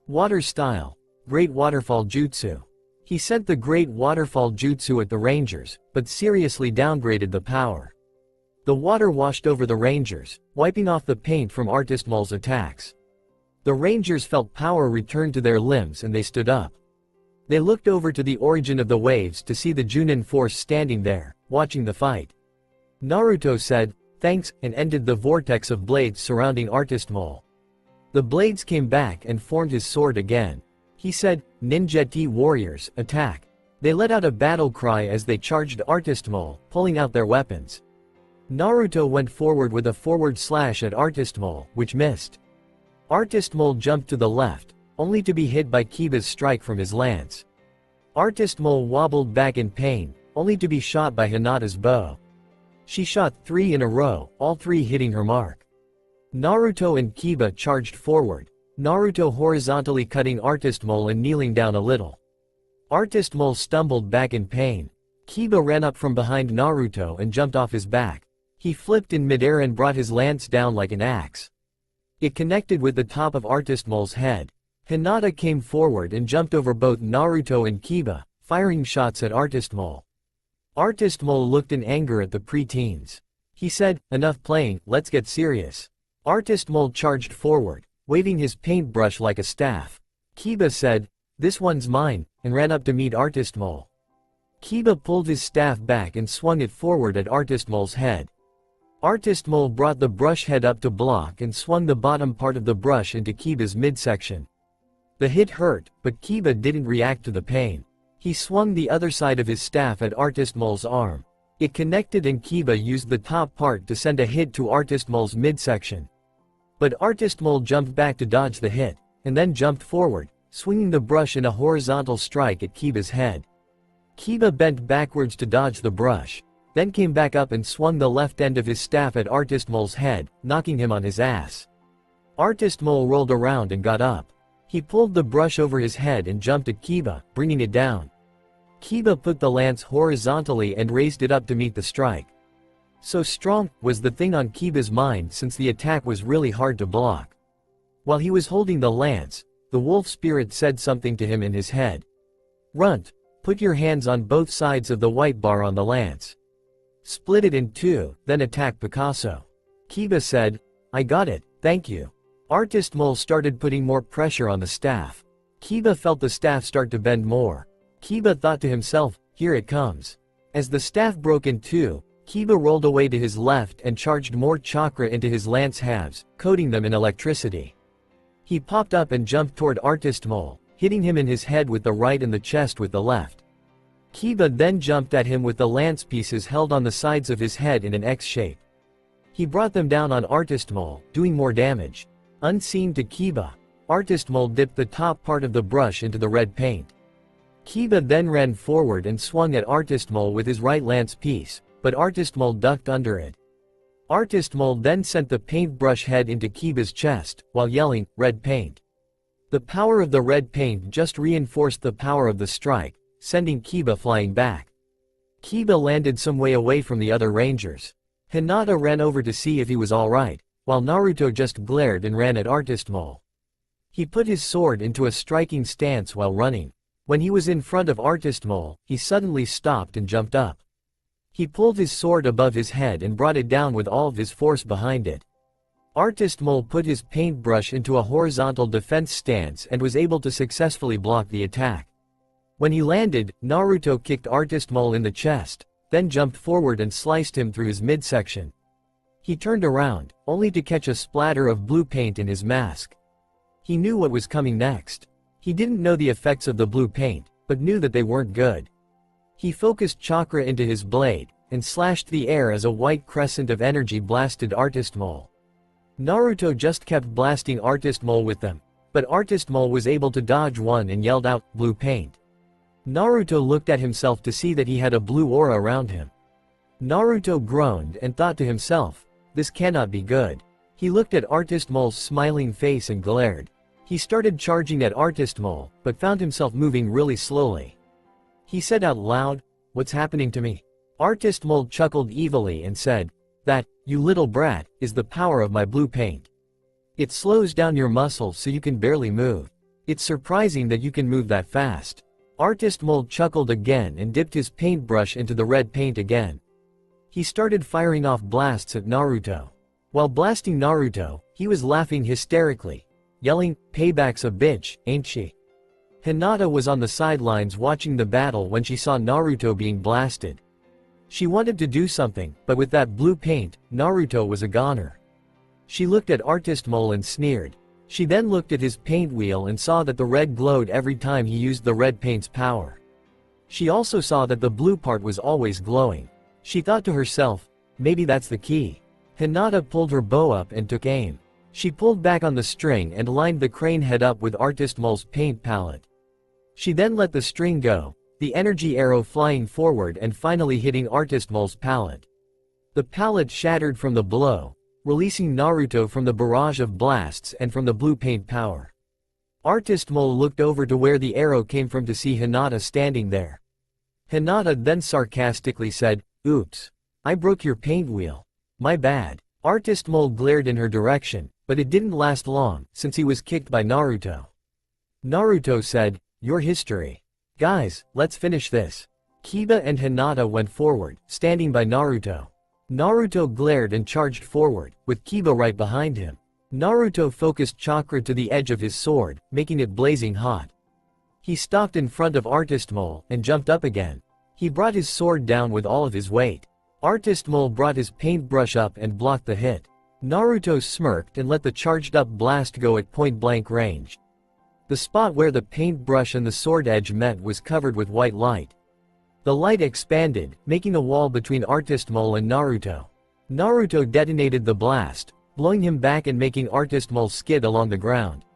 Water style, Great Waterfall Jutsu." He sent the Great Waterfall Jutsu at the Rangers, but seriously downgraded the power. The water washed over the Rangers, wiping off the paint from Artist Mole's attacks. The Rangers felt power return to their limbs and they stood up. They looked over to the origin of the waves to see the Junin force standing there, watching the fight. Naruto said, "Thanks," and ended the vortex of blades surrounding Artist Mole. The blades came back and formed his sword again. He said, "Ninja warriors, attack." They let out a battle cry as they charged Artist Mole, pulling out their weapons. Naruto went forward with a forward slash at Artist Mole, which missed. Artist Mole jumped to the left, only to be hit by Kiba's strike from his lance. Artist Mole wobbled back in pain, only to be shot by Hinata's bow. She shot 3 in a row, all 3 hitting her mark. Naruto and Kiba charged forward, Naruto horizontally cutting Artist Mole and kneeling down a little. Artist Mole stumbled back in pain. Kiba ran up from behind Naruto and jumped off his back. He flipped in midair and brought his lance down like an axe. It connected with the top of Artist Mole's head. Hinata came forward and jumped over both Naruto and Kiba, firing shots at Artist Mole. Artist Mole looked in anger at the pre-teens. He said, "Enough playing, let's get serious." Artist Mole charged forward, waving his paintbrush like a staff. Kiba said, "This one's mine," and ran up to meet Artist Mole. Kiba pulled his staff back and swung it forward at Artist Mole's head. Artist Mole brought the brush head up to block and swung the bottom part of the brush into Kiba's midsection. The hit hurt, but Kiba didn't react to the pain. He swung the other side of his staff at Artist Mole's arm. It connected and Kiba used the top part to send a hit to Artist Mole's midsection. But Artist Mole jumped back to dodge the hit, and then jumped forward, swinging the brush in a horizontal strike at Kiba's head. Kiba bent backwards to dodge the brush, then came back up and swung the left end of his staff at Artist Mole's head, knocking him on his ass. Artist Mole rolled around and got up. He pulled the brush over his head and jumped at Kiba, bringing it down. Kiba put the lance horizontally and raised it up to meet the strike. So strong was the thing on Kiba's mind since the attack was really hard to block. While he was holding the lance, the wolf spirit said something to him in his head. "Runt, put your hands on both sides of the white bar on the lance. Split it in 2, then attack Picasso." Kiba said, "I got it, thank you." Artist Mole started putting more pressure on the staff. Kiba felt the staff start to bend more. Kiba thought to himself, "Here it comes." As the staff broke in 2, Kiba rolled away to his left and charged more chakra into his lance halves, coating them in electricity. He popped up and jumped toward Artist Mole, hitting him in his head with the right and the chest with the left. Kiba then jumped at him with the lance pieces held on the sides of his head in an X shape. He brought them down on Artist Mole, doing more damage. Unseen to Kiba, Artist Mole dipped the top part of the brush into the red paint. Kiba then ran forward and swung at Artist Mole with his right lance piece, but Artist Mole ducked under it. Artist Mole then sent the paintbrush head into Kiba's chest, while yelling, "Red paint." The power of the red paint just reinforced the power of the strike, sending Kiba flying back. Kiba landed some way away from the other rangers. Hinata ran over to see if he was alright, while Naruto just glared and ran at Artist Mole. He put his sword into a striking stance while running. When he was in front of Artist Mole, he suddenly stopped and jumped up. He pulled his sword above his head and brought it down with all of his force behind it. Artist Mole put his paintbrush into a horizontal defense stance and was able to successfully block the attack. When he landed, Naruto kicked Artist Mole in the chest, then jumped forward and sliced him through his midsection. He turned around, only to catch a splatter of blue paint in his mask. He knew what was coming next. He didn't know the effects of the blue paint, but knew that they weren't good. He focused chakra into his blade, and slashed the air as a white crescent of energy blasted Artist Mole. Naruto just kept blasting Artist Mole with them, but Artist Mole was able to dodge one and yelled out, "Blue paint." Naruto looked at himself to see that he had a blue aura around him. Naruto groaned and thought to himself, "This cannot be good." He looked at Artist Mole's smiling face and glared. He started charging at Artist Mole, but found himself moving really slowly. He said out loud, "What's happening to me?" Artist Mole chuckled evilly and said, "That, you little brat, is the power of my blue paint. It slows down your muscles so you can barely move. It's surprising that you can move that fast." Artist Mole chuckled again and dipped his paintbrush into the red paint again. He started firing off blasts at Naruto. While blasting Naruto, he was laughing hysterically, yelling, "Payback's a bitch, ain't she?" Hinata was on the sidelines watching the battle when she saw Naruto being blasted. She wanted to do something, but with that blue paint, Naruto was a goner. She looked at Artist Mole and sneered. She then looked at his paint wheel and saw that the red glowed every time he used the red paint's power. She also saw that the blue part was always glowing. She thought to herself, maybe that's the key. Hinata pulled her bow up and took aim. She pulled back on the string and lined the crane head up with Artist Mole's paint palette. She then let the string go, the energy arrow flying forward and finally hitting Artist Mole's palette. The palette shattered from the blow, releasing Naruto from the barrage of blasts and from the blue paint power. Artist Mole looked over to where the arrow came from to see Hinata standing there. Hinata then sarcastically said, "Oops. I broke your paint wheel. My bad." Artist Mole glared in her direction, but it didn't last long, since he was kicked by Naruto. Naruto said, "Your history. Guys, let's finish this." Kiba and Hinata went forward, standing by Naruto. Naruto glared and charged forward, with Kiba right behind him. Naruto focused chakra to the edge of his sword, making it blazing hot. He stopped in front of Artist Mole and jumped up again. He brought his sword down with all of his weight. Artist Mole brought his paintbrush up and blocked the hit. Naruto smirked and let the charged-up blast go at point-blank range. The spot where the paintbrush and the sword edge met was covered with white light. The light expanded, making a wall between Artist Mole and Naruto. Naruto detonated the blast, blowing him back and making Artist Mole skid along the ground.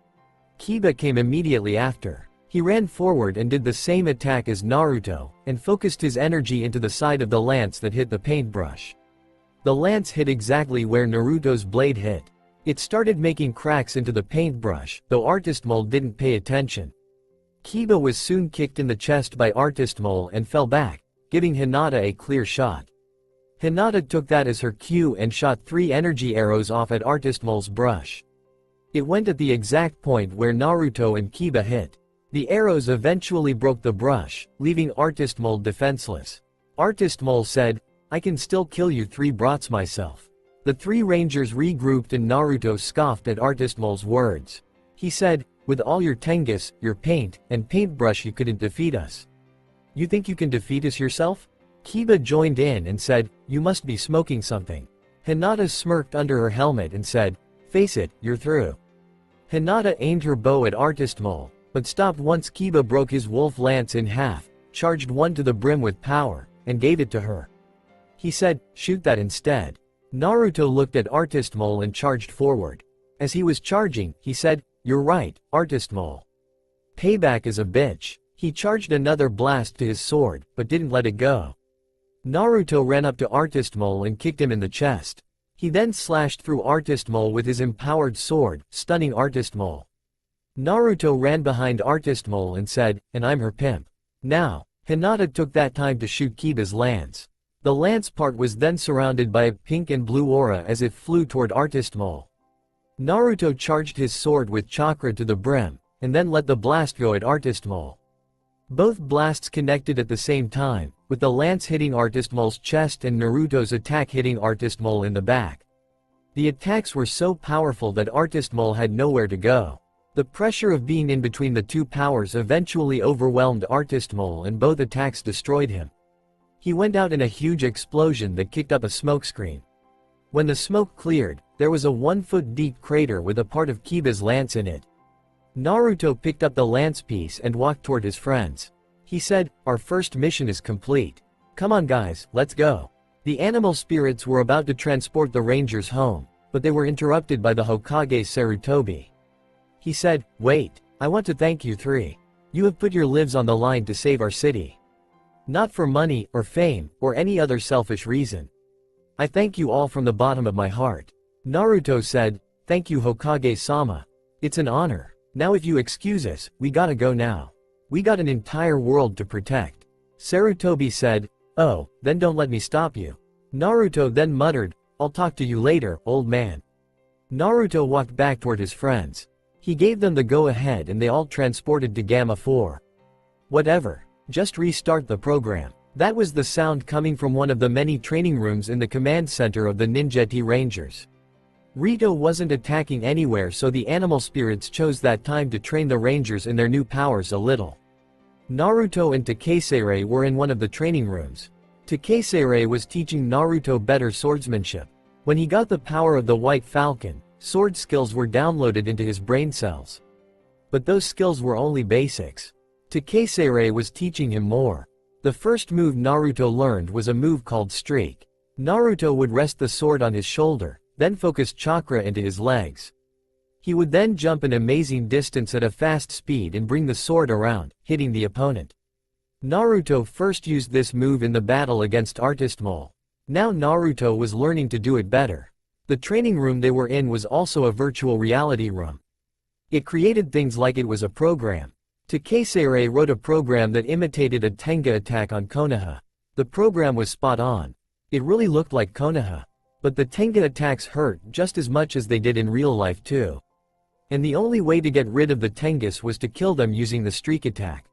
Kiba came immediately after. He ran forward and did the same attack as Naruto, and focused his energy into the side of the lance that hit the paintbrush. The lance hit exactly where Naruto's blade hit. It started making cracks into the paintbrush, though Artist Mole didn't pay attention. Kiba was soon kicked in the chest by Artist Mole and fell back, giving Hinata a clear shot. Hinata took that as her cue and shot 3 energy arrows off at Artist Mole's brush. It went at the exact point where Naruto and Kiba hit. The arrows eventually broke the brush, leaving Artist Mole defenseless. Artist Mole said, "I can still kill you 3 brats myself." The 3 rangers regrouped and Naruto scoffed at Artist Mole's words. He said, "With all your Tengus, your paint, and paintbrush you couldn't defeat us. You think you can defeat us yourself?" Kiba joined in and said, "You must be smoking something." Hinata smirked under her helmet and said, "Face it, you're through." Hinata aimed her bow at Artist Mole, but stopped once Kiba broke his wolf lance in half, charged one to the brim with power, and gave it to her. He said, "Shoot that instead." Naruto looked at Artist Mole and charged forward. As he was charging, he said, "You're right, Artist Mole. Payback is a bitch." He charged another blast to his sword, but didn't let it go. Naruto ran up to Artist Mole and kicked him in the chest. He then slashed through Artist Mole with his empowered sword, stunning Artist Mole. Naruto ran behind Artist Mole and said, "And I'm her pimp." Now, Hinata took that time to shoot Kiba's lance. The lance part was then surrounded by a pink and blue aura as it flew toward Artist Mole. Naruto charged his sword with chakra to the brim, and then let the blast go at Artist Mole. Both blasts connected at the same time, with the lance hitting Artist Mole's chest and Naruto's attack hitting Artist Mole in the back. The attacks were so powerful that Artist Mole had nowhere to go. The pressure of being in between the 2 powers eventually overwhelmed Artist Mole and both attacks destroyed him. He went out in a huge explosion that kicked up a smokescreen. When the smoke cleared, there was a 1-foot-deep crater with a part of Kiba's lance in it. Naruto picked up the lance piece and walked toward his friends. He said, "Our first mission is complete. Come on guys, let's go." The animal spirits were about to transport the rangers home, but they were interrupted by the Hokage Sarutobi. He said, "Wait, I want to thank you 3. You have put your lives on the line to save our city. Not for money, or fame, or any other selfish reason. I thank you all from the bottom of my heart." Naruto said, "Thank you Hokage-sama. It's an honor. Now if you excuse us, we gotta go now. We got an entire world to protect." Sarutobi said, "Oh, then don't let me stop you." Naruto then muttered, "I'll talk to you later, old man." Naruto walked back toward his friends. He gave them the go-ahead and they all transported to Gamma 4. "Whatever. Just restart the program." That was the sound coming from one of the many training rooms in the command center of the Ninjeti Rangers. Rito wasn't attacking anywhere, so the animal spirits chose that time to train the rangers in their new powers a little. Naruto and Takesere were in one of the training rooms. Takesere was teaching Naruto better swordsmanship. When he got the power of the White Falcon, sword skills were downloaded into his brain cells. But those skills were only basics. Takesere was teaching him more. The first move Naruto learned was a move called Streak. Naruto would rest the sword on his shoulder, then focus chakra into his legs. He would then jump an amazing distance at a fast speed and bring the sword around, hitting the opponent. Naruto first used this move in the battle against Artist Mole. Now Naruto was learning to do it better. The training room they were in was also a virtual reality room. It created things like it was a program. Takesere wrote a program that imitated a Tenga attack on Konoha. The program was spot on. It really looked like Konoha. But the Tenga attacks hurt just as much as they did in real life too. And the only way to get rid of the Tengas was to kill them using the streak attack.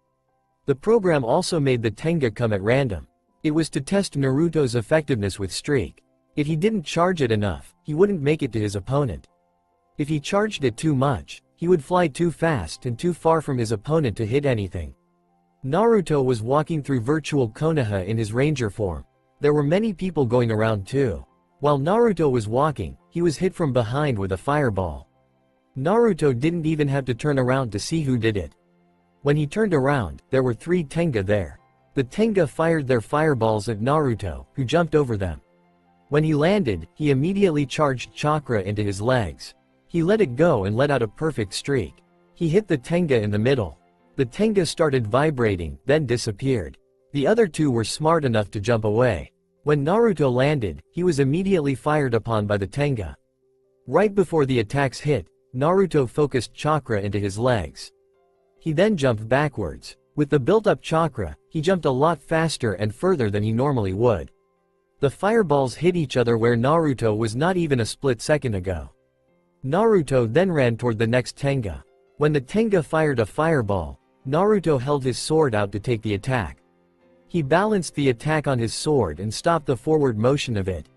The program also made the Tenga come at random. It was to test Naruto's effectiveness with streak. If he didn't charge it enough, he wouldn't make it to his opponent. If he charged it too much, he would fly too fast and too far from his opponent to hit anything. Naruto was walking through virtual Konoha in his ranger form. There were many people going around too. While Naruto was walking, he was hit from behind with a fireball. Naruto didn't even have to turn around to see who did it. When he turned around, there were 3 Tenga there. The Tenga fired their fireballs at Naruto, who jumped over them. When he landed, he immediately charged chakra into his legs. He let it go and let out a perfect streak. He hit the Tenga in the middle. The Tenga started vibrating, then disappeared. The other 2 were smart enough to jump away. When Naruto landed, he was immediately fired upon by the Tenga. Right before the attacks hit, Naruto focused chakra into his legs. He then jumped backwards. With the built-up chakra, he jumped a lot faster and further than he normally would. The fireballs hit each other where Naruto was not even a split second ago. Naruto then ran toward the next Tenga. When the Tenga fired a fireball, Naruto held his sword out to take the attack. He balanced the attack on his sword and stopped the forward motion of it.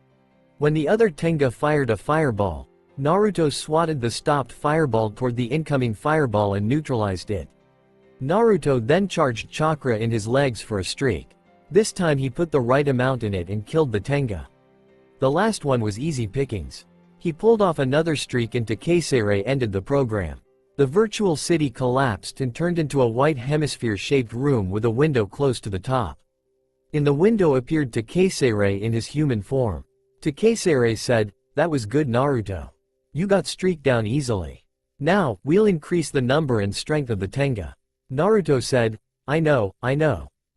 When the other Tenga fired a fireball, Naruto swatted the stopped fireball toward the incoming fireball and neutralized it. Naruto then charged chakra in his legs for a streak. This time he put the right amount in it and killed the Tenga. The last one was easy pickings. He pulled off another streak and Takesere ended the program. The virtual city collapsed and turned into a white hemisphere-shaped room with a window close to the top. In the window appeared Takesere in his human form. Takesere said, "That was good, Naruto. You got streaked down easily. Now, we'll increase the number and strength of the Tenga." Naruto said, I know.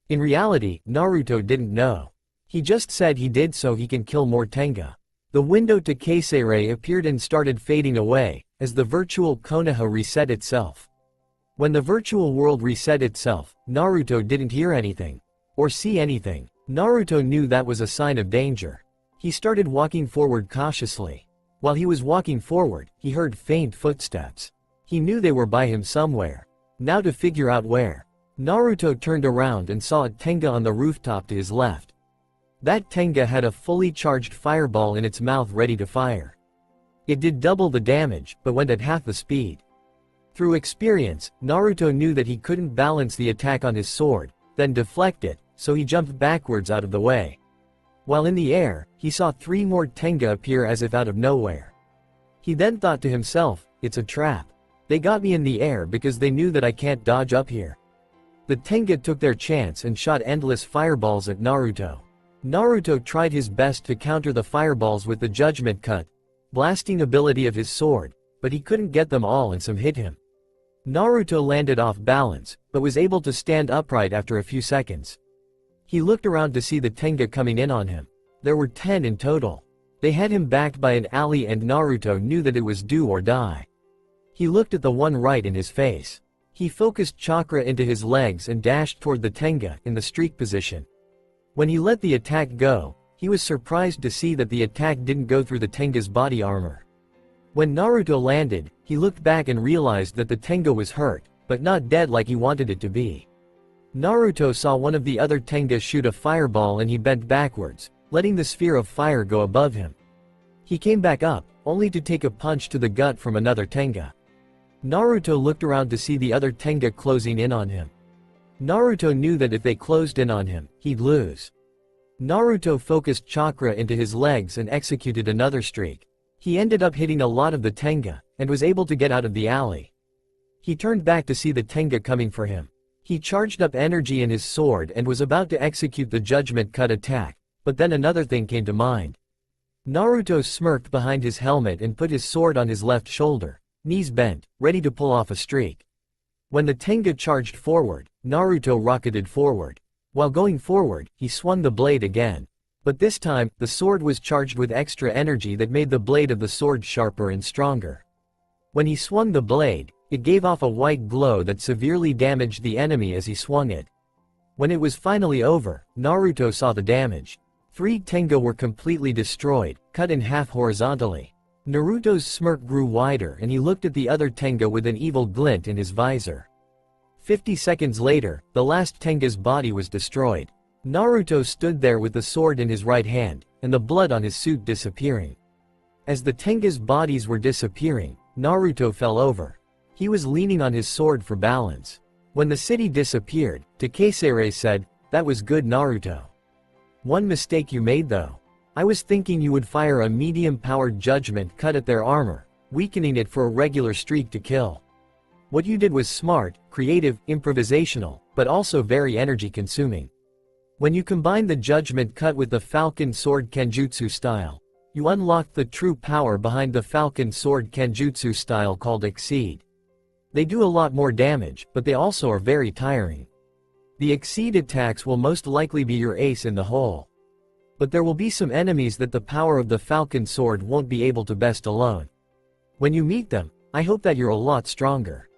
In reality, Naruto didn't know. He just said he did so he can kill more Tenga. The window Takesere appeared and started fading away, as the virtual Konoha reset itself. When the virtual world reset itself, Naruto didn't hear anything. Or see anything. Naruto knew that was a sign of danger. He started walking forward cautiously. While he was walking forward, he heard faint footsteps. He knew they were by him somewhere. Now to figure out where. Naruto turned around and saw a Tenga on the rooftop to his left. That Tenga had a fully charged fireball in its mouth ready to fire. It did double the damage, but went at half the speed. Through experience, Naruto knew that he couldn't balance the attack on his sword, then deflect it, so he jumped backwards out of the way. While in the air, he saw 3 more Tenga appear as if out of nowhere. He then thought to himself, it's a trap. They got me in the air because they knew that I can't dodge up here. The Tenga took their chance and shot endless fireballs at Naruto. Naruto tried his best to counter the fireballs with the judgment cut, blasting ability of his sword, but he couldn't get them all and some hit him. Naruto landed off balance, but was able to stand upright after a few seconds. He looked around to see the Tenga coming in on him. There were 10 in total. They had him backed by an alley and Naruto knew that it was do or die. He looked at the one right in his face. He focused chakra into his legs and dashed toward the Tenga in the streak position. When he let the attack go, he was surprised to see that the attack didn't go through the Tenga's body armor. When Naruto landed, he looked back and realized that the Tenga was hurt, but not dead like he wanted it to be. Naruto saw one of the other Tenga shoot a fireball and he bent backwards, letting the sphere of fire go above him. He came back up, only to take a punch to the gut from another Tenga. Naruto looked around to see the other Tenga closing in on him. Naruto knew that if they closed in on him, he'd lose. Naruto focused chakra into his legs and executed another streak. He ended up hitting a lot of the Tenga, and was able to get out of the alley. He turned back to see the Tenga coming for him. He charged up energy in his sword and was about to execute the Judgment Cut attack, but then another thing came to mind. Naruto smirked behind his helmet and put his sword on his left shoulder, knees bent, ready to pull off a streak. When the Tenga charged forward, Naruto rocketed forward. While going forward, he swung the blade again. But this time, the sword was charged with extra energy that made the blade of the sword sharper and stronger. When he swung the blade, it gave off a white glow that severely damaged the enemy as he swung it. When it was finally over, Naruto saw the damage. 3 Tenga were completely destroyed, cut in half horizontally. Naruto's smirk grew wider and he looked at the other Tenga with an evil glint in his visor. 50 seconds later, the last Tenga's body was destroyed. Naruto stood there with the sword in his right hand, and the blood on his suit disappearing. As the Tenga's bodies were disappearing, Naruto fell over. He was leaning on his sword for balance. When the city disappeared, Takesere said, "That was good, Naruto. One mistake you made though. I was thinking you would fire a medium-powered Judgment Cut at their armor, weakening it for a regular streak to kill. What you did was smart, creative, improvisational, but also very energy-consuming. When you combine the Judgment Cut with the Falcon Sword Kenjutsu style, you unlocked the true power behind the Falcon Sword Kenjutsu style called Exceed. They do a lot more damage, but they also are very tiring. The Exceed attacks will most likely be your ace in the hole. But there will be some enemies that the power of the Falcon Sword won't be able to best alone. When you meet them, I hope that you're a lot stronger.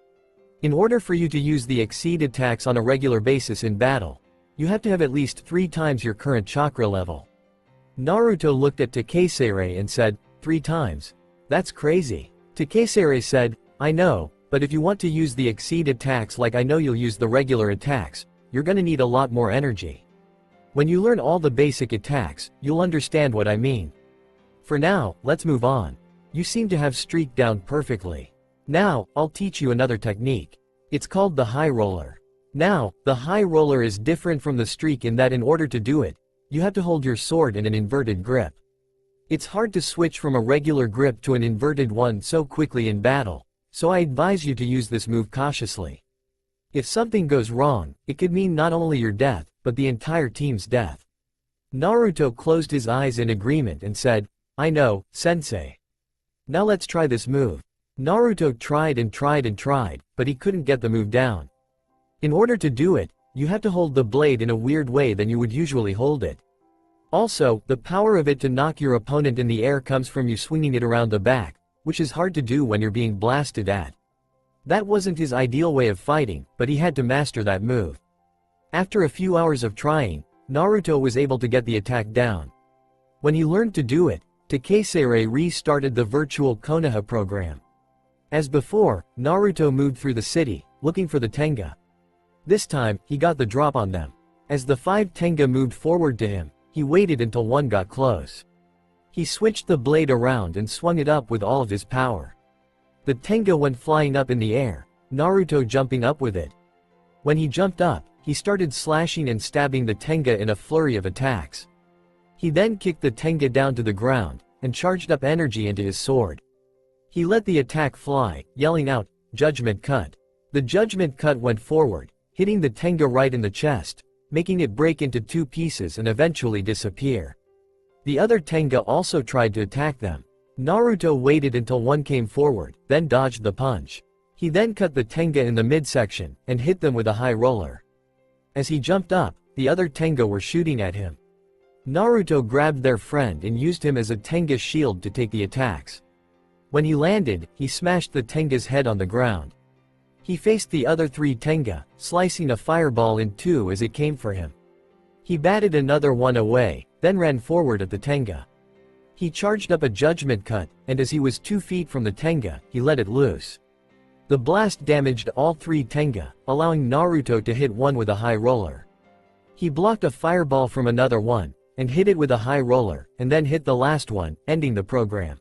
In order for you to use the Exceed attacks on a regular basis in battle, you have to have at least 3 times your current chakra level." Naruto looked at Takesere and said, 3 times? That's crazy. Takesere said, "I know, but if you want to use the Exceed attacks like I know you'll use the regular attacks, you're gonna need a lot more energy. When you learn all the basic attacks, you'll understand what I mean. For now, let's move on. You seem to have streaked down perfectly. Now, I'll teach you another technique. It's called the high roller. Now, the high roller is different from the streak in that in order to do it, you have to hold your sword in an inverted grip. It's hard to switch from a regular grip to an inverted one so quickly in battle, so I advise you to use this move cautiously. If something goes wrong, it could mean not only your death, but the entire team's death." Naruto closed his eyes in agreement and said, "I know, sensei. Now let's try this move." Naruto tried and tried and tried, but he couldn't get the move down. In order to do it, you have to hold the blade in a weird way than you would usually hold it. Also, the power of it to knock your opponent in the air comes from you swinging it around the back, which is hard to do when you're being blasted at. That wasn't his ideal way of fighting, but he had to master that move. After a few hours of trying, Naruto was able to get the attack down. When he learned to do it, Takesere restarted the virtual Konoha program. As before, Naruto moved through the city, looking for the Tenga. This time, he got the drop on them. As the 5 Tenga moved forward to him, he waited until one got close. He switched the blade around and swung it up with all of his power. The Tenga went flying up in the air, Naruto jumping up with it. When he jumped up, he started slashing and stabbing the Tenga in a flurry of attacks. He then kicked the Tenga down to the ground, and charged up energy into his sword. He let the attack fly, yelling out, "Judgment Cut." The Judgment Cut went forward, hitting the Tenga right in the chest, making it break into 2 pieces and eventually disappear. The other Tenga also tried to attack them. Naruto waited until one came forward, then dodged the punch. He then cut the Tenga in the midsection, and hit them with a high roller. As he jumped up, the other Tenga were shooting at him. Naruto grabbed their friend and used him as a Tenga shield to take the attacks. When he landed, he smashed the Tenga's head on the ground. He faced the other 3 Tenga, slicing a fireball in 2 as it came for him. He batted another one away, then ran forward at the Tenga. He charged up a Judgment Cut, and as he was 2 feet from the Tenga, he let it loose. The blast damaged all 3 Tenga, allowing Naruto to hit one with a high roller. He blocked a fireball from another one, and hit it with a high roller, and then hit the last one, ending the program.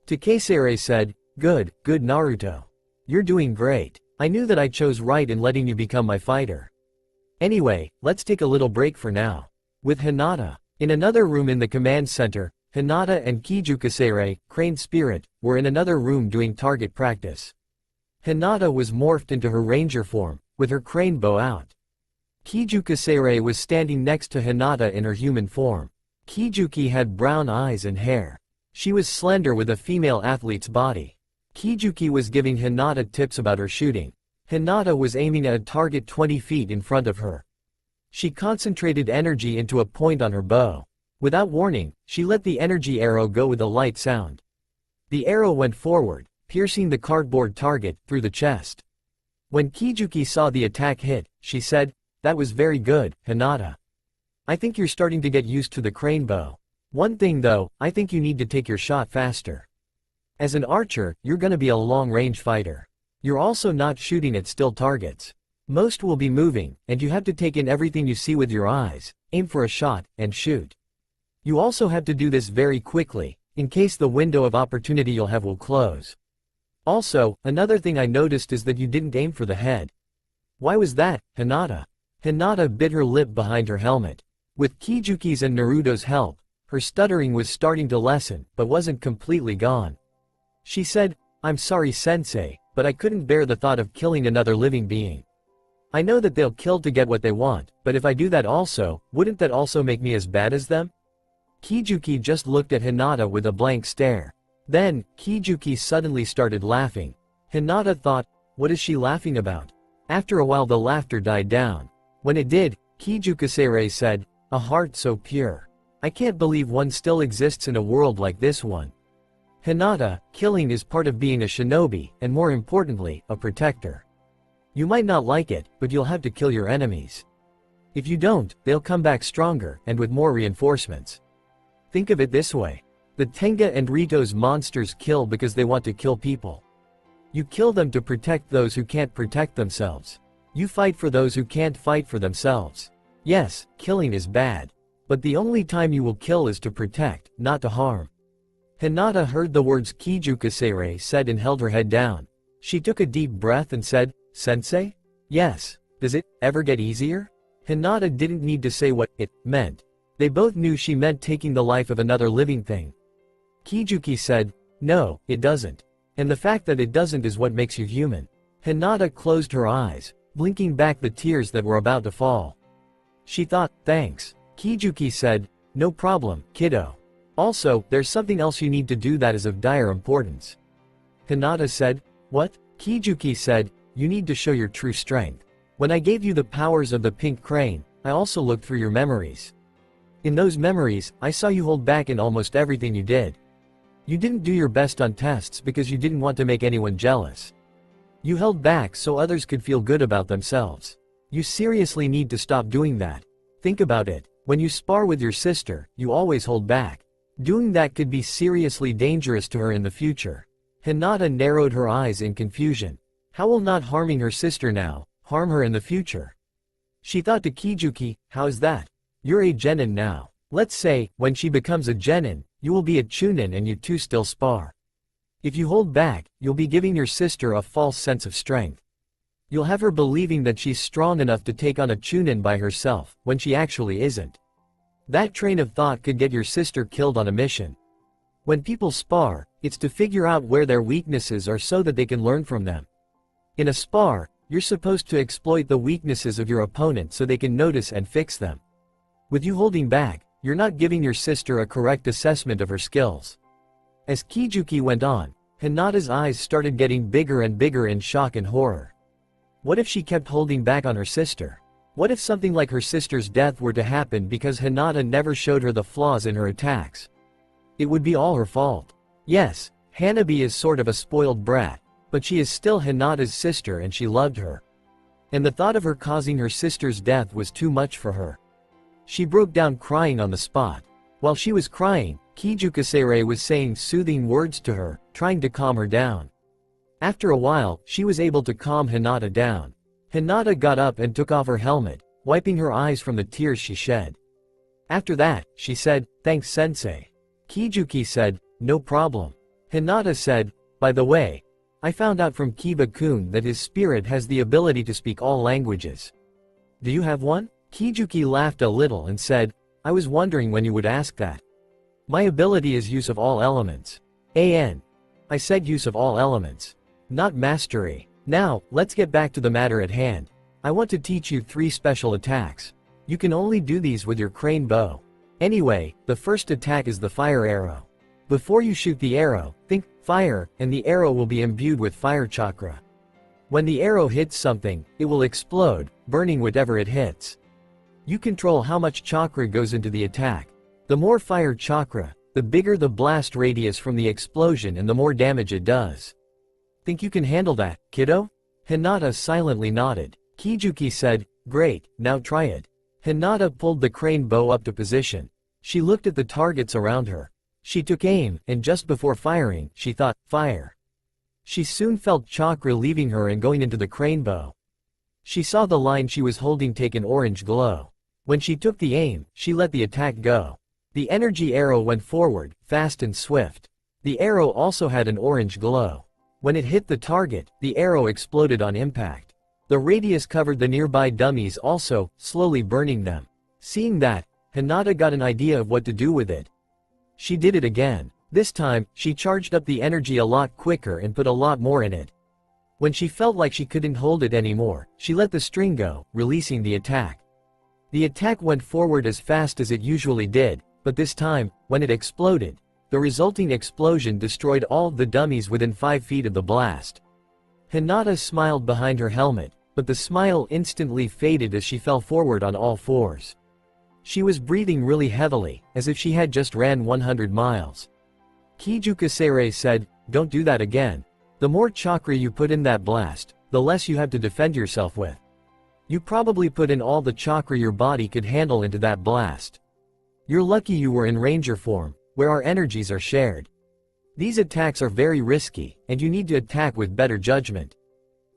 Takesere said, good Naruto. You're doing great. I knew that I chose right in letting you become my fighter. Anyway, let's take a little break for now. With Hinata. In another room in the command center, Hinata and Kijukasere, Crane Spirit, were in another room doing target practice. Hinata was morphed into her ranger form, with her crane bow out. Kijukasere was standing next to Hinata in her human form. Kijuki had brown eyes and hair. She was slender with a female athlete's body. Kijuki was giving Hinata tips about her shooting. Hinata was aiming at a target 20 feet in front of her. She concentrated energy into a point on her bow. Without warning, she let the energy arrow go with a light sound. The arrow went forward, piercing the cardboard target through the chest. When Kijuki saw the attack hit, she said, "That was very good, Hinata. I think you're starting to get used to the crane bow. One thing though, I think you need to take your shot faster. As an archer, you're gonna be a long-range fighter. You're also not shooting at still targets. Most will be moving, and you have to take in everything you see with your eyes, aim for a shot, and shoot. You also have to do this very quickly, in case the window of opportunity you'll have will close. Also, another thing I noticed is that you didn't aim for the head. Why was that, Hinata?" Hinata bit her lip behind her helmet. With Kijuki's and Naruto's help, her stuttering was starting to lessen, but wasn't completely gone. She said, "I'm sorry sensei, but I couldn't bear the thought of killing another living being. I know that they'll kill to get what they want, but if I do that also, wouldn't that also make me as bad as them?" Kijuki just looked at Hinata with a blank stare. Then, Kijuki suddenly started laughing. Hinata thought, what is she laughing about? After a while the laughter died down. When it did, Kijukasere said, "A heart so pure. I can't believe one still exists in a world like this one." Hinata, killing is part of being a shinobi, and more importantly, a protector. You might not like it, but you'll have to kill your enemies. If you don't, they'll come back stronger, and with more reinforcements. Think of it this way. The Tenga and Rito's monsters kill because they want to kill people. You kill them to protect those who can't protect themselves. You fight for those who can't fight for themselves. Yes, killing is bad. But the only time you will kill is to protect, not to harm. Hinata heard the words Kijukasere said and held her head down. She took a deep breath and said, "Sensei? Yes. Does it ever get easier?" Hinata didn't need to say what it meant. They both knew she meant taking the life of another living thing. Kijuki said, "No, it doesn't. And the fact that it doesn't is what makes you human." Hinata closed her eyes, blinking back the tears that were about to fall. She thought, "Thanks." Kijuki said, "No problem, kiddo. Also, there's something else you need to do that is of dire importance." Hinata said, "What?" Kijuki said, "You need to show your true strength. When I gave you the powers of the pink crane, I also looked through your memories. In those memories, I saw you hold back in almost everything you did. You didn't do your best on tests because you didn't want to make anyone jealous. You held back so others could feel good about themselves. You seriously need to stop doing that. Think about it. When you spar with your sister, you always hold back. Doing that could be seriously dangerous to her in the future." Hinata narrowed her eyes in confusion. How will not harming her sister now harm her in the future? She thought to Kijuki, "How is that? You're a genin now. Let's say, when she becomes a genin, you will be a chunin and you two still spar. If you hold back, you'll be giving your sister a false sense of strength. You'll have her believing that she's strong enough to take on a chunin by herself, when she actually isn't. That train of thought could get your sister killed on a mission. When people spar, it's to figure out where their weaknesses are so that they can learn from them. In a spar, you're supposed to exploit the weaknesses of your opponent so they can notice and fix them. With you holding back, you're not giving your sister a correct assessment of her skills." As Kijuki went on, Hinata's eyes started getting bigger and bigger in shock and horror. What if she kept holding back on her sister? What if something like her sister's death were to happen because Hinata never showed her the flaws in her attacks? It would be all her fault. Yes, Hanabi is sort of a spoiled brat, but she is still Hinata's sister and she loved her. And the thought of her causing her sister's death was too much for her. She broke down crying on the spot. While she was crying, Kijukasere was saying soothing words to her, trying to calm her down. After a while, she was able to calm Hinata down. Hinata got up and took off her helmet, wiping her eyes from the tears she shed. After that, she said, "Thanks sensei." Kijuki said, "No problem." Hinata said, "By the way, I found out from Kiba-kun that his spirit has the ability to speak all languages. Do you have one?" Kijuki laughed a little and said, "I was wondering when you would ask that." My ability is use of all elements. I said use of all elements. Not mastery. Now, let's get back to the matter at hand. I want to teach you 3 special attacks. You can only do these with your crane bow. Anyway, the first attack is the fire arrow. Before you shoot the arrow, think fire, and the arrow will be imbued with fire chakra. When the arrow hits something, it will explode, burning whatever it hits. You control how much chakra goes into the attack. The more fire chakra, the bigger the blast radius from the explosion and the more damage it does. Think you can handle that, kiddo? Hinata silently nodded. Kijuki said, great, now try it. Hinata pulled the crane bow up to position. She looked at the targets around her. She took aim, and just before firing, she thought, fire. She soon felt chakra leaving her and going into the crane bow. She saw the line she was holding take an orange glow. When she took the aim, she let the attack go. The energy arrow went forward, fast and swift. The arrow also had an orange glow. When it hit the target, the arrow exploded on impact. The radius covered the nearby dummies also, slowly burning them. Seeing that, Hinata got an idea of what to do with it. She did it again. This time, she charged up the energy a lot quicker and put a lot more in it. When she felt like she couldn't hold it anymore, she let the string go, releasing the attack. The attack went forward as fast as it usually did, but this time, when it exploded, the resulting explosion destroyed all of the dummies within 5 feet of the blast. Hinata smiled behind her helmet, but the smile instantly faded as she fell forward on all fours. She was breathing really heavily, as if she had just ran 100 miles. Kijukasere said, don't do that again. The more chakra you put in that blast, the less you have to defend yourself with. You probably put in all the chakra your body could handle into that blast. You're lucky you were in ranger form, where our energies are shared. These attacks are very risky, and you need to attack with better judgment.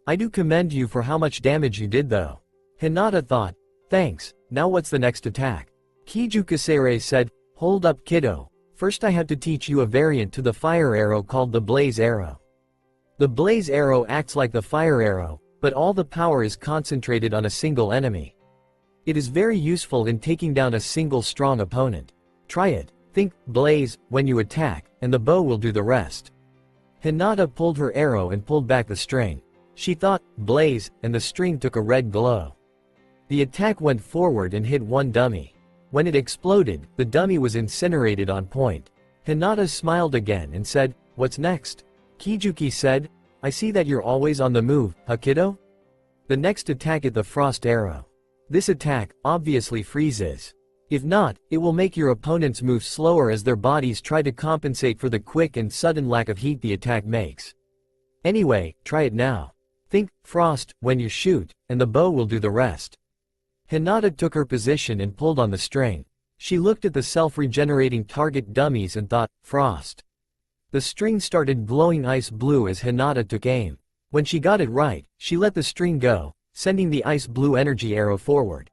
I do commend you for how much damage you did though. Hinata thought, thanks, now what's the next attack? Kijukasere said, hold up kiddo, first I have to teach you a variant to the fire arrow called the blaze arrow. The blaze arrow acts like the fire arrow, but all the power is concentrated on a single enemy. It is very useful in taking down a single strong opponent. Try it, think, blaze, when you attack, and the bow will do the rest. Hinata pulled her arrow and pulled back the string. She thought, blaze, and the string took a red glow. The attack went forward and hit one dummy. When it exploded, the dummy was incinerated on point. Hinata smiled again and said, what's next? Kijuki said, I see that you're always on the move, huh kiddo? The next attack at the frost arrow. This attack, obviously freezes. If not, it will make your opponents move slower as their bodies try to compensate for the quick and sudden lack of heat the attack makes. Anyway, try it now. Think, frost, when you shoot, and the bow will do the rest. Hinata took her position and pulled on the string. She looked at the self-regenerating target dummies and thought, frost. The string started glowing ice blue as Hinata took aim. When she got it right, she let the string go, sending the ice blue energy arrow forward.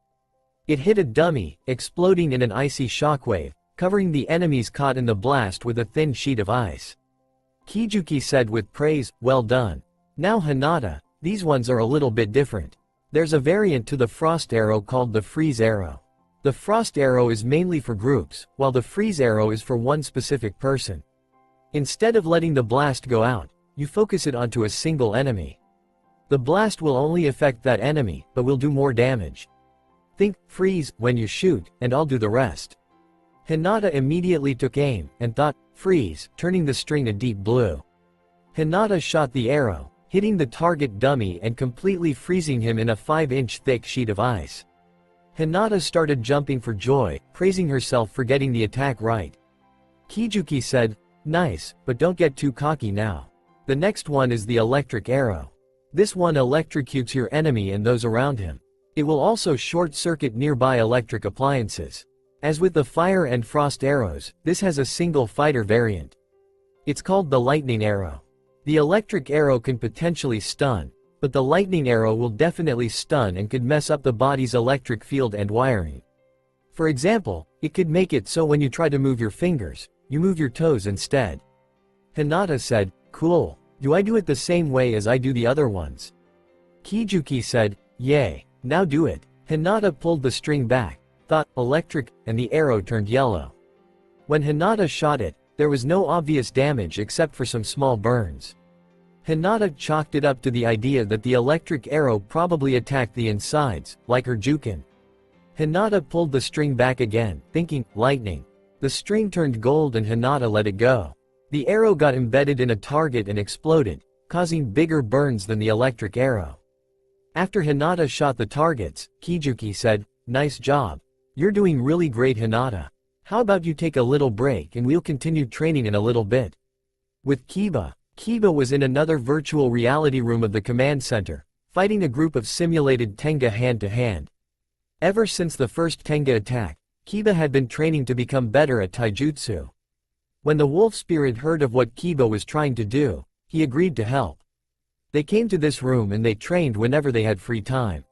It hit a dummy, exploding in an icy shockwave, covering the enemies caught in the blast with a thin sheet of ice. Kijuki said with praise, well done. Now Hinata, these ones are a little bit different. There's a variant to the frost arrow called the freeze arrow. The frost arrow is mainly for groups, while the freeze arrow is for one specific person. Instead of letting the blast go out, you focus it onto a single enemy. The blast will only affect that enemy, but will do more damage. Think, freeze, when you shoot, and I'll do the rest. Hinata immediately took aim, and thought, freeze, turning the string a deep blue. Hinata shot the arrow, hitting the target dummy and completely freezing him in a 5-inch thick sheet of ice. Hinata started jumping for joy, praising herself for getting the attack right. Kijuki said, nice, but don't get too cocky now. The next one is the electric arrow. This one electrocutes your enemy and those around him. It will also short-circuit nearby electric appliances. As with the fire and frost arrows, this has a single fighter variant. It's called the lightning arrow. The electric arrow can potentially stun, but the lightning arrow will definitely stun and could mess up the body's electric field and wiring. For example, it could make it so when you try to move your fingers, you move your toes instead. Hinata said, cool. Do I do it the same way as I do the other ones? Kijuki said, yay, now do it. Hinata pulled the string back, thought, electric, and the arrow turned yellow. When Hinata shot it, there was no obvious damage except for some small burns. Hinata chalked it up to the idea that the electric arrow probably attacked the insides, like her Jukin. Hinata pulled the string back again, thinking, lightning. The string turned gold and Hinata let it go. The arrow got embedded in a target and exploded, causing bigger burns than the electric arrow. After Hinata shot the targets, Kijuki said, "Nice job. You're doing really great, Hinata. How about you take a little break and we'll continue training in a little bit?" With Kiba, Kiba was in another virtual reality room of the command center, fighting a group of simulated Tenga hand-to-hand. Ever since the first Tenga attack, Kiba had been training to become better at taijutsu. When the wolf spirit heard of what Kiba was trying to do, he agreed to help. They came to this room and they trained whenever they had free time.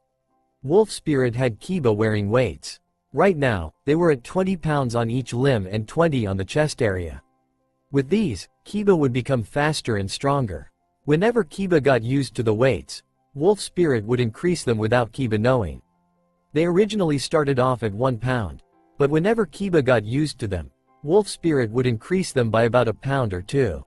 Wolf spirit had Kiba wearing weights. Right now, they were at 20 pounds on each limb and 20 on the chest area. With these, Kiba would become faster and stronger. Whenever Kiba got used to the weights, Wolf Spirit would increase them without Kiba knowing. They originally started off at 1 pound, but whenever Kiba got used to them, Wolf Spirit would increase them by about a pound or 2.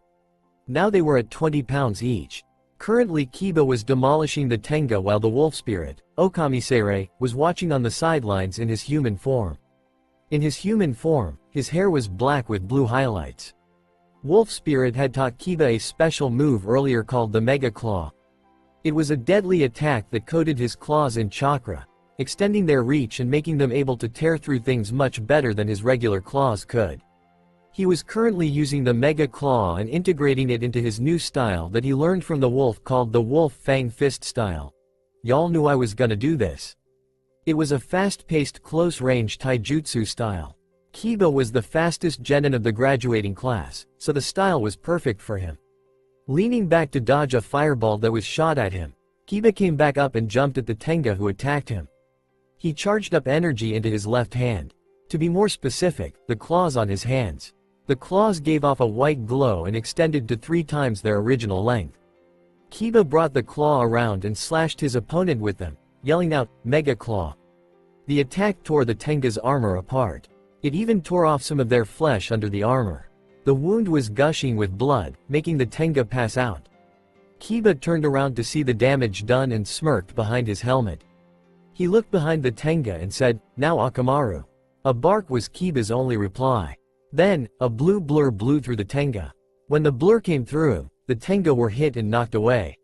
Now they were at 20 pounds each. Currently Kiba was demolishing the Tenga while the Wolf Spirit, Okamisere, was watching on the sidelines in his human form. In his human form, his hair was black with blue highlights. Wolf Spirit had taught Kiba a special move earlier called the Mega Claw. It was a deadly attack that coated his claws in chakra, extending their reach and making them able to tear through things much better than his regular claws could. He was currently using the Mega Claw and integrating it into his new style that he learned from the wolf called the Wolf Fang Fist style. Y'all knew I was gonna do this. It was a fast-paced close-range taijutsu style. Kiba was the fastest genin of the graduating class, so the style was perfect for him. Leaning back to dodge a fireball that was shot at him, Kiba came back up and jumped at the Tenga who attacked him. He charged up energy into his left hand. To be more specific, the claws on his hands. The claws gave off a white glow and extended to 3 times their original length. Kiba brought the claw around and slashed his opponent with them, yelling out, "Mega Claw." The attack tore the Tenga's armor apart. It even tore off some of their flesh under the armor. The wound was gushing with blood, making the Tenga pass out. Kiba turned around to see the damage done and smirked behind his helmet. He looked behind the Tenga and said, "Now Akamaru." A bark was Kiba's only reply. Then, a blue blur blew through the Tenga. When the blur came through, the Tenga were hit and knocked away.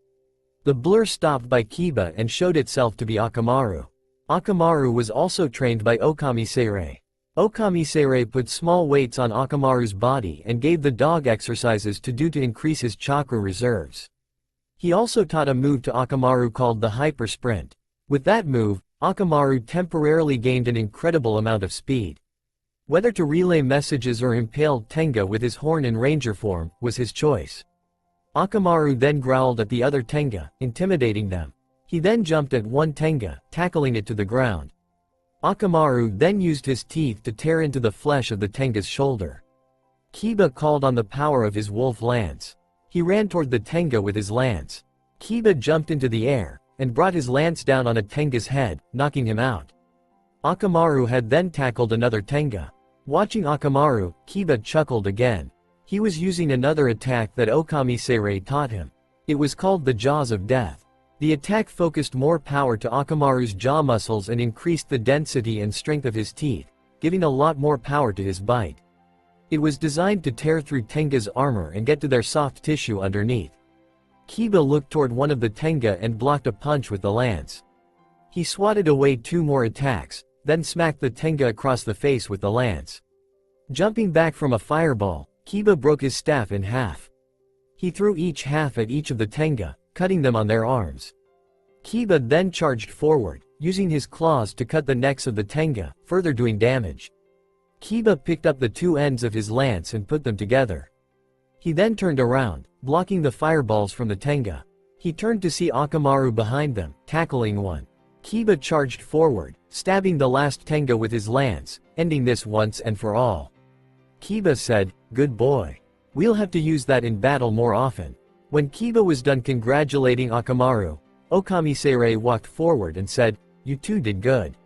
The blur stopped by Kiba and showed itself to be Akamaru. Akamaru was also trained by Okamisere. Okamisere put small weights on Akamaru's body and gave the dog exercises to do to increase his chakra reserves. He also taught a move to Akamaru called the Hyper Sprint. With that move, Akamaru temporarily gained an incredible amount of speed. Whether to relay messages or impale Tenga with his horn in ranger form, was his choice. Akamaru then growled at the other Tenga, intimidating them. He then jumped at one Tenga, tackling it to the ground. Akamaru then used his teeth to tear into the flesh of the Tenga's shoulder. Kiba called on the power of his wolf lance. He ran toward the Tenga with his lance. Kiba jumped into the air, and brought his lance down on a Tenga's head, knocking him out. Akamaru had then tackled another Tenga. Watching Akamaru, Kiba chuckled again. He was using another attack that Okamisere taught him. It was called the Jaws of Death. The attack focused more power to Akamaru's jaw muscles and increased the density and strength of his teeth, giving a lot more power to his bite. It was designed to tear through Tenga's armor and get to their soft tissue underneath. Kiba looked toward one of the Tenga and blocked a punch with the lance. He swatted away 2 more attacks, then smacked the Tenga across the face with the lance. Jumping back from a fireball, Kiba broke his staff in half. He threw each half at each of the Tenga, cutting them on their arms. Kiba then charged forward, using his claws to cut the necks of the Tenga, further doing damage. Kiba picked up the 2 ends of his lance and put them together. He then turned around, blocking the fireballs from the Tenga. He turned to see Akamaru behind them, tackling one. Kiba charged forward, stabbing the last Tenga with his lance, ending this once and for all. Kiba said, "Good boy. We'll have to use that in battle more often." When Kiba was done congratulating Akamaru, Okamisere walked forward and said, "You two did good.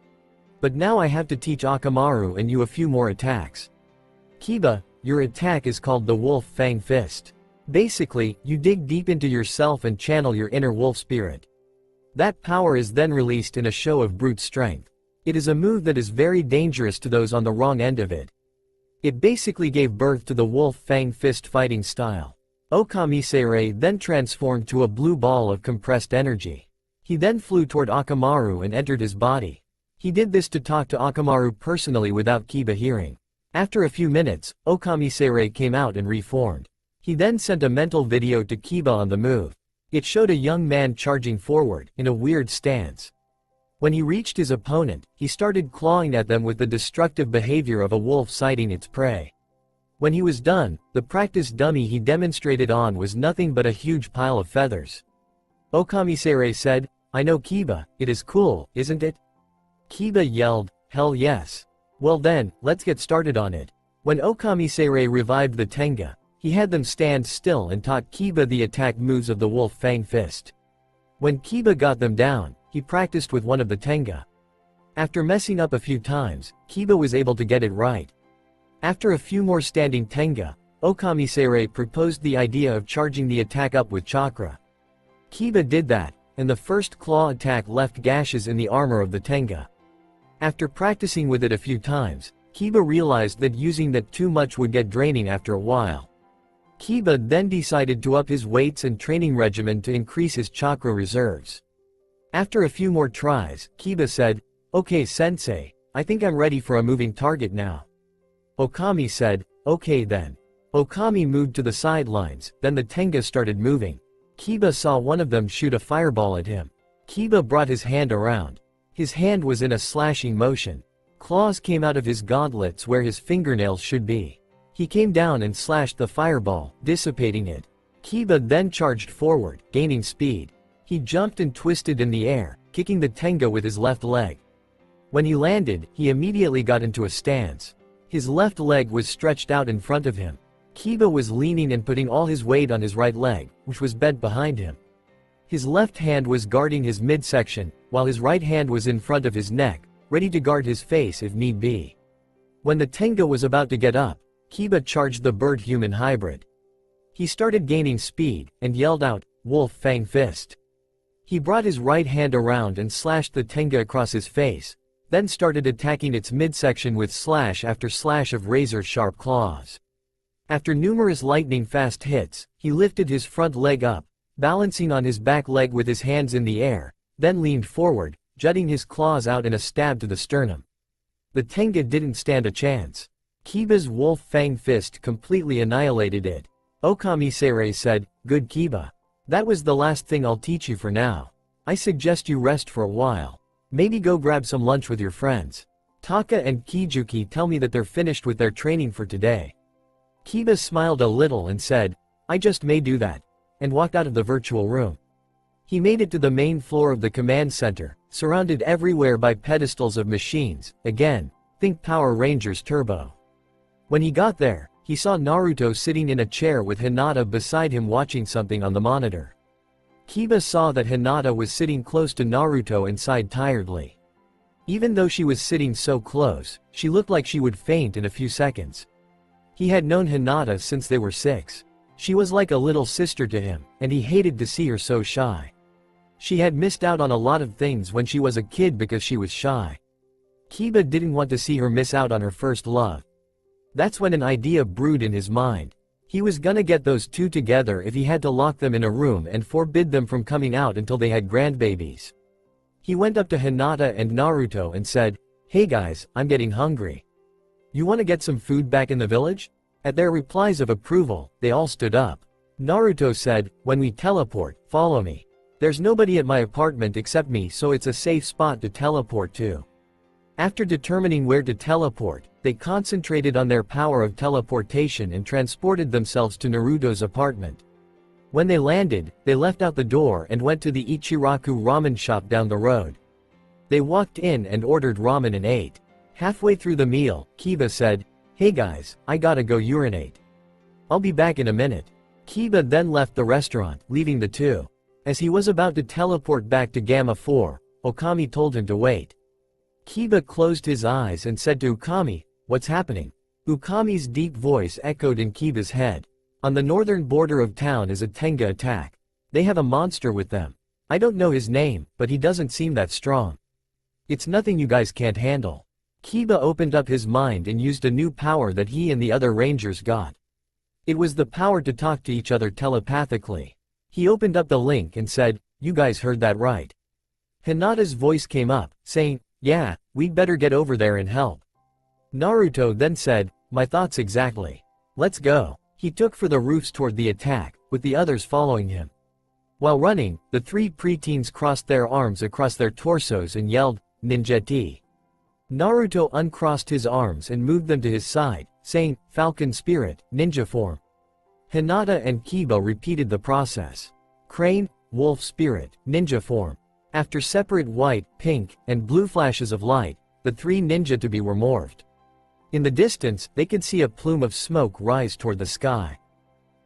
But now I have to teach Akamaru and you a few more attacks." Kiba, your attack is called the Wolf Fang Fist. Basically, you dig deep into yourself and channel your inner wolf spirit. That power is then released in a show of brute strength. It is a move that is very dangerous to those on the wrong end of it. It basically gave birth to the Wolf Fang Fist fighting style. Okamisere then transformed to a blue ball of compressed energy. He then flew toward Akamaru and entered his body. He did this to talk to Akamaru personally without Kiba hearing. After a few minutes, Okamisere came out and reformed. He then sent a mental video to Kiba on the move. It showed a young man charging forward, in a weird stance. When he reached his opponent, he started clawing at them with the destructive behavior of a wolf sighting its prey. When he was done, the practice dummy he demonstrated on was nothing but a huge pile of feathers. Okamisere said, "I know Kiba, it is cool, isn't it?" Kiba yelled, "Hell yes. Well then, let's get started on it." When Okamisere revived the Tenga, he had them stand still and taught Kiba the attack moves of the Wolf Fang Fist. When Kiba got them down, he practiced with one of the Tenga. After messing up a few times, Kiba was able to get it right. After a few more standing Tenga, Okamisere proposed the idea of charging the attack up with chakra. Kiba did that, and the first claw attack left gashes in the armor of the Tenga. After practicing with it a few times, Kiba realized that using that too much would get draining after a while. Kiba then decided to up his weights and training regimen to increase his chakra reserves. After a few more tries, Kiba said, "Okay sensei, I think I'm ready for a moving target now." Okami said, "Okay then." Okami moved to the sidelines, then the Tenga started moving. Kiba saw one of them shoot a fireball at him. Kiba brought his hand around. His hand was in a slashing motion. Claws came out of his gauntlets where his fingernails should be. He came down and slashed the fireball, dissipating it. Kiba then charged forward, gaining speed. He jumped and twisted in the air, kicking the Tenga with his left leg. When he landed, he immediately got into a stance. His left leg was stretched out in front of him. Kiba was leaning and putting all his weight on his right leg, which was bent behind him. His left hand was guarding his midsection, while his right hand was in front of his neck, ready to guard his face if need be. When the Tenga was about to get up, Kiba charged the bird-human hybrid. He started gaining speed, and yelled out, "Wolf Fang Fist." He brought his right hand around and slashed the Tenga across his face, then started attacking its midsection with slash after slash of razor-sharp claws. After numerous lightning-fast hits, he lifted his front leg up, balancing on his back leg with his hands in the air, then leaned forward, jutting his claws out in a stab to the sternum. The Tenga didn't stand a chance. Kiba's Wolf Fang Fist completely annihilated it. Okamisere said, "Good Kiba. That was the last thing I'll teach you for now. I suggest you rest for a while. Maybe go grab some lunch with your friends. Taka and Kijuki tell me that they're finished with their training for today." Kiba smiled a little and said, "I just may do that," and walked out of the virtual room. He made it to the main floor of the command center, surrounded everywhere by pedestals of machines. Again, think Power Rangers Turbo. When he got there, he saw Naruto sitting in a chair with Hinata beside him watching something on the monitor. Kiba saw that Hinata was sitting close to Naruto and sighed tiredly. Even though she was sitting so close, she looked like she would faint in a few seconds. He had known Hinata since they were 6. She was like a little sister to him, and he hated to see her so shy. She had missed out on a lot of things when she was a kid because she was shy. Kiba didn't want to see her miss out on her first love. That's when an idea brewed in his mind. He was gonna get those two together if he had to lock them in a room and forbid them from coming out until they had grandbabies. He went up to Hinata and Naruto and said, "Hey guys, I'm getting hungry. You wanna get some food back in the village?" At their replies of approval, they all stood up. Naruto said, "When we teleport, follow me. There's nobody at my apartment except me, so it's a safe spot to teleport to." After determining where to teleport, they concentrated on their power of teleportation and transported themselves to Naruto's apartment. When they landed, they left out the door and went to the Ichiraku ramen shop down the road. They walked in and ordered ramen and ate. Halfway through the meal, Kiba said, "Hey guys, I gotta go urinate. I'll be back in a minute." Kiba then left the restaurant, leaving the two. As he was about to teleport back to Gamma 4, Okami told him to wait. Kiba closed his eyes and said to Okami, "What's happening?" Ukami's deep voice echoed in Kiba's head. On the northern border of town is a Tenga attack. They have a monster with them. I don't know his name, but he doesn't seem that strong. It's nothing you guys can't handle. Kiba opened up his mind and used a new power that he and the other rangers got. It was the power to talk to each other telepathically. He opened up the link and said, "You guys heard that right." Hinata's voice came up, saying, "Yeah, we'd better get over there and help." Naruto then said, "My thoughts exactly. Let's go." He took for the roofs toward the attack, with the others following him. While running, the three preteens crossed their arms across their torsos and yelled, "Ninjeti." Naruto uncrossed his arms and moved them to his side, saying, "Falcon Spirit, Ninja Form." Hinata and Kiba repeated the process. Crane, Wolf Spirit, Ninja Form. After separate white, pink, and blue flashes of light, the three ninja-to-be were morphed. In the distance, they could see a plume of smoke rise toward the sky.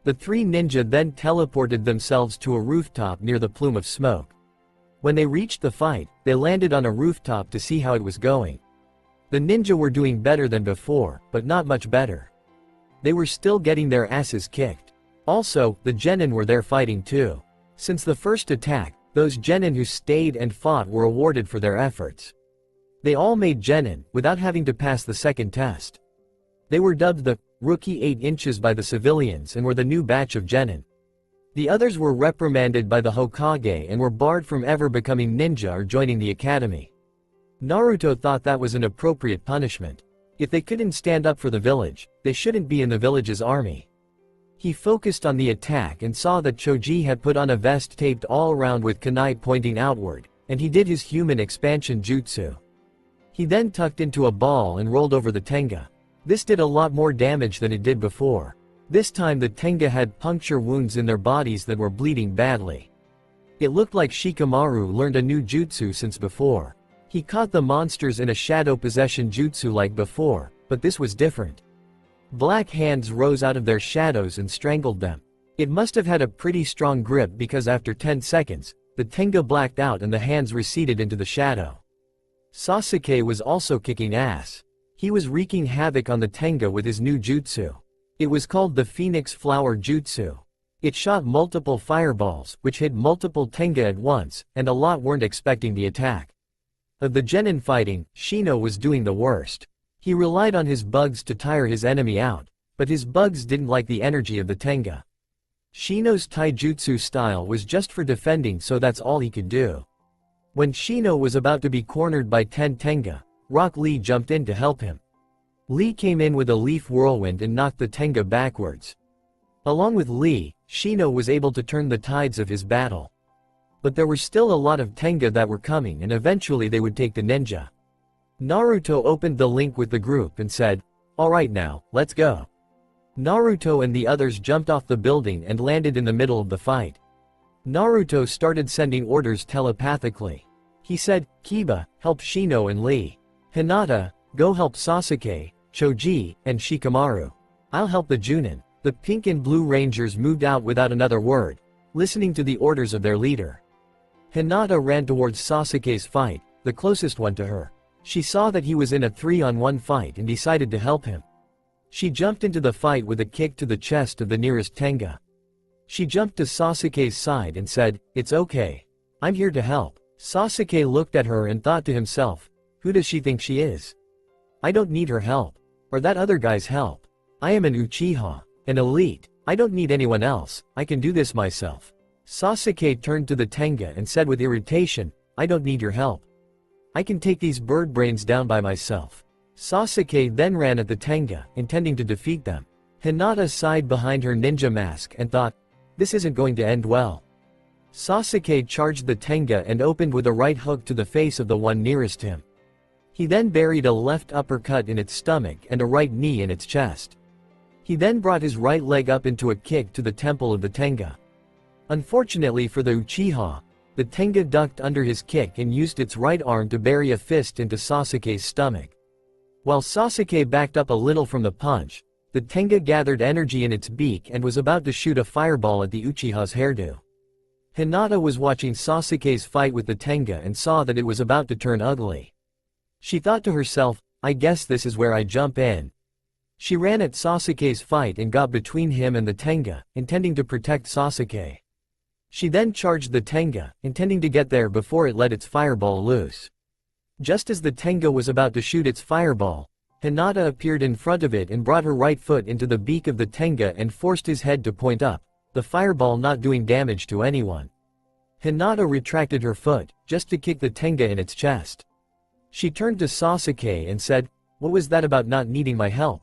The three ninja then teleported themselves to a rooftop near the plume of smoke. When they reached the fight, they landed on a rooftop to see how it was going. The ninja were doing better than before, but not much better. They were still getting their asses kicked. Also, the genin were there fighting too. Since the first attack, those genin who stayed and fought were awarded for their efforts. They all made genin, without having to pass the second test. They were dubbed the Rookie 8 Inches by the civilians and were the new batch of genin. The others were reprimanded by the Hokage and were barred from ever becoming ninja or joining the academy. Naruto thought that was an appropriate punishment. If they couldn't stand up for the village, they shouldn't be in the village's army. He focused on the attack and saw that Choji had put on a vest taped all around with kunai pointing outward, and he did his human expansion jutsu. He then tucked into a ball and rolled over the Tenga. This did a lot more damage than it did before. This time the Tenga had puncture wounds in their bodies that were bleeding badly. It looked like Shikamaru learned a new jutsu since before. He caught the monsters in a shadow possession jutsu like before, but this was different. Black hands rose out of their shadows and strangled them. It must have had a pretty strong grip because after 10 seconds, the Tenga blacked out and the hands receded into the shadow. Sasuke was also kicking ass. He was wreaking havoc on the Tenga with his new jutsu. It was called the Phoenix Flower Jutsu. It shot multiple fireballs, which hit multiple Tenga at once, and a lot weren't expecting the attack. Of the genin fighting, Shino was doing the worst. He relied on his bugs to tire his enemy out, but his bugs didn't like the energy of the Tenga. Shino's taijutsu style was just for defending, so that's all he could do. When Shino was about to be cornered by 10 Tenga, Rock Lee jumped in to help him. Lee came in with a leaf whirlwind and knocked the Tenga backwards. Along with Lee, Shino was able to turn the tides of his battle. But there were still a lot of Tenga that were coming and eventually they would take the ninja. Naruto opened the link with the group and said, "Alright now, let's go." Naruto and the others jumped off the building and landed in the middle of the fight. Naruto started sending orders telepathically. He said, "Kiba, help Shino and Lee. Hinata, go help Sasuke, Choji, and Shikamaru. I'll help the Junin." The pink and blue rangers moved out without another word, listening to the orders of their leader. Hinata ran towards Sasuke's fight, the closest one to her. She saw that he was in a 3-on-1 fight and decided to help him. She jumped into the fight with a kick to the chest of the nearest Tenga. She jumped to Sasuke's side and said, "It's okay. I'm here to help." Sasuke looked at her and thought to himself, who does she think she is? I don't need her help. Or that other guy's help. I am an Uchiha, an elite. I don't need anyone else, I can do this myself. Sasuke turned to the Tenga and said with irritation, "I don't need your help. I can take these bird brains down by myself." Sasuke then ran at the Tenga, intending to defeat them. Hinata sighed behind her ninja mask and thought, this isn't going to end well. Sasuke charged the Tenga and opened with a right hook to the face of the one nearest him. He then buried a left uppercut in its stomach and a right knee in its chest. He then brought his right leg up into a kick to the temple of the Tenga. Unfortunately for the Uchiha, the Tenga ducked under his kick and used its right arm to bury a fist into Sasuke's stomach. While Sasuke backed up a little from the punch, the Tenga gathered energy in its beak and was about to shoot a fireball at the Uchiha's hairdo. Hinata was watching Sasuke's fight with the Tenga and saw that it was about to turn ugly. She thought to herself, I guess this is where I jump in. She ran at Sasuke's fight and got between him and the Tenga, intending to protect Sasuke. She then charged the Tenga, intending to get there before it let its fireball loose. Just as the Tenga was about to shoot its fireball, Hinata appeared in front of it and brought her right foot into the beak of the Tenga and forced his head to point up, the fireball not doing damage to anyone. Hinata retracted her foot, just to kick the Tenga in its chest. She turned to Sasuke and said, "What was that about not needing my help?"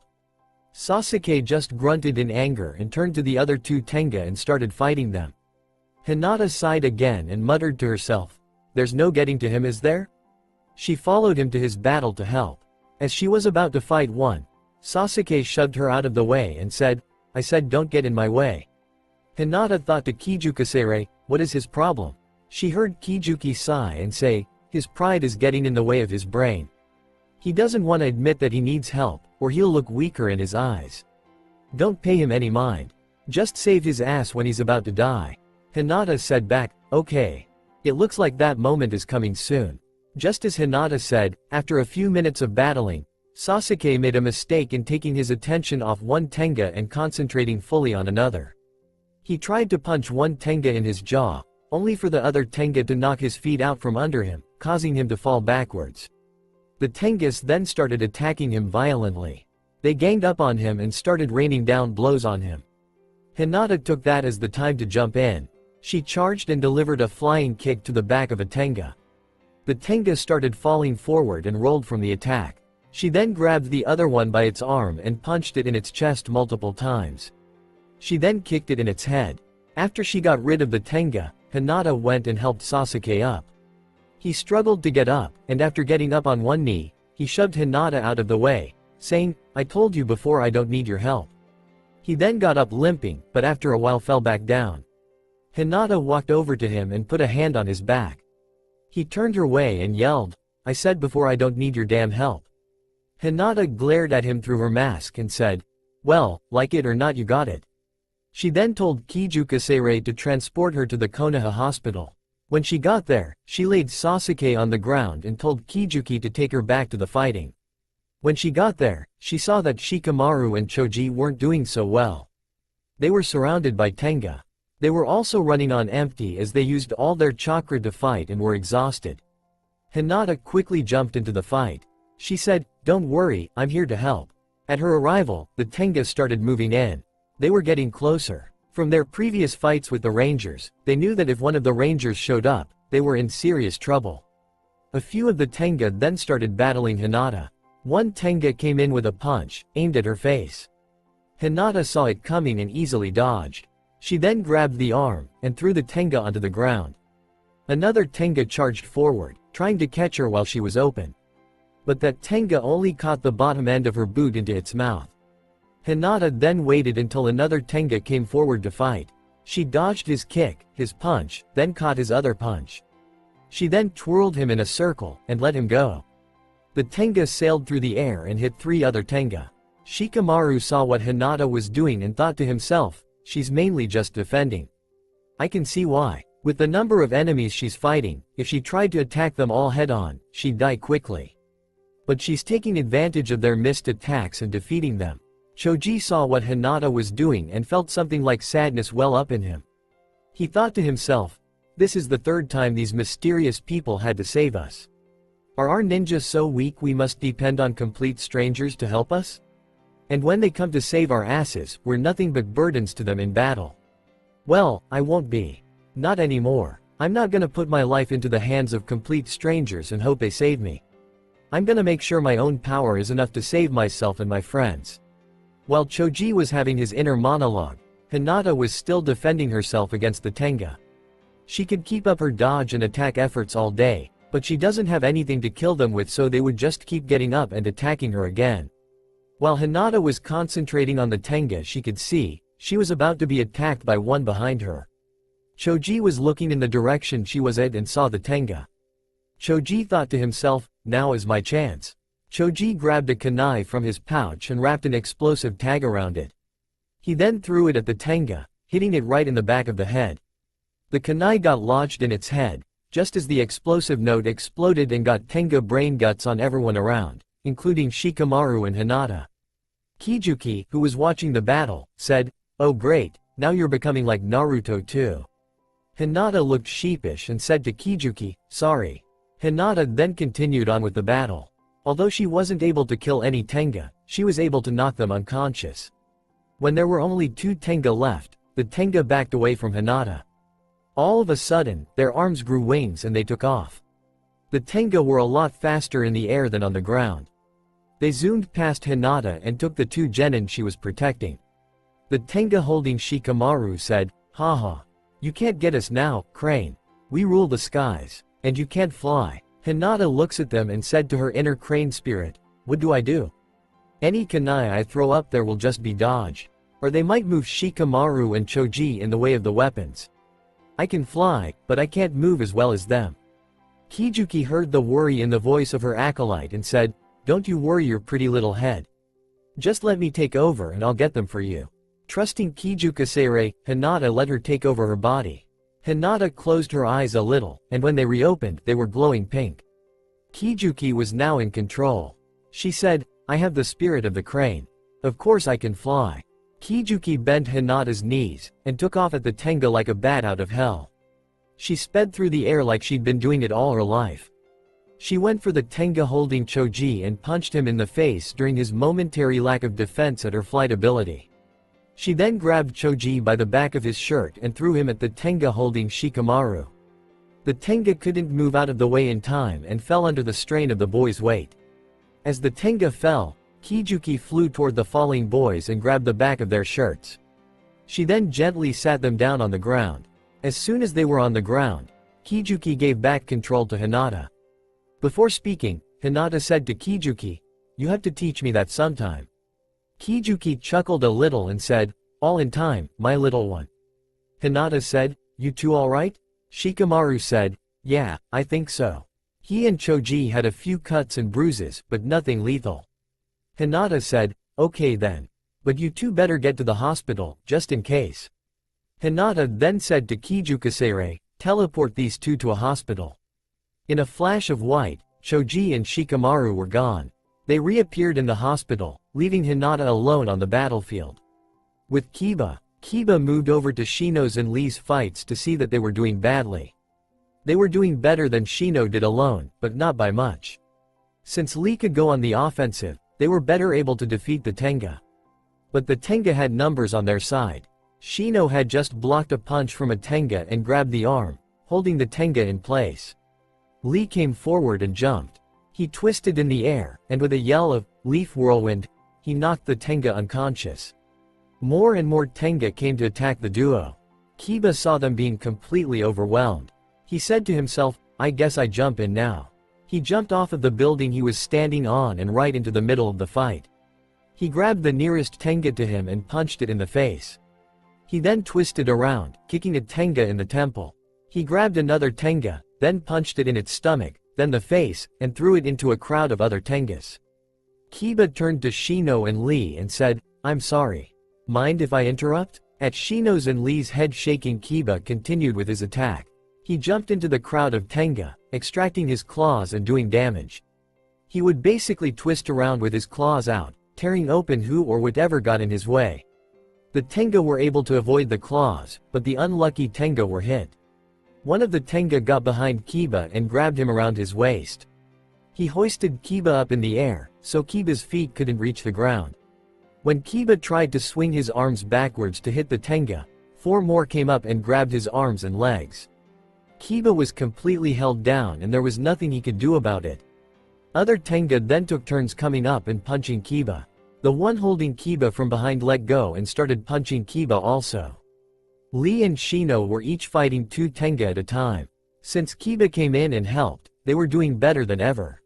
Sasuke just grunted in anger and turned to the other two Tenga and started fighting them. Hinata sighed again and muttered to herself, "There's no getting to him, is there?" She followed him to his battle to help. As she was about to fight one, Sasuke shoved her out of the way and said, "I said don't get in my way." Hinata thought to Kijukasere, what is his problem? She heard Kijuki sigh and say, his pride is getting in the way of his brain. He doesn't want to admit that he needs help, or he'll look weaker in his eyes. Don't pay him any mind. Just save his ass when he's about to die. Hinata said back, okay. It looks like that moment is coming soon. Just as Hinata said, after a few minutes of battling, Sasuke made a mistake in taking his attention off one Tenga and concentrating fully on another. He tried to punch one Tenga in his jaw, only for the other Tenga to knock his feet out from under him, causing him to fall backwards. The Tengas then started attacking him violently. They ganged up on him and started raining down blows on him. Hinata took that as the time to jump in. She charged and delivered a flying kick to the back of a Tenga. The Tenga started falling forward and rolled from the attack. She then grabbed the other one by its arm and punched it in its chest multiple times. She then kicked it in its head. After she got rid of the Tenga, Hinata went and helped Sasuke up. He struggled to get up, and after getting up on one knee, he shoved Hinata out of the way, saying, "I told you before I don't need your help." He then got up limping, but after a while fell back down. Hinata walked over to him and put a hand on his back. He turned her way and yelled, "I said before I don't need your damn help." Hinata glared at him through her mask and said, "Well, like it or not you got it." She then told Kijukasere to transport her to the Konoha hospital. When she got there, she laid Sasuke on the ground and told Kijuki to take her back to the fighting. When she got there, she saw that Shikamaru and Choji weren't doing so well. They were surrounded by Tenga. They were also running on empty as they used all their chakra to fight and were exhausted. Hinata quickly jumped into the fight. She said, "Don't worry, I'm here to help." At her arrival, the Tenga started moving in. They were getting closer. From their previous fights with the Rangers, they knew that if one of the Rangers showed up, they were in serious trouble. A few of the Tenga then started battling Hinata. One Tenga came in with a punch, aimed at her face. Hinata saw it coming and easily dodged. She then grabbed the arm, and threw the Tenga onto the ground. Another Tenga charged forward, trying to catch her while she was open. But that Tenga only caught the bottom end of her boot into its mouth. Hinata then waited until another Tenga came forward to fight. She dodged his kick, his punch, then caught his other punch. She then twirled him in a circle, and let him go. The Tenga sailed through the air and hit 3 other Tenga. Shikamaru saw what Hinata was doing and thought to himself, she's mainly just defending. I can see why. With the number of enemies she's fighting, if she tried to attack them all head-on, she'd die quickly. But she's taking advantage of their missed attacks and defeating them. Choji saw what Hinata was doing and felt something like sadness well up in him. He thought to himself, this is the 3rd time these mysterious people had to save us. Are our ninjas so weak we must depend on complete strangers to help us? And when they come to save our asses, we're nothing but burdens to them in battle. Well, I won't be. Not anymore. I'm not gonna put my life into the hands of complete strangers and hope they save me. I'm gonna make sure my own power is enough to save myself and my friends. While Choji was having his inner monologue, Hinata was still defending herself against the Tenga. She could keep up her dodge and attack efforts all day, but she doesn't have anything to kill them with, so they would just keep getting up and attacking her again. While Hinata was concentrating on the Tenga, she could see, she was about to be attacked by one behind her. Choji was looking in the direction she was at and saw the Tenga. Choji thought to himself, now is my chance. Choji grabbed a kunai from his pouch and wrapped an explosive tag around it. He then threw it at the Tenga, hitting it right in the back of the head. The kunai got lodged in its head, just as the explosive note exploded and got Tenga brain guts on everyone around, including Shikamaru and Hinata. Kijuki, who was watching the battle, said, "Oh great, now you're becoming like Naruto too." Hinata looked sheepish and said to Kijuki, "Sorry." Hinata then continued on with the battle. Although she wasn't able to kill any Tenga, she was able to knock them unconscious. When there were only 2 Tenga left, the Tenga backed away from Hinata. All of a sudden, their arms grew wings and they took off. The Tenga were a lot faster in the air than on the ground. They zoomed past Hinata and took the 2 genin she was protecting. The Tenga holding Shikamaru said, "Haha. You can't get us now, Crane. We rule the skies. And you can't fly." Hinata looks at them and said to her inner crane spirit, "What do I do? Any kunai I throw up there will just be dodge. Or they might move Shikamaru and Choji in the way of the weapons. I can fly, but I can't move as well as them." Kijuki heard the worry in the voice of her acolyte and said, "Don't you worry your pretty little head. Just let me take over and I'll get them for you." Trusting Kijukasere, Hinata let her take over her body. Hinata closed her eyes a little, and when they reopened, they were glowing pink. Kijuki was now in control. She said, "I have the spirit of the crane. Of course I can fly." Kijuki bent Hinata's knees, and took off at the Tenga like a bat out of hell. She sped through the air like she'd been doing it all her life. She went for the Tenga holding Choji and punched him in the face during his momentary lack of defense at her flight ability. She then grabbed Choji by the back of his shirt and threw him at the Tenga holding Shikamaru. The Tenga couldn't move out of the way in time and fell under the strain of the boy's weight. As the Tenga fell, Kijuki flew toward the falling boys and grabbed the back of their shirts. She then gently sat them down on the ground. As soon as they were on the ground, Kijuki gave back control to Hinata. Before speaking, Hinata said to Kijuki, "You have to teach me that sometime." Kijuki chuckled a little and said, "All in time, my little one." Hinata said, "You two alright?" Shikamaru said, "Yeah, I think so." He and Choji had a few cuts and bruises, but nothing lethal. Hinata said, "Okay then. But you two better get to the hospital, just in case." Hinata then said to Kijukasere, "Teleport these two to a hospital." In a flash of white, Choji and Shikamaru were gone. They reappeared in the hospital, leaving Hinata alone on the battlefield. With Kiba moved over to Shino's and Lee's fights to see that they were doing badly. They were doing better than Shino did alone, but not by much. Since Lee could go on the offensive, they were better able to defeat the Tenga. But the Tenga had numbers on their side. Shino had just blocked a punch from a Tenga and grabbed the arm, holding the Tenga in place. Lee came forward and jumped. He twisted in the air, and with a yell of, "Leaf Whirlwind," he knocked the Tenga unconscious. More and more Tenga came to attack the duo. Kiba saw them being completely overwhelmed. He said to himself, "I guess I jump in now." He jumped off of the building he was standing on and right into the middle of the fight. He grabbed the nearest Tenga to him and punched it in the face. He then twisted around, kicking a Tenga in the temple. He grabbed another Tenga, then punched it in its stomach, then the face, and threw it into a crowd of other Tengas. Kiba turned to Shino and Lee and said, "I'm sorry. Mind if I interrupt?" At Shino's and Lee's head shaking, Kiba continued with his attack. He jumped into the crowd of Tenga, extracting his claws and doing damage. He would basically twist around with his claws out, tearing open who or whatever got in his way. The Tenga were able to avoid the claws, but the unlucky Tenga were hit. One of the Tenga got behind Kiba and grabbed him around his waist. He hoisted Kiba up in the air, so Kiba's feet couldn't reach the ground. When Kiba tried to swing his arms backwards to hit the Tenga, 4 more came up and grabbed his arms and legs. Kiba was completely held down and there was nothing he could do about it. Other Tenga then took turns coming up and punching Kiba. The one holding Kiba from behind let go and started punching Kiba also. Lee and Shino were each fighting 2 Tenga at a time. Since Kiba came in and helped, they were doing better than ever.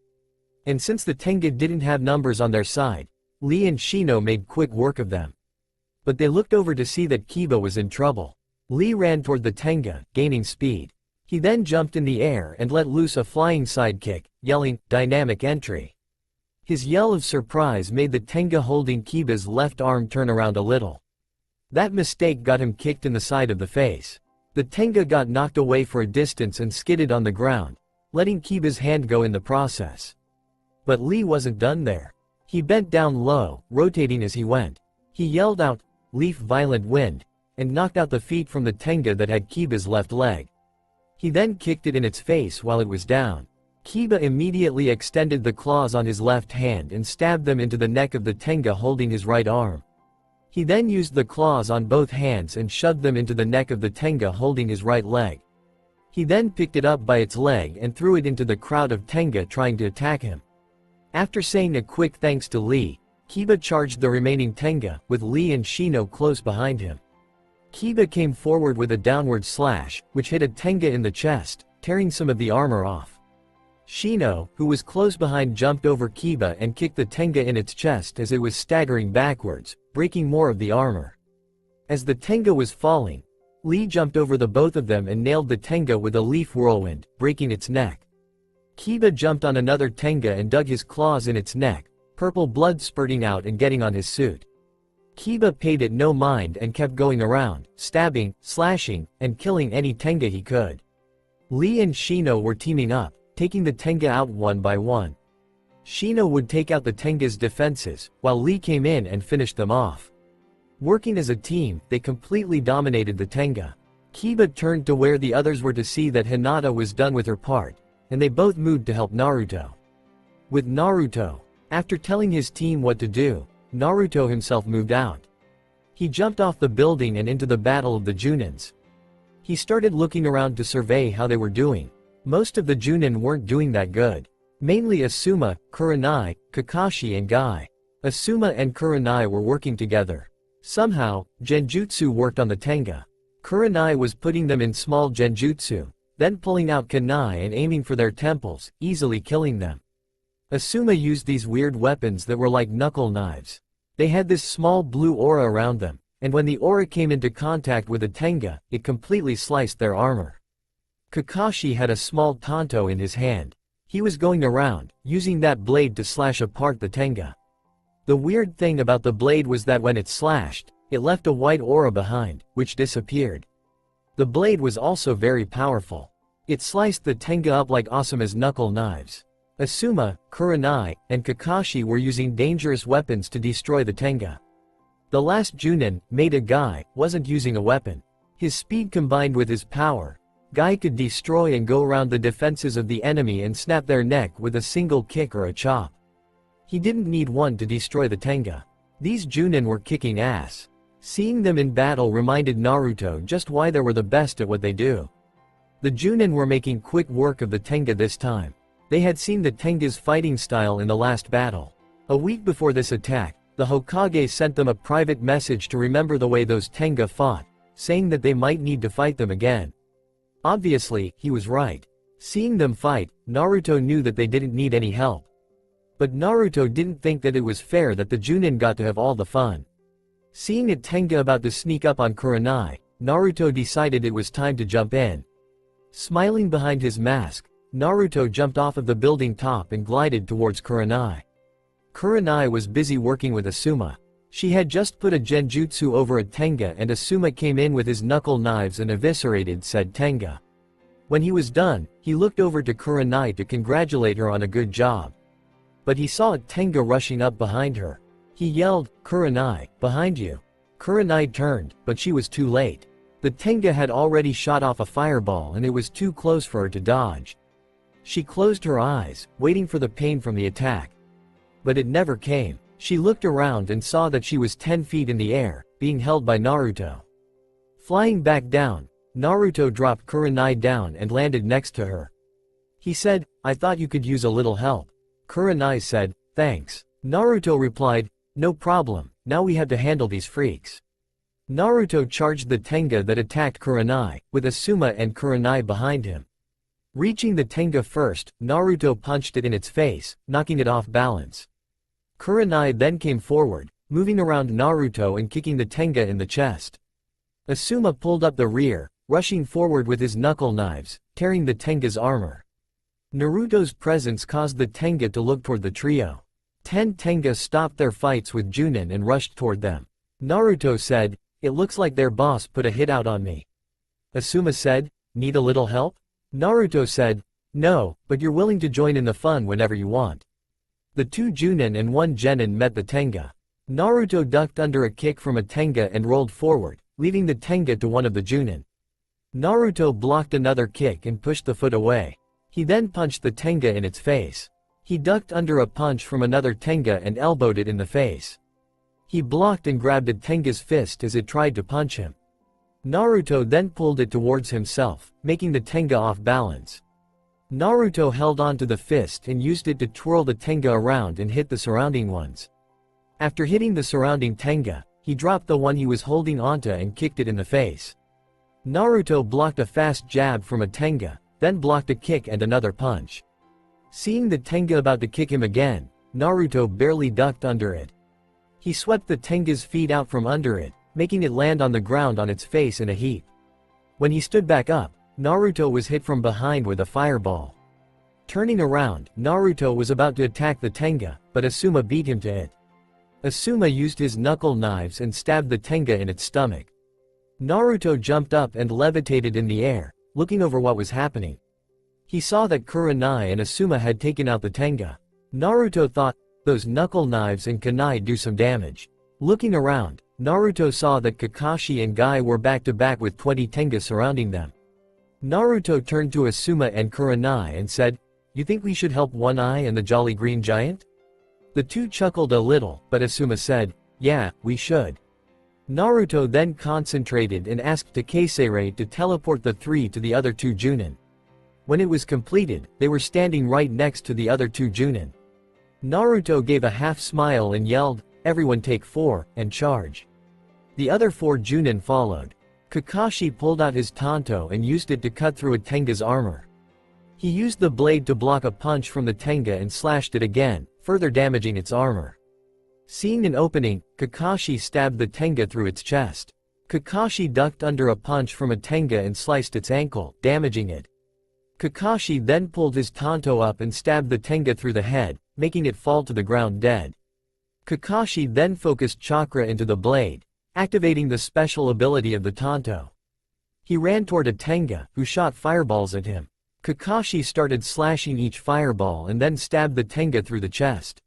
And since the Tenga didn't have numbers on their side, Lee and Shino made quick work of them. But they looked over to see that Kiba was in trouble. Lee ran toward the Tenga, gaining speed. He then jumped in the air and let loose a flying sidekick, yelling, "Dynamic entry." His yell of surprise made the Tenga holding Kiba's left arm turn around a little. That mistake got him kicked in the side of the face. The Tenga got knocked away for a distance and skidded on the ground, letting Kiba's hand go in the process. But Lee wasn't done there. He bent down low, rotating as he went. He yelled out, "Leaf violent wind," and knocked out the feet from the Tenga that had Kiba's left leg. He then kicked it in its face while it was down. Kiba immediately extended the claws on his left hand and stabbed them into the neck of the Tenga holding his right arm. He then used the claws on both hands and shoved them into the neck of the Tenga holding his right leg. He then picked it up by its leg and threw it into the crowd of Tenga trying to attack him. After saying a quick thanks to Lee, Kiba charged the remaining Tenga, with Lee and Shino close behind him. Kiba came forward with a downward slash, which hit a Tenga in the chest, tearing some of the armor off. Shino, who was close behind, jumped over Kiba and kicked the Tenga in its chest as it was staggering backwards, breaking more of the armor. As the Tenga was falling, Lee jumped over the both of them and nailed the Tenga with a leaf whirlwind, breaking its neck. Kiba jumped on another Tenga and dug his claws in its neck, purple blood spurting out and getting on his suit. Kiba paid it no mind and kept going around, stabbing, slashing, and killing any Tenga he could. Lee and Shino were teaming up, taking the Tenga out one by one. Shino would take out the Tenga's defenses, while Lee came in and finished them off. Working as a team, they completely dominated the Tenga. Kiba turned to where the others were to see that Hinata was done with her part, and they both moved to help Naruto. With Naruto, after telling his team what to do, Naruto himself moved out. He jumped off the building and into the battle of the Junins. He started looking around to survey how they were doing. Most of the Junin weren't doing that good. Mainly Asuma, Kurenai, Kakashi and Guy. Asuma and Kurenai were working together. Somehow, Genjutsu worked on the Tenga. Kurenai was putting them in small Genjutsu, then pulling out kunai and aiming for their temples, easily killing them. Asuma used these weird weapons that were like knuckle knives. They had this small blue aura around them, and when the aura came into contact with a Tenga, it completely sliced their armor. Kakashi had a small tanto in his hand. He was going around, using that blade to slash apart the Tenga. The weird thing about the blade was that when it slashed, it left a white aura behind, which disappeared. The blade was also very powerful. It sliced the Tenga up like Asuma's knuckle knives. Asuma, Kurenai, and Kakashi were using dangerous weapons to destroy the Tenga. The last Junin, Maida Guy, wasn't using a weapon. His speed combined with his power, Guy could destroy and go around the defenses of the enemy and snap their neck with a single kick or a chop. He didn't need one to destroy the Tenga. These Junin were kicking ass. Seeing them in battle reminded Naruto just why they were the best at what they do. The Junin were making quick work of the Tenga this time. They had seen the Tenga's fighting style in the last battle. A week before this attack, the Hokage sent them a private message to remember the way those Tenga fought, saying that they might need to fight them again. Obviously, he was right. Seeing them fight, Naruto knew that they didn't need any help. But Naruto didn't think that it was fair that the Junin got to have all the fun. Seeing a Tenga about to sneak up on Kurenai, Naruto decided it was time to jump in. Smiling behind his mask, Naruto jumped off of the building top and glided towards Kurenai. Kurenai was busy working with Asuma. She had just put a genjutsu over a Tenga and Asuma came in with his knuckle knives and eviscerated said Tenga. When he was done, he looked over to Kurenai to congratulate her on a good job. But he saw a Tenga rushing up behind her. He yelled, "Kurenai, behind you." Kurenai turned, but she was too late. The Tenga had already shot off a fireball and it was too close for her to dodge. She closed her eyes, waiting for the pain from the attack. But it never came. She looked around and saw that she was 10 feet in the air, being held by Naruto. Flying back down, Naruto dropped Kurenai down and landed next to her. He said, "I thought you could use a little help." Kurenai said, "Thanks." Naruto replied, "No problem, now we have to handle these freaks." Naruto charged the Tenga that attacked Kurenai, with Asuma and Kurenai behind him. Reaching the Tenga first, Naruto punched it in its face, knocking it off balance. Kurenai then came forward, moving around Naruto and kicking the Tenga in the chest. Asuma pulled up the rear, rushing forward with his knuckle knives, tearing the Tenga's armor. Naruto's presence caused the Tenga to look toward the trio. 10 Tenga stopped their fights with Junin and rushed toward them. Naruto said, "It looks like their boss put a hit out on me." Asuma said, "Need a little help?" Naruto said, "No, but you're willing to join in the fun whenever you want." The 2 Junin and 1 Genin met the Tenga. Naruto ducked under a kick from a Tenga and rolled forward, leaving the Tenga to one of the Junin. Naruto blocked another kick and pushed the foot away. He then punched the Tenga in its face. He ducked under a punch from another Tenga and elbowed it in the face. He blocked and grabbed a Tenga's fist as it tried to punch him. Naruto then pulled it towards himself, making the Tenga off balance. Naruto held on to the fist and used it to twirl the Tenga around and hit the surrounding ones. After hitting the surrounding Tenga, he dropped the one he was holding onto and kicked it in the face. Naruto blocked a fast jab from a Tenga, then blocked a kick and another punch. Seeing the Tenga about to kick him again, Naruto barely ducked under it. He swept the Tenga's feet out from under it, making it land on the ground on its face in a heap. When he stood back up, Naruto was hit from behind with a fireball. Turning around, Naruto was about to attack the Tenga, but Asuma beat him to it. Asuma used his knuckle knives and stabbed the Tenga in its stomach. Naruto jumped up and levitated in the air, looking over what was happening. He saw that Kurenai and Asuma had taken out the Tenga. Naruto thought, those knuckle knives and kunai do some damage. Looking around, Naruto saw that Kakashi and Guy were back to back with 20 Tenga surrounding them. Naruto turned to Asuma and Kurenai and said, "You think we should help One Eye and the Jolly Green Giant?" The two chuckled a little, but Asuma said, "Yeah, we should." Naruto then concentrated and asked Takeseirei to teleport the 3 to the other 2 Junin. When it was completed, they were standing right next to the other 2 Junin. Naruto gave a half smile and yelled, "Everyone take 4, and charge." The other 4 Junin followed. Kakashi pulled out his tanto and used it to cut through a Tenga's armor. He used the blade to block a punch from the Tenga and slashed it again, further damaging its armor. Seeing an opening, Kakashi stabbed the Tenga through its chest. Kakashi ducked under a punch from a Tenga and sliced its ankle, damaging it. Kakashi then pulled his tanto up and stabbed the Tenga through the head, making it fall to the ground dead. Kakashi then focused chakra into the blade, activating the special ability of the tanto. He ran toward a Tenga, who shot fireballs at him. Kakashi started slashing each fireball and then stabbed the Tenga through the chest.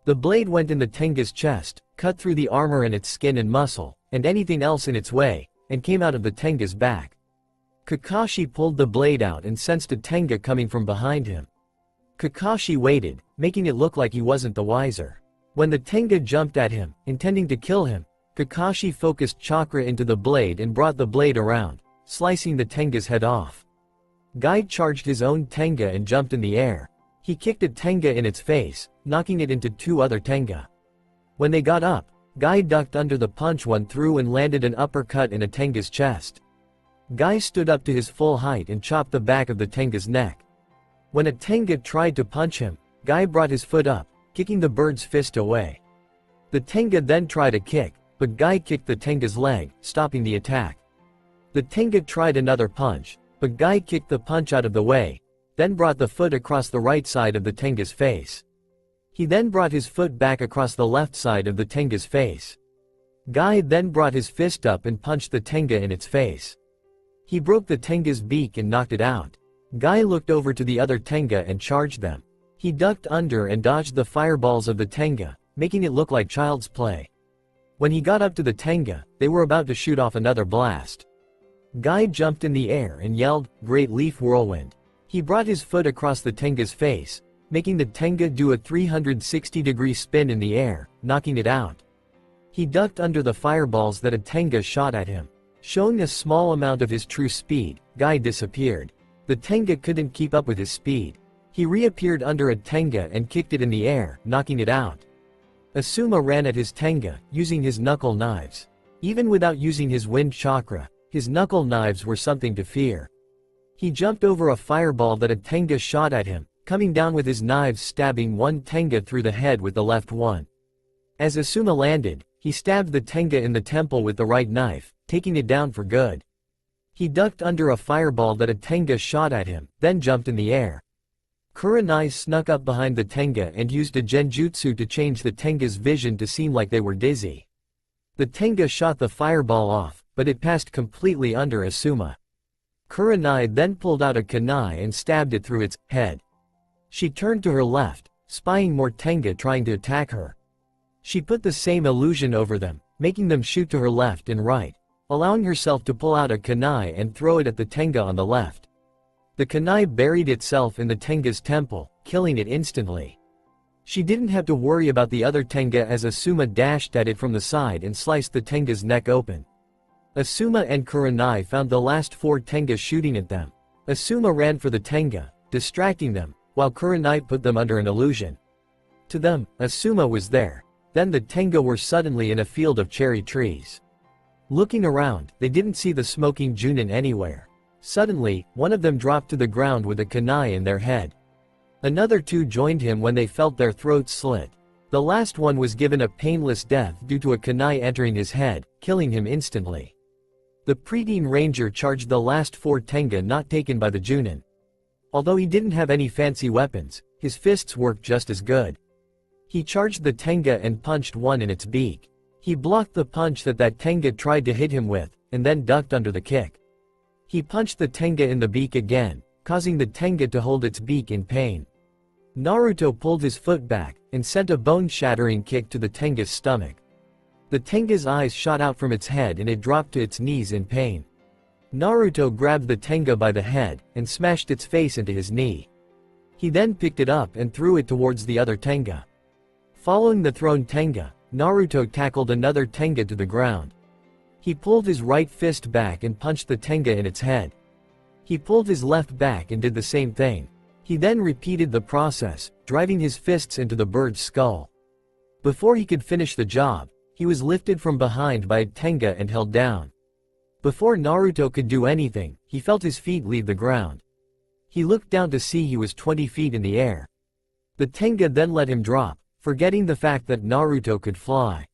The blade went in the Tenga's chest, cut through the armor and its skin and muscle, and anything else in its way, and came out of the Tenga's back. Kakashi pulled the blade out and sensed a Tenga coming from behind him. Kakashi waited, making it look like he wasn't the wiser. When the Tenga jumped at him, intending to kill him, Kakashi focused chakra into the blade and brought the blade around, slicing the Tenga's head off. Guy charged his own Tenga and jumped in the air. He kicked a Tenga in its face, knocking it into 2 other Tenga. When they got up, Guy ducked under the punch one threw and landed an uppercut in a Tenga's chest. Guy stood up to his full height and chopped the back of the Tenga's neck. When a Tenga tried to punch him, Guy brought his foot up, kicking the bird's fist away. The Tenga then tried a kick, but Guy kicked the Tenga's leg, stopping the attack. The Tenga tried another punch, but Guy kicked the punch out of the way, then brought the foot across the right side of the Tenga's face. He then brought his foot back across the left side of the Tenga's face. Guy then brought his fist up and punched the Tenga in its face. He broke the Tenga's beak and knocked it out. Guy looked over to the other Tenga and charged them. He ducked under and dodged the fireballs of the Tenga, making it look like child's play. When he got up to the Tenga, they were about to shoot off another blast. Guy jumped in the air and yelled, "Great Leaf Whirlwind." He brought his foot across the Tenga's face, making the Tenga do a 360-degree spin in the air, knocking it out. He ducked under the fireballs that a Tenga shot at him. Showing a small amount of his true speed, Guy disappeared. The Tenga couldn't keep up with his speed. He reappeared under a Tenga and kicked it in the air, knocking it out. Asuma ran at his Tenga, using his knuckle knives. Even without using his wind chakra, his knuckle knives were something to fear. He jumped over a fireball that a Tenga shot at him, coming down with his knives stabbing one Tenga through the head with the left one. As Asuma landed, he stabbed the Tenga in the temple with the right knife, taking it down for good. He ducked under a fireball that a Tenga shot at him, then jumped in the air. Kurenai snuck up behind the Tenga and used a genjutsu to change the Tenga's vision to seem like they were dizzy. The Tenga shot the fireball off, but it passed completely under Asuma. Kurenai then pulled out a kunai and stabbed it through its head. She turned to her left, spying more Tenga trying to attack her. She put the same illusion over them, making them shoot to her left and right, allowing herself to pull out a kunai and throw it at the Tenga on the left. The kunai buried itself in the Tenga's temple, killing it instantly. She didn't have to worry about the other Tenga as Asuma dashed at it from the side and sliced the Tenga's neck open. Asuma and Kurenai found the last 4 Tenga shooting at them. Asuma ran for the Tenga, distracting them, while Kurenai put them under an illusion. To them, Asuma was there. Then the Tenga were suddenly in a field of cherry trees. Looking around, they didn't see the smoking Junin anywhere. Suddenly, one of them dropped to the ground with a kunai in their head. Another 2 joined him when they felt their throats slit. The last one was given a painless death due to a kunai entering his head, killing him instantly. The preteen ranger charged the last 4 Tenga not taken by the Junin. Although he didn't have any fancy weapons, his fists worked just as good. He charged the Tenga and punched one in its beak. He blocked the punch that Tenga tried to hit him with, and then ducked under the kick. He punched the Tenga in the beak again, causing the Tenga to hold its beak in pain. Naruto pulled his foot back, and sent a bone-shattering kick to the Tenga's stomach. The Tenga's eyes shot out from its head and it dropped to its knees in pain. Naruto grabbed the Tenga by the head, and smashed its face into his knee. He then picked it up and threw it towards the other Tenga. Following the thrown Tenga, Naruto tackled another Tenga to the ground. He pulled his right fist back and punched the Tenga in its head. He pulled his left back and did the same thing. He then repeated the process, driving his fists into the bird's skull. Before he could finish the job, he was lifted from behind by a Tenga and held down. Before Naruto could do anything, he felt his feet leave the ground. He looked down to see he was 20 feet in the air. The Tenga then let him drop, forgetting the fact that Naruto could fly.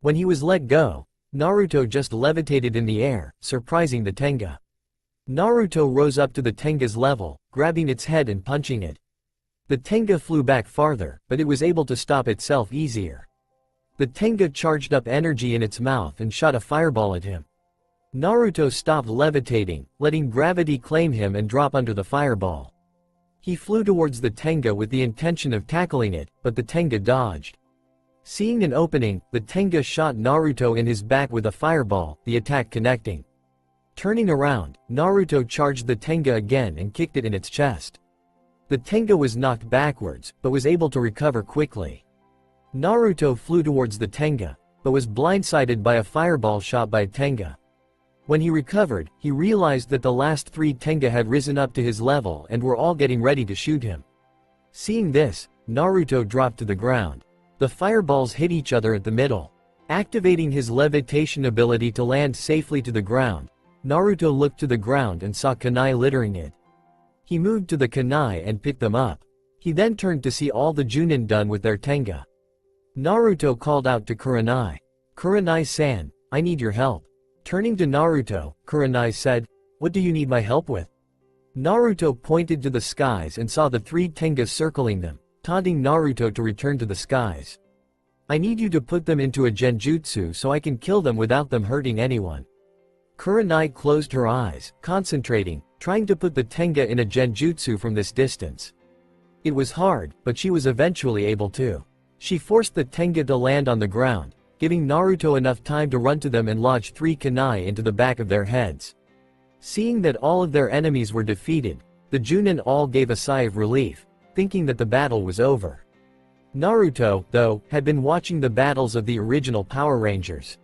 When he was let go, Naruto just levitated in the air, surprising the Tenga. Naruto rose up to the Tenga's level, grabbing its head and punching it. The Tenga flew back farther, but it was able to stop itself easier. The Tenga charged up energy in its mouth and shot a fireball at him. Naruto stopped levitating, letting gravity claim him and drop under the fireball. He flew towards the Tenga with the intention of tackling it, but the Tenga dodged. Seeing an opening, the Tenga shot Naruto in his back with a fireball, the attack connecting. Turning around, Naruto charged the Tenga again and kicked it in its chest. The Tenga was knocked backwards, but was able to recover quickly. Naruto flew towards the Tenga, but was blindsided by a fireball shot by a Tenga. When he recovered, he realized that the last 3 Tenga had risen up to his level and were all getting ready to shoot him. Seeing this, Naruto dropped to the ground. The fireballs hit each other at the middle. Activating his levitation ability to land safely to the ground, Naruto looked to the ground and saw kunai littering it. He moved to the kunai and picked them up. He then turned to see all the Junin done with their Tenga. Naruto called out to Kurenai. "Kurenai-san, I need your help." Turning to Naruto, Kurenai said, "What do you need my help with?" Naruto pointed to the skies and saw the 3 Tengas circling them, taunting Naruto to return to the skies. "I need you to put them into a genjutsu so I can kill them without them hurting anyone." Kurenai closed her eyes, concentrating, trying to put the Tenga in a genjutsu from this distance. It was hard, but she was eventually able to. She forced the Tenga to land on the ground, giving Naruto enough time to run to them and lodge 3 kunai into the back of their heads. Seeing that all of their enemies were defeated, the Junin all gave a sigh of relief, thinking that the battle was over. Naruto, though, had been watching the battles of the original Power Rangers.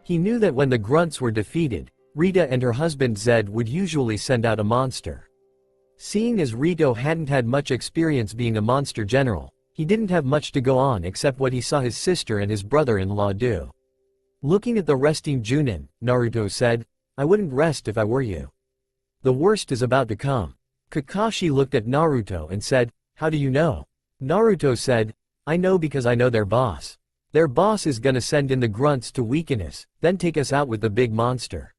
He knew that when the grunts were defeated, Rita and her husband Zed would usually send out a monster. Seeing as Rito hadn't had much experience being a monster general, he didn't have much to go on except what he saw his sister and his brother-in-law do. Looking at the resting Junin, Naruto said, "I wouldn't rest if I were you. The worst is about to come." Kakashi looked at Naruto and said, "How do you know?" Naruto said, "I know because I know their boss. Their boss is gonna send in the grunts to weaken us, then take us out with the big monster."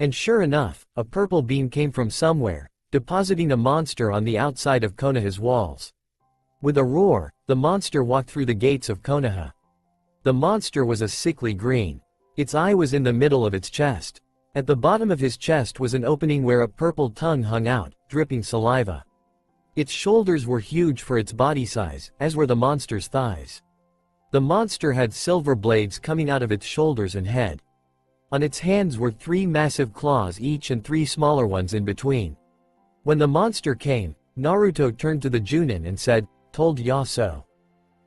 And sure enough, a purple beam came from somewhere, depositing a monster on the outside of Konoha's walls. With a roar, the monster walked through the gates of Konoha. The monster was a sickly green. Its eye was in the middle of its chest. At the bottom of his chest was an opening where a purple tongue hung out, dripping saliva. Its shoulders were huge for its body size, as were the monster's thighs. The monster had silver blades coming out of its shoulders and head. On its hands were 3 massive claws each and 3 smaller ones in between. When the monster came, Naruto turned to the Junin and said, "Told ya so."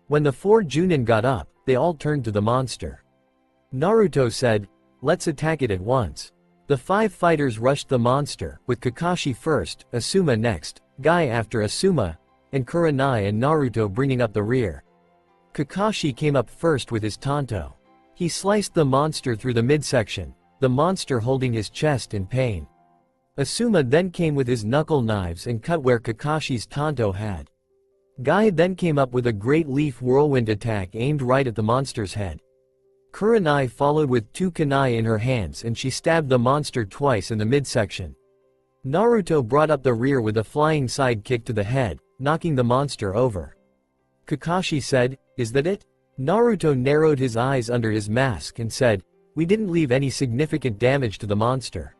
When the 4 Junin got up, they all turned to the monster. Naruto said, "Let's attack it at once." The 5 fighters rushed the monster, with Kakashi first, Asuma next, Guy after Asuma, and Kurenai and Naruto bringing up the rear. Kakashi came up first with his tanto. He sliced the monster through the midsection, the monster holding his chest in pain. Asuma then came with his knuckle knives and cut where Kakashi's tanto had. Guy then came up with a great leaf whirlwind attack aimed right at the monster's head. Kurenai followed with 2 kunai in her hands and she stabbed the monster twice in the midsection. Naruto brought up the rear with a flying side kick to the head, knocking the monster over. Kakashi said, "Is that it?" Naruto narrowed his eyes under his mask and said, "We didn't leave any significant damage to the monster.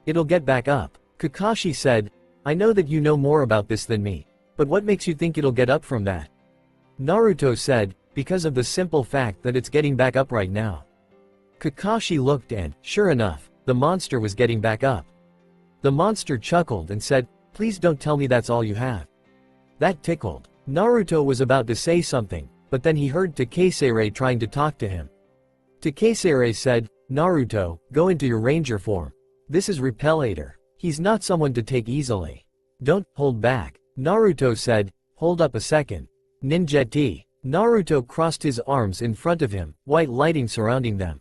It'll get back up." Kakashi said, "I know that you know more about this than me, but what makes you think it'll get up from that?" Naruto said, "Because of the simple fact that it's getting back up right now." Kakashi looked and, sure enough, the monster was getting back up. The monster chuckled and said, "Please don't tell me that's all you have." That tickled. Naruto was about to say something, but then he heard Takesere trying to talk to him. Takesere said, "Naruto, go into your ranger form. This is Repellator. He's not someone to take easily. Don't hold back." Naruto said, "Hold up a second. Ninja-T." Naruto crossed his arms in front of him, white lighting surrounding them.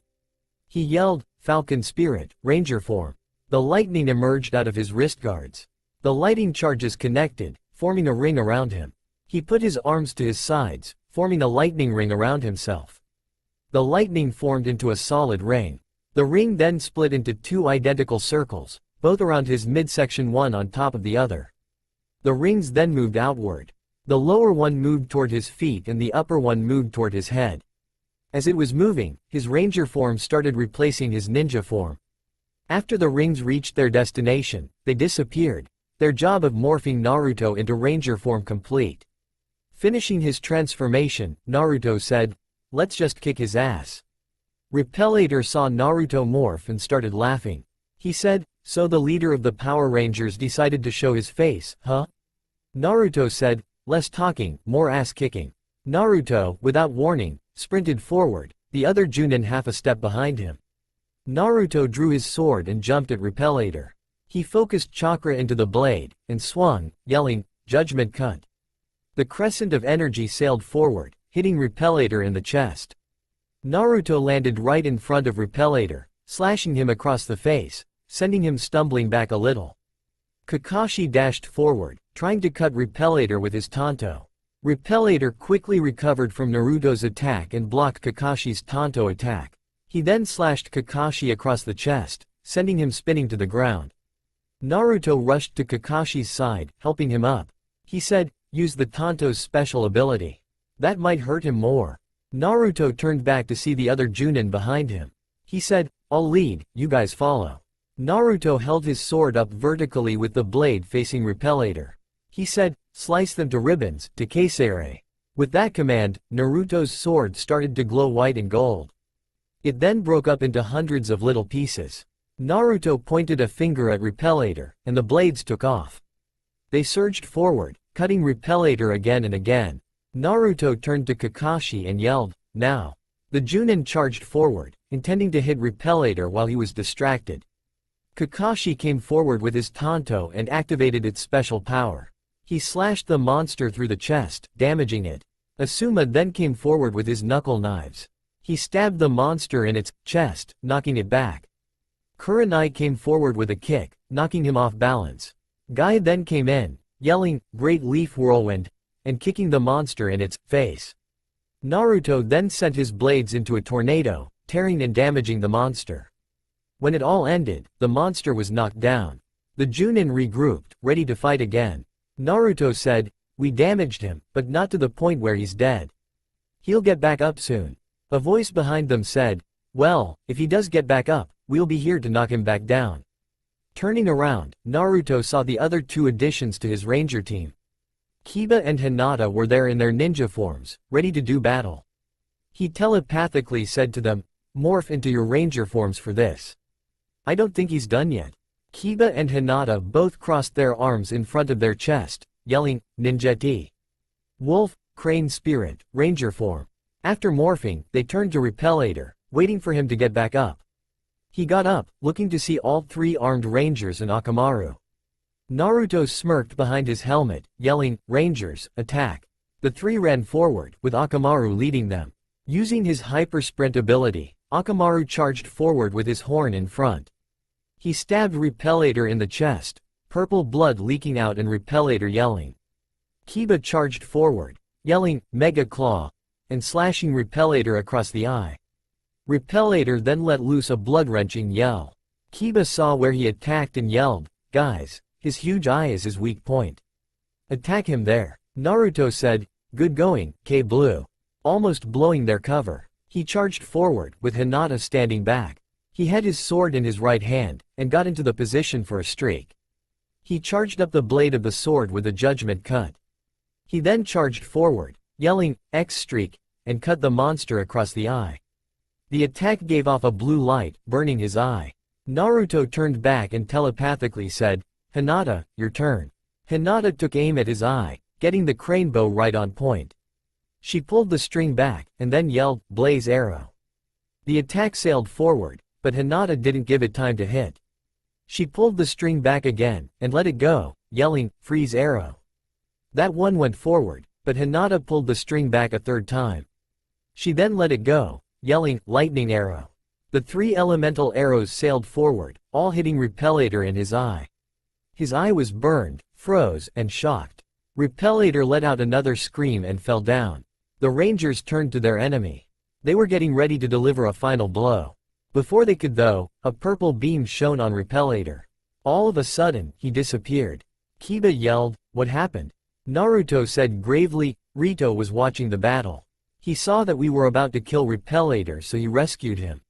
He yelled, "Falcon Spirit, Ranger form." The lightning emerged out of his wrist guards. The lighting charges connected, forming a ring around him. He put his arms to his sides, forming a lightning ring around himself. The lightning formed into a solid ring. The ring then split into 2 identical circles, both around his midsection, one on top of the other. The rings then moved outward. The lower one moved toward his feet and the upper one moved toward his head. As it was moving, his ranger form started replacing his ninja form. After the rings reached their destination, they disappeared, their job of morphing Naruto into ranger form complete. Finishing his transformation, Naruto said, "Let's just kick his ass." Repellator saw Naruto morph and started laughing. He said, "So the leader of the Power Rangers decided to show his face, huh?" Naruto said, "Less talking, more ass kicking." Naruto, without warning, sprinted forward, the other Junin half a step behind him. Naruto drew his sword and jumped at Repellator. He focused chakra into the blade, and swung, yelling, "Judgment Cut." The crescent of energy sailed forward, hitting Repellator in the chest. Naruto landed right in front of Repellator, slashing him across the face, sending him stumbling back a little. Kakashi dashed forward, trying to cut Repellator with his tanto. Repellator quickly recovered from Naruto's attack and blocked Kakashi's tanto attack. He then slashed Kakashi across the chest, sending him spinning to the ground. Naruto rushed to Kakashi's side, helping him up. He said, "Use the tanto's special ability. That might hurt him more." Naruto turned back to see the other Junin behind him. He said, "I'll lead, you guys follow." Naruto held his sword up vertically with the blade facing Repellator. He said, "Slice them to ribbons, Takesere." With that command, Naruto's sword started to glow white and gold. It then broke up into hundreds of little pieces. Naruto pointed a finger at Repellator, and the blades took off. They surged forward, cutting Repellator again and again. Naruto turned to Kakashi and yelled, "Now!" The Junin charged forward, intending to hit Repellator while he was distracted. Kakashi came forward with his tanto and activated its special power. He slashed the monster through the chest, damaging it. Asuma then came forward with his knuckle knives. He stabbed the monster in its chest, knocking it back. Kurenai came forward with a kick, knocking him off balance. Guy then came in, yelling, "Great Leaf Whirlwind," and kicking the monster in its face. Naruto then sent his blades into a tornado, tearing and damaging the monster. When it all ended, the monster was knocked down. The Junin regrouped, ready to fight again. Naruto said, "We damaged him, but not to the point where he's dead. He'll get back up soon." A voice behind them said, "Well, if he does get back up, we'll be here to knock him back down." Turning around, Naruto saw the other 2 additions to his ranger team. Kiba and Hinata were there in their ninja forms, ready to do battle. He telepathically said to them, "Morph into your ranger forms for this." I don't think he's done yet. Kiba and Hinata both crossed their arms in front of their chest, yelling, "Ninjeti!" Wolf, crane spirit, ranger form. After morphing, they turned to Repellator, waiting for him to get back up. He got up, looking to see all three armed rangers and Akamaru. Naruto smirked behind his helmet, yelling, "Rangers, attack!" The three ran forward, with Akamaru leading them. Using his hyper sprint ability, Akamaru charged forward with his horn in front. He stabbed Repellator in the chest, purple blood leaking out and Repellator yelling. Kiba charged forward, yelling, "Mega Claw," and slashing Repellator across the eye. Repellator then let loose a blood-wrenching yell. Kiba saw where he attacked and yelled, "Guys, his huge eye is his weak point. Attack him there." Naruto said, "Good going, K-Blue." Almost blowing their cover, he charged forward, with Hinata standing back. He had his sword in his right hand, and got into the position for a streak. He charged up the blade of the sword with a judgment cut. He then charged forward, yelling, "X-Streak," and cut the monster across the eye. The attack gave off a blue light, burning his eye. Naruto turned back and telepathically said, "Hinata, your turn." Hinata took aim at his eye, getting the crane bow right on point. She pulled the string back, and then yelled, "Blaze Arrow." The attack sailed forward, but Hinata didn't give it time to hit. She pulled the string back again, and let it go, yelling, "Freeze Arrow." That one went forward, but Hinata pulled the string back a third time. She then let it go, yelling, "Lightning Arrow." The three elemental arrows sailed forward, all hitting Repellator in his eye. His eye was burned, froze, and shocked. Repellator let out another scream and fell down. The Rangers turned to their enemy. They were getting ready to deliver a final blow. Before they could though, a purple beam shone on Repellator. All of a sudden, he disappeared. Kiba yelled, "What happened?" Naruto said gravely, "Rito was watching the battle. He saw that we were about to kill Repellator, so he rescued him.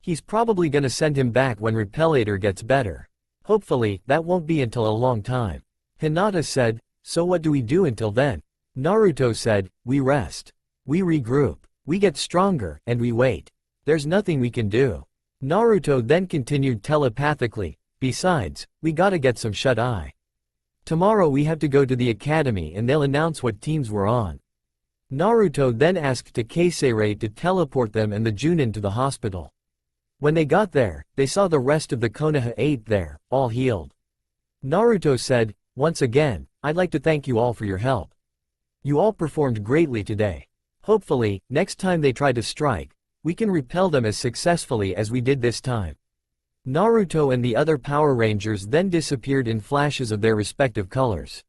He's probably gonna send him back when Repellator gets better. Hopefully, that won't be until a long time." Hinata said, "So what do we do until then?" Naruto said, "We rest. We regroup. We get stronger, and we wait. There's nothing we can do." Naruto then continued telepathically, "Besides, we gotta get some shut-eye. Tomorrow we have to go to the academy and they'll announce what teams we're on." Naruto then asked Takeseirei to teleport them and the Junin to the hospital. When they got there, they saw the rest of the Konoha 8 there, all healed. Naruto said, "Once again, I'd like to thank you all for your help. You all performed greatly today. Hopefully, next time they try to strike, we can repel them as successfully as we did this time." Naruto and the other Power Rangers then disappeared in flashes of their respective colors.